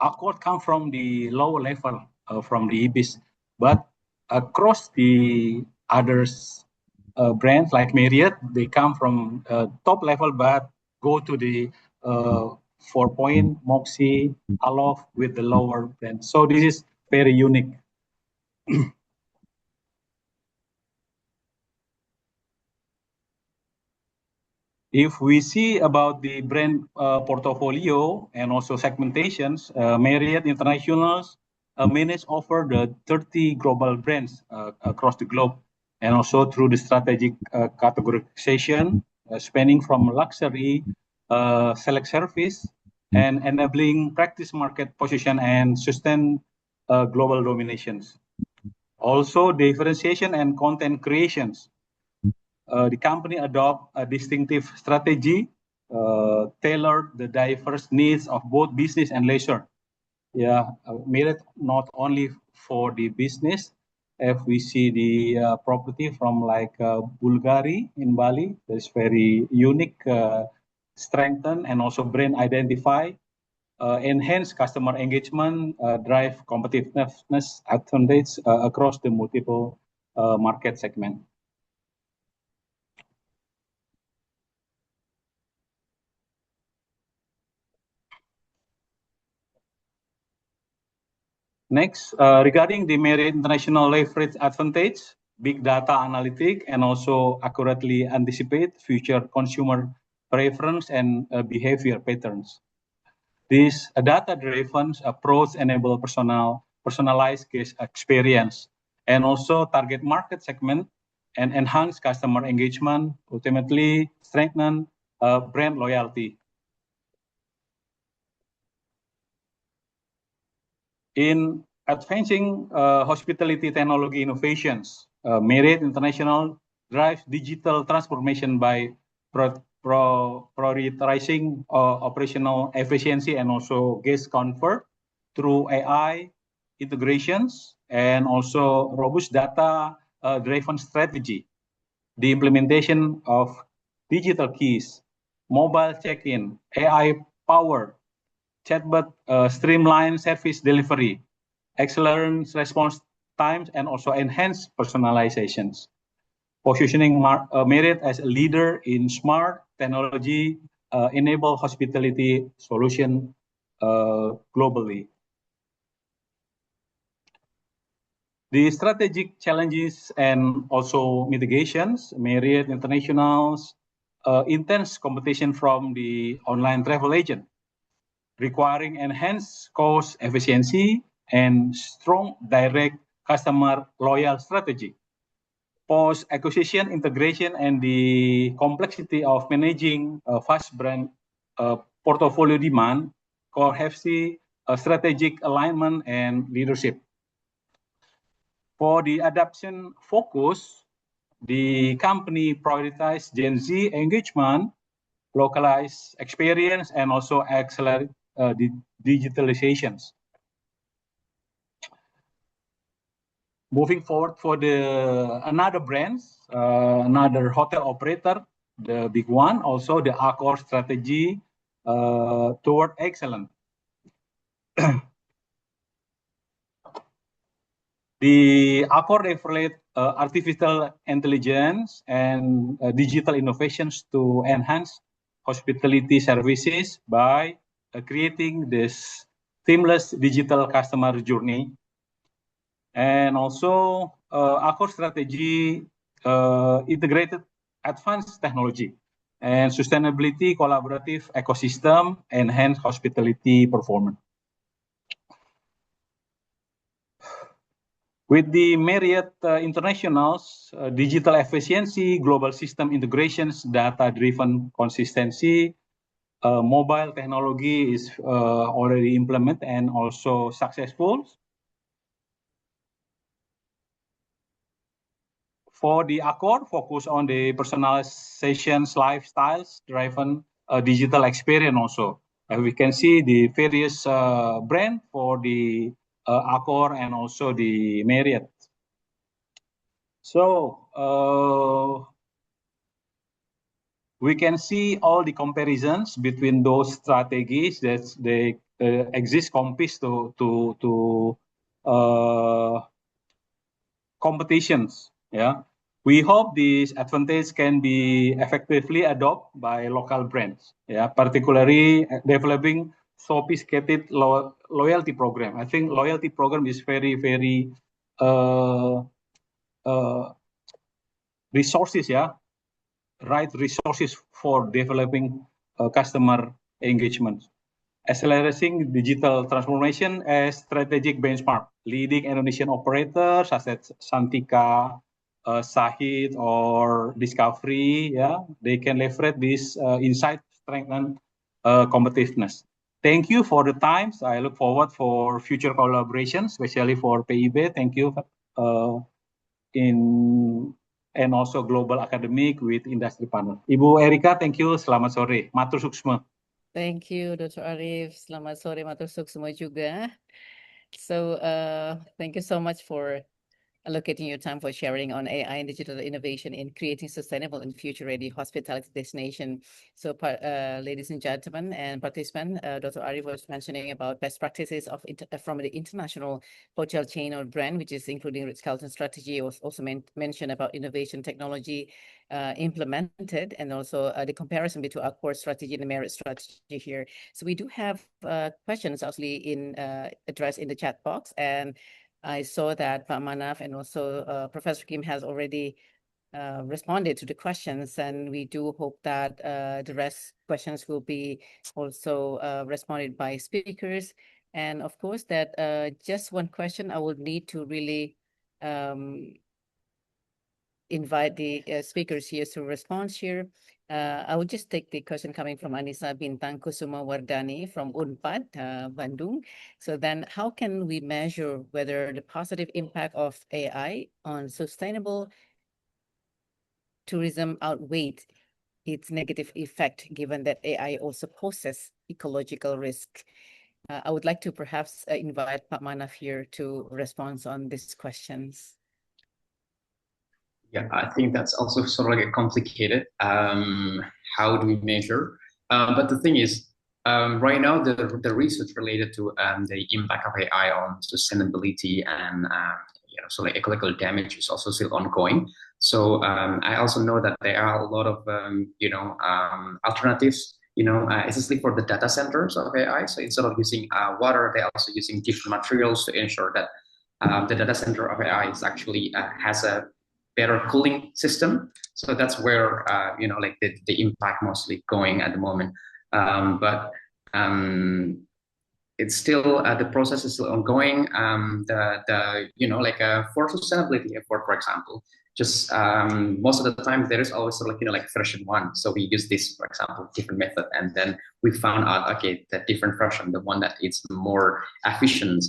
Accor come from the lower level from the Ibis, but across the others brands like Marriott, they come from top level but go to the 4-point Moxy, Aloft with the lower brand. So this is very unique. If we see about the brand portfolio and also segmentations, Marriott Internationals manage over the 30 global brands across the globe, and also through the strategic categorization, spanning from luxury, select service, and enabling practice market position and sustain global dominations. Also, differentiation and content creations. The company adopt a distinctive strategy, tailored the diverse needs of both business and leisure. Marriott not only for the business. If we see the property from like Bulgari in Bali, that's very unique, strengthen and also brand identify, enhance customer engagement, drive competitiveness advantage across the multiple market segment. Next, regarding the Marriott International leverage advantage, big data analytic, and also accurately anticipate future consumer preference and behavior patterns. This data-driven approach enable personalized guest experience, and also target market segment and enhance customer engagement, ultimately strengthen brand loyalty. In advancing hospitality technology innovations, Marriott International drives digital transformation by prioritizing operational efficiency and also guest comfort through AI integrations and also robust data-driven strategy. The implementation of digital keys, mobile check-in, AI-powered chatbot, streamline service delivery, accelerate response times, and also enhance personalizations. Positioning Marriott as a leader in smart technology, enable hospitality solution globally. The strategic challenges and also mitigations, Marriott International's intense competition from the online travel agent, requiring enhanced cost efficiency and strong direct customer loyal strategy. Post-acquisition integration and the complexity of managing a fast brand portfolio demand, core hefty strategic alignment and leadership. For the adoption focus, the company prioritized Gen Z engagement, localized experience, and also accelerate digitalizations. Moving forward for another brands, another hotel operator, the big one, also the Accor strategy toward excellence. The Accor evaluate artificial intelligence and digital innovations to enhance hospitality services by creating this seamless digital customer journey. And also Accor strategy integrated advanced technology and sustainability collaborative ecosystem enhance hospitality performance. With the Marriott International's digital efficiency, global system integrations, data-driven consistency, mobile technology is already implemented and also successful. For the Accor, focus on the personalizations, lifestyles, driven digital experience also. We can see the various brand for the Accor and also the Marriott. So we can see all the comparisons between those strategies that they exist compete to competitions. Yeah, we hope this advantage can be effectively adopted by local brands. Yeah, particularly developing sophisticated loyalty program. I think loyalty program is very resources. Yeah, right resources for developing customer engagement. Accelerating digital transformation as strategic benchmark. Leading Indonesian operators such as Santika, Sahid, or Discovery, yeah, they can leverage this insight, strengthen competitiveness. Thank you for the times. I look forward for future collaboration, especially for PIB. Thank you and also global academic with industry partner. Ibu Erika, thank you. Selamat sore. Matur suksma. Thank you, Dr. Arif. Selamat sore, matur suksma juga. So thank you so much for allocating your time for sharing on AI and digital innovation in creating sustainable and future-ready hospitality destination. So, ladies and gentlemen and participants, Dr. Arif was mentioning about best practices from the international hotel chain or brand, which is including Ritz-Carlton strategy. Was also mentioned about innovation technology implemented, and also the comparison between our core strategy and the Marriott strategy here. So we do have questions actually addressed in the chat box, and I saw that Pak Manaf and also Professor Kim has already responded to the questions, and we do hope that the rest questions will be also responded by speakers. And of course that just one question I would need to really invite the speakers here to respond here. I would just take the question coming from Anissa Bintang Kusuma Wardani from Unpad, Bandung. So then how can we measure whether the positive impact of AI on sustainable tourism outweighed its negative effect, given that AI also poses ecological risk? I would like to perhaps invite Pak Manaf here to respond on these questions. Yeah, I think that's also sort of like complicated. How do we measure? But the thing is, right now the research related to the impact of AI on sustainability and so like ecological damage is also still ongoing. So I also know that there are a lot of alternatives, especially for the data centers of AI. So instead of using water, they're also using different materials to ensure that the data center of AI is actually has a better cooling system. So that's where like the impact mostly going at the moment. But it's still the process is still ongoing. For sustainability effort, for example, just most of the time there is always like version 1. So we use this, for example, different method, and then we found out, okay, the different version, the one that is more efficient,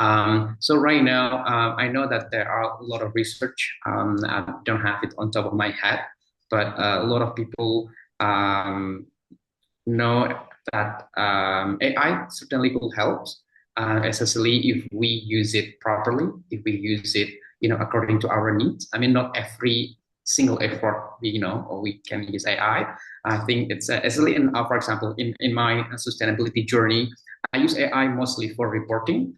So right now, I know that there are a lot of research. I don't have it on top of my head, but a lot of people know that AI certainly will help, especially if we use it properly, if we use it, according to our needs. I mean, not every single effort we can use AI. I think it's especially for example, in my sustainability journey, I use AI mostly for reporting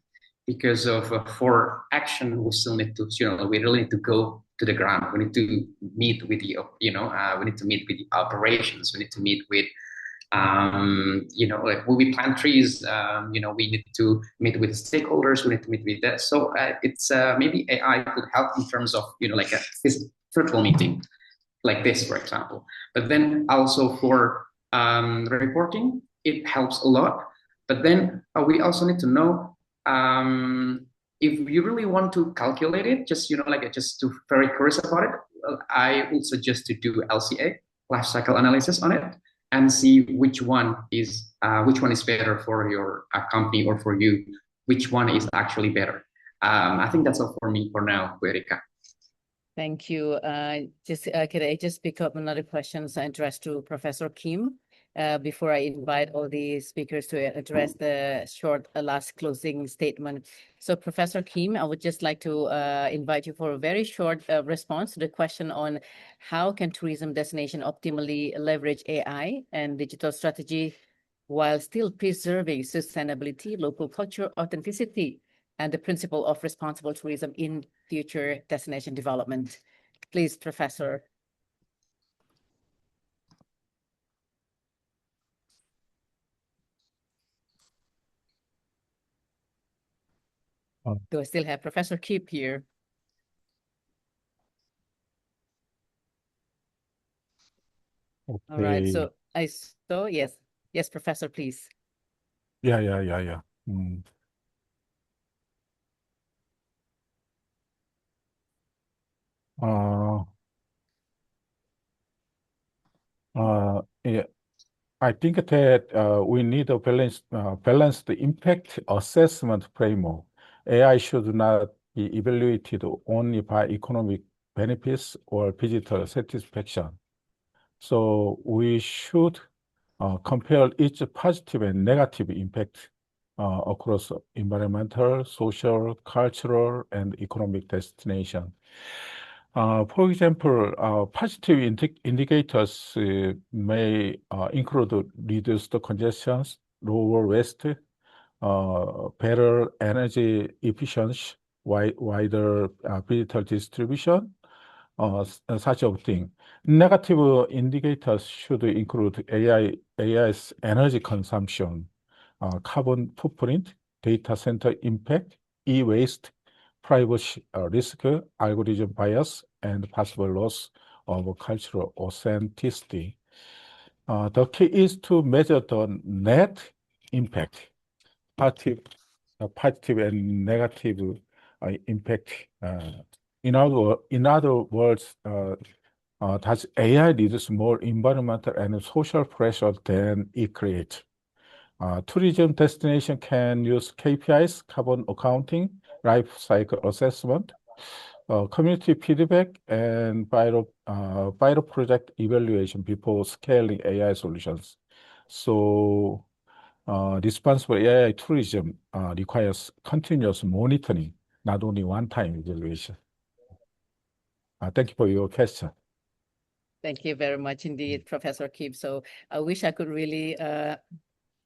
because of for action we still need to, we really need to go to the ground. We need to meet with the, we need to meet with the operations. We need to meet with like when we plant trees, we need to meet with stakeholders, we need to meet with that. So it's maybe AI could help in terms of, like this virtual meeting like this, for example. But then also for reporting, it helps a lot. But then we also need to know if you really want to calculate it, just, just to very curious about it, I would suggest to do LCA, life cycle analysis on it, and see which one is better for your company or for you, which one is actually better. I think that's all for me for now, Erika. Thank you. Could I just pick up another question addressed to Professor Kim before I invite all the speakers to address the short last closing statement. So Professor Kim, I would just like to invite you for a very short response to the question on how can tourism destination optimally leverage AI and digital strategy while still preserving sustainability, local culture, authenticity, and the principle of responsible tourism in future destination development. Please, Professor. Do I still have Professor Kip here? Okay. All right, so yes, Professor, please. Yeah. Yeah, I think that we need a balanced impact assessment framework. AI should not be evaluated only by economic benefits or visitor satisfaction. So we should compare each positive and negative impact across environmental, social, cultural, and economic destination. For example, positive indicators may include reduced congestions, lower waste, better energy efficiency, wider visitor distribution, such of thing. Negative indicators should include AI's energy consumption, carbon footprint, data center impact, e-waste, privacy risk, algorithm bias, and possible loss of cultural authenticity. The key is to measure the net impact, positive and negative impact. In other words, does AI reduce more environmental and social pressure than it creates? Tourism destination can use KPIs, carbon accounting, life cycle assessment, community feedback, and vital project evaluation before scaling AI solutions. So responsible AI tourism requires continuous monitoring, not only one-time evaluation. Thank you for your question. Thank you very much indeed, Professor Kim. So I wish I could really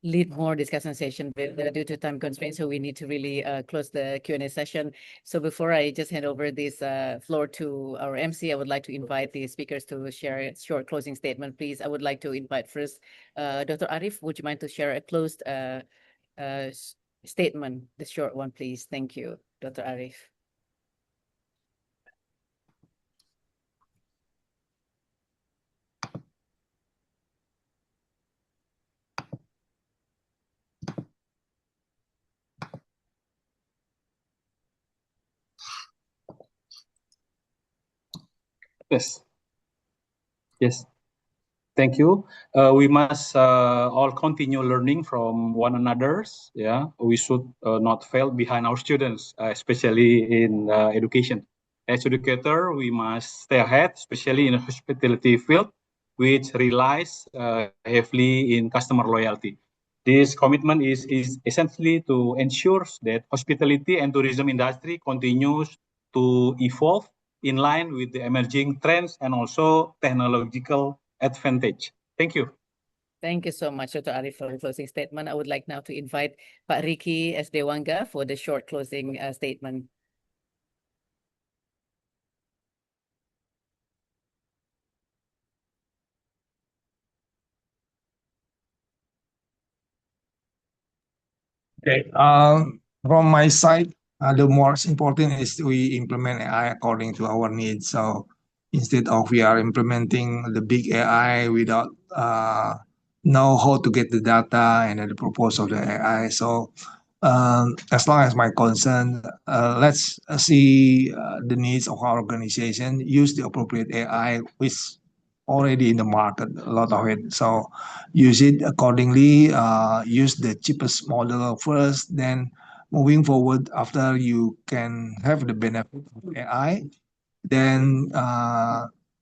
lead more discussion session, but due to time constraints, so we need to really close the Q&A session. So before I just hand over this floor to our MC, I would like to invite the speakers to share a short closing statement, please. I would like to invite first Dr. Arif. Would you mind to share a closed statement, the short one, please? Thank you, Dr. Arif. Yes. Thank you. We must all continue learning from one another's. Yeah, we should not fail behind our students, especially in education. As educator, we must stay ahead, especially in the hospitality field, which relies heavily in customer loyalty. This commitment is essentially to ensure that hospitality and tourism industry continues to evolve in line with the emerging trends and also technological advantage. Thank you. Thank you so much, Dr. Arif, for the closing statement. I would like now to invite Pak Ricky S. Dewanga for the short closing statement. Okay. From my side, the most important is we implement AI according to our needs. So instead of we are implementing the big AI without know how to get the data and the purpose of the AI. So as long as my concern, let's see the needs of our organization, use the appropriate AI, which already in the market, a lot of it. So use it accordingly, use the cheapest model first, then moving forward after you can have the benefit of AI, then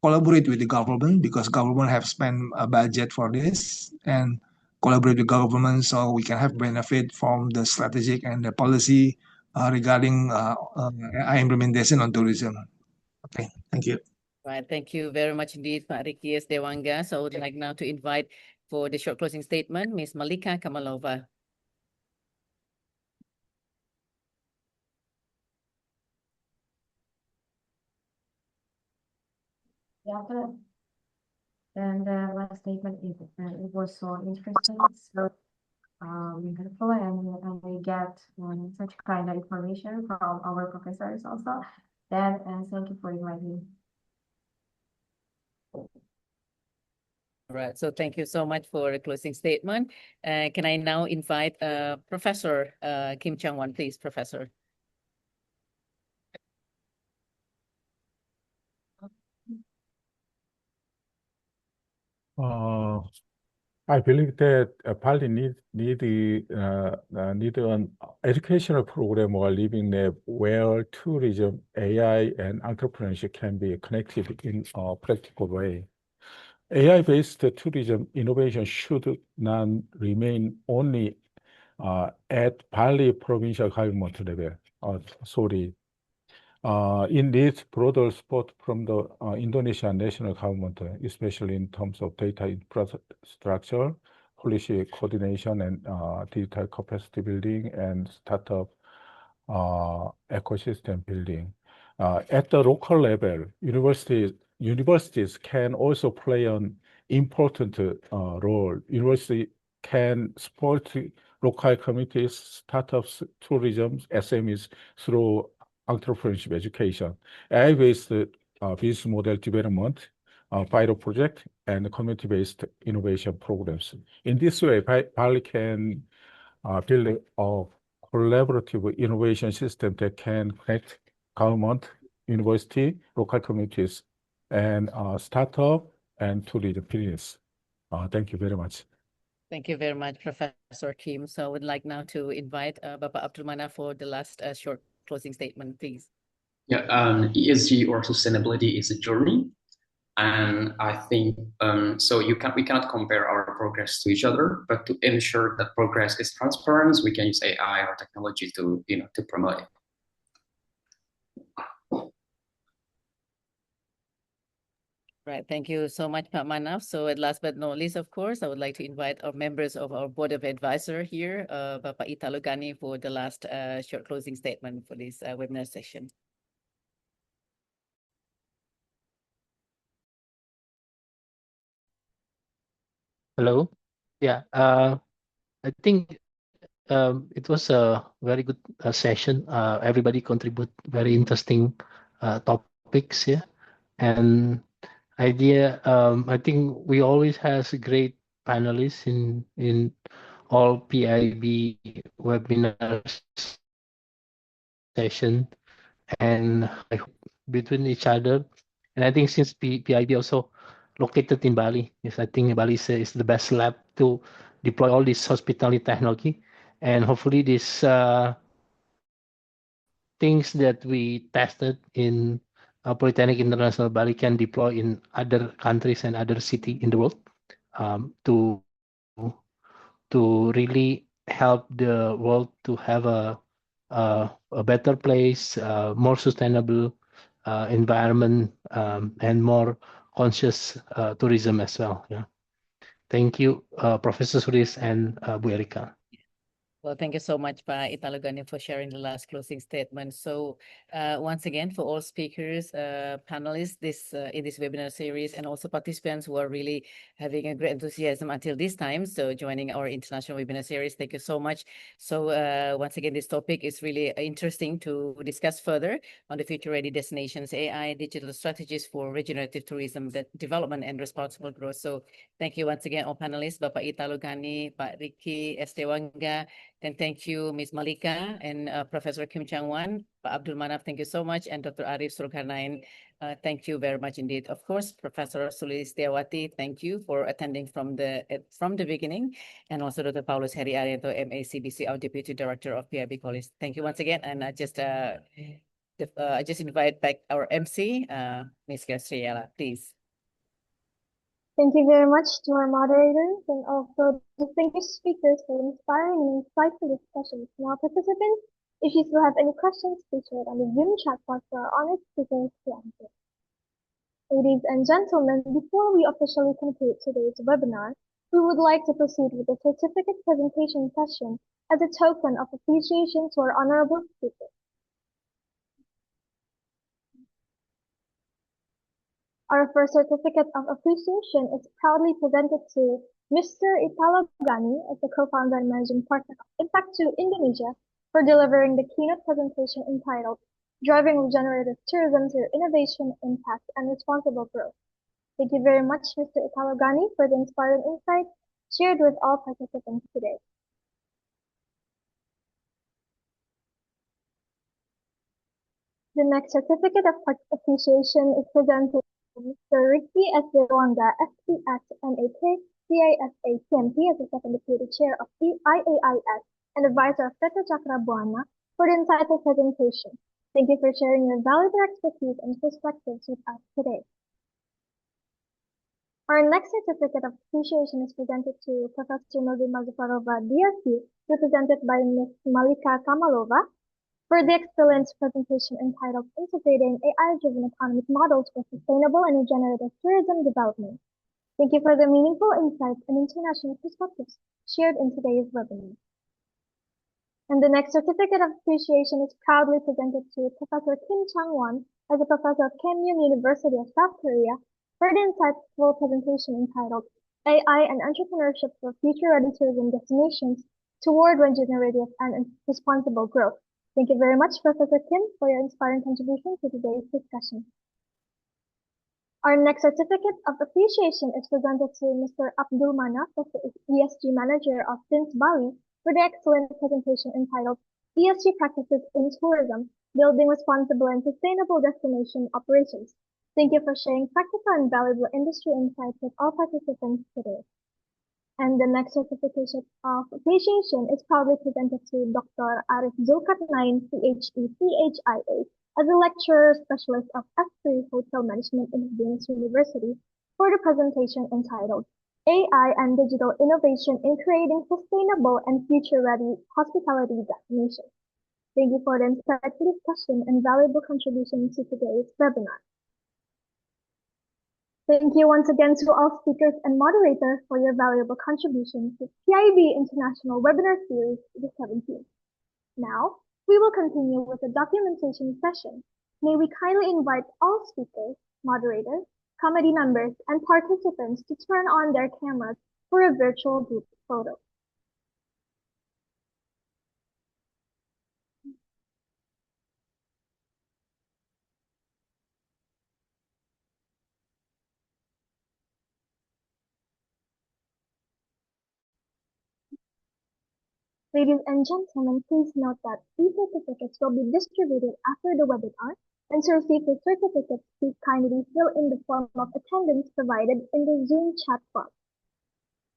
collaborate with the government because government have spent a budget for this and collaborate with government so we can have benefit from the strategic and the policy regarding AI implementation on tourism. Okay, thank you. Right, thank you very much indeed, Pak Ricky S. Dewanga. So I would like now to invite for the short closing statement, Ms. Malika Kamalova. Yeah, good. And the last statement is it was so interesting, so helpful, and we get such kind of information from our professors also. Then thank you for inviting me. Right, so thank you so much for the closing statement. Can I now invite Professor Kim Chang-won, please, Professor. I believe that Bali need an educational program or living lab where tourism, AI, and entrepreneurship can be connected in a practical way. AI-based tourism innovation should not remain only at Bali provincial government level. In this broader support from the Indonesian national government, especially in terms of data infrastructure, policy coordination, and digital capacity building and startup ecosystem building. At the local level, universities can also play an important role. University can support local communities, startups, tourism, SMEs through entrepreneurship education, AI-based business model development, pilot project, and community-based innovation programs. In this way, Bali can build a collaborative innovation system that can connect government, university, local communities, and startup and tourism business. Thank you very much. Thank you very much, Professor Kim. So I would like now to invite Bapak Abdul Manaf for the last short closing statement, please. Yeah, ESG or sustainability is a journey. And I think we cannot compare our progress to each other, but to ensure that progress is transparent, we can use AI or technology to promote it. Right, thank you so much, Pak Manaf. So last but not least, of course, I would like to invite our members of our Board of Advisors here, Bapak Italo Gani, for the last short closing statement for this webinar session. Hello. Yeah, I think it was a very good session. Everybody contribute very interesting topics here, and I think we always has great panelists in all PIB webinars session, and I hope between each other. And I think since PIB also located in Bali. Yes, I think Bali is the best lab to deploy all this hospitality technology, and hopefully these things that we tested in Polytechnic International Bali can deploy in other countries and other city in the world, to really help the world to have a better place, more sustainable environment, and more conscious tourism as well. Yeah. Thank you, Professor Suris and Bu Erika. Well, thank you so much, Pa Italogani, for sharing the last closing statement. So, once again, for all speakers, panelists, in this webinar series, and also participants who are really having a great enthusiasm until this time, so joining our international webinar series, thank you so much. So, once again, this topic is really interesting to discuss further on the future-ready destinations, AI, digital strategies for regenerative tourism, development, and responsible growth. So, thank you once again, all panelists, Bapak Italogani, Pak Ricky Estewanga. Then thank you, Ms. Malika and Professor Kim Chang-wan, Abdul Manaf, thank you so much, and Dr. Arif Sulkarnain, thank you very much indeed. Of course, Professor Sulistiawati, thank you for attending from the beginning, and also Dr. Paulus Heri Arianto, MACBC, our Deputy Director of PIB College. Thank you once again, and I just invite back our MC, Ms. Gastriela, please. Thank you very much to our moderators and also distinguished speakers for inspiring and insightful discussions. Now, participants, if you still have any questions, please share it on the Zoom chat box for our honored speakers to answer. Ladies and gentlemen, before we officially conclude today's webinar, we would like to proceed with the certificate presentation session as a token of appreciation to our honorable speakers. Our first certificate of appreciation is proudly presented to Mr. Italo Gani as the co-founder and managing partner of Impact2 Indonesia for delivering the keynote presentation entitled Driving Regenerative Tourism Through Innovation, Impact, and Responsible Growth. Thank you very much, Mr. Italo Gani, for the inspiring insights shared with all participants today. The next certificate of appreciation is presented Mr. Ricky Estewanga, SPS, MAK, CISA, CMP as the second deputy chair of the IAIS and advisor of Petra Chakra Buana for the insightful presentation. Thank you for sharing your valuable expertise and perspectives with us today. Our next certificate of appreciation is presented to Professor Nazima Zafarova, DSc, represented by Ms. Malika Kamalova, for the excellent presentation entitled Integrating AI-Driven Economic Models for Sustainable and Regenerative Tourism Development. Thank you for the meaningful insights and international perspectives shared in today's webinar. And the next certificate of appreciation is proudly presented to Professor Kim Chang-won as a professor of Keimyung University of South Korea for the insightful presentation entitled AI and Entrepreneurship for Future-Ready Tourism Destinations Toward Regenerative and Responsible Growth. Thank you very much, Professor Kim, for your inspiring contribution to today's discussion. Our next certificate of appreciation is presented to Mr. Abdul Manaf, the ESG Manager of FINS Bali, for the excellent presentation entitled ESG Practices in Tourism, Building Responsible and Sustainable Destination Operations. Thank you for sharing practical and valuable industry insights with all participants today. And the next certificate of appreciation is proudly presented to Dr. Arif Zulkarnain, PhD, CHIA, as a lecturer specialist of F3 Hotel Management in Venus University for the presentation entitled AI and Digital Innovation in Creating Sustainable and Future-Ready Hospitality Destinations. Thank you for the insightful discussion and valuable contribution to today's webinar. Thank you once again to all speakers and moderators for your valuable contributions to PIB International Webinar Series 17. Now, we will continue with the documentation session. May we kindly invite all speakers, moderators, committee members, and participants to turn on their cameras for a virtual group photo. Ladies and gentlemen, please note that these certificates will be distributed after the webinar, and to receive the certificates, please kindly fill in the form of attendance provided in the Zoom chat box.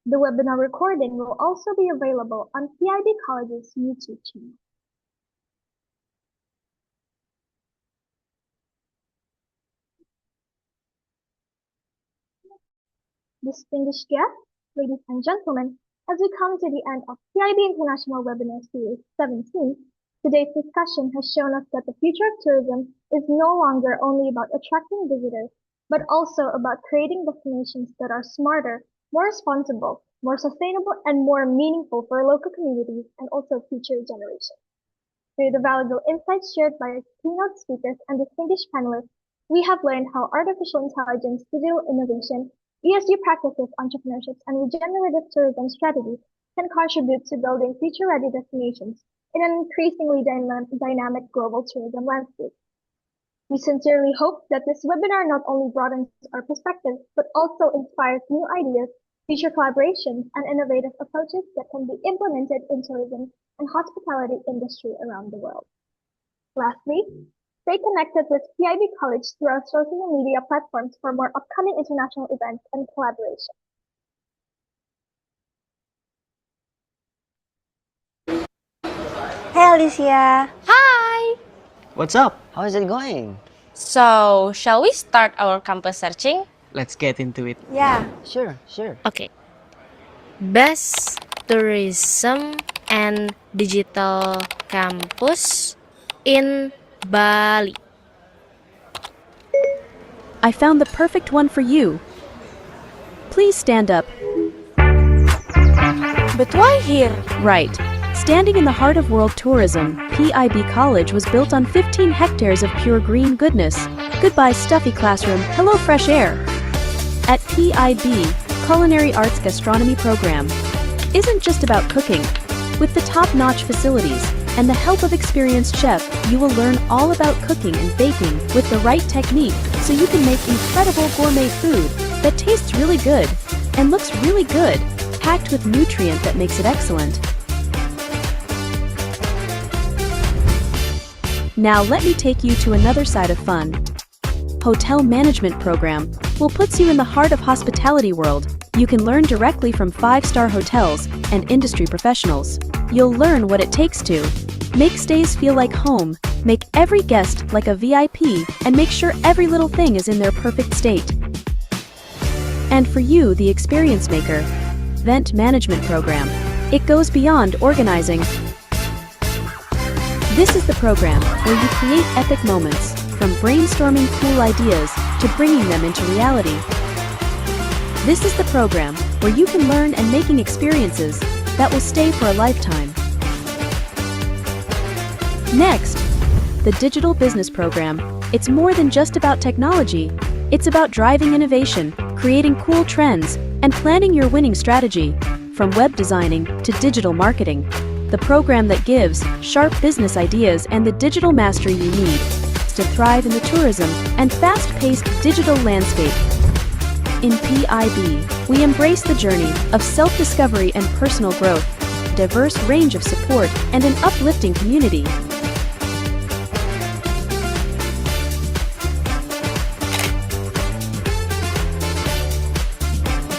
The webinar recording will also be available on PIB College's YouTube channel. Distinguished guests, ladies and gentlemen, as we come to the end of PIB International Webinar Series 17, today's discussion has shown us that the future of tourism is no longer only about attracting visitors, but also about creating destinations that are smarter, more responsible, more sustainable, and more meaningful for local communities and also future generations. Through the valuable insights shared by our keynote speakers and distinguished panelists, we have learned how artificial intelligence, digital innovation, ESG practices, entrepreneurship, and regenerative tourism strategies can contribute to building future-ready destinations in an increasingly dynamic global tourism landscape. We sincerely hope that this webinar not only broadens our perspective, but also inspires new ideas, future collaborations, and innovative approaches that can be implemented in tourism and hospitality industry around the world. Lastly, stay connected with PIB College through our social media platforms for more upcoming international events and collaboration. Hey Alicia! Hi! What's up? How is it going? So, shall we start our campus searching? Let's get into it. Yeah, sure. Okay. Best tourism and digital campus in Bali. I found the perfect one for you. Please stand up. But why here? Right. Standing in the heart of world tourism, PIB College was built on 15 hectares of pure green goodness. Goodbye stuffy classroom, hello fresh air. At PIB, Culinary Arts Gastronomy program isn't just about cooking. With the top-notch facilities and the help of experienced chef, you will learn all about cooking and baking with the right technique so you can make incredible gourmet food that tastes really good and looks really good, packed with nutrient that makes it excellent. Now let me take you to another side of fun. Hotel Management Program will put you in the heart of hospitality world. You can learn directly from 5-star hotels and industry professionals. You'll learn what it takes to make stays feel like home, make every guest like a VIP, and make sure every little thing is in their perfect state. And for you, the experience maker, Event Management Program. It goes beyond organizing. This is the program where you create epic moments, from brainstorming cool ideas to bringing them into reality. This is the program where you can learn and making experiences that will stay for a lifetime. Next, the Digital Business Program. It's more than just about technology. It's about driving innovation, creating cool trends, and planning your winning strategy, from web designing to digital marketing. The program that gives sharp business ideas and the digital mastery you need to thrive in the tourism and fast-paced digital landscape. In PIB, we embrace the journey of self-discovery and personal growth, a diverse range of support, and an uplifting community.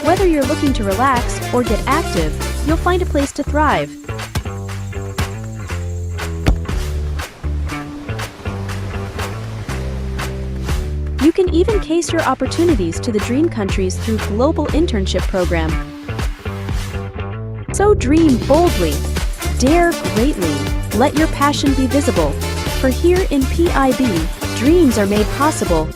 Whether you're looking to relax or get active, you'll find a place to thrive. You can even case your opportunities to the dream countries through Global Internship Program. So dream boldly, dare greatly, let your passion be visible. For here in PIB, dreams are made possible.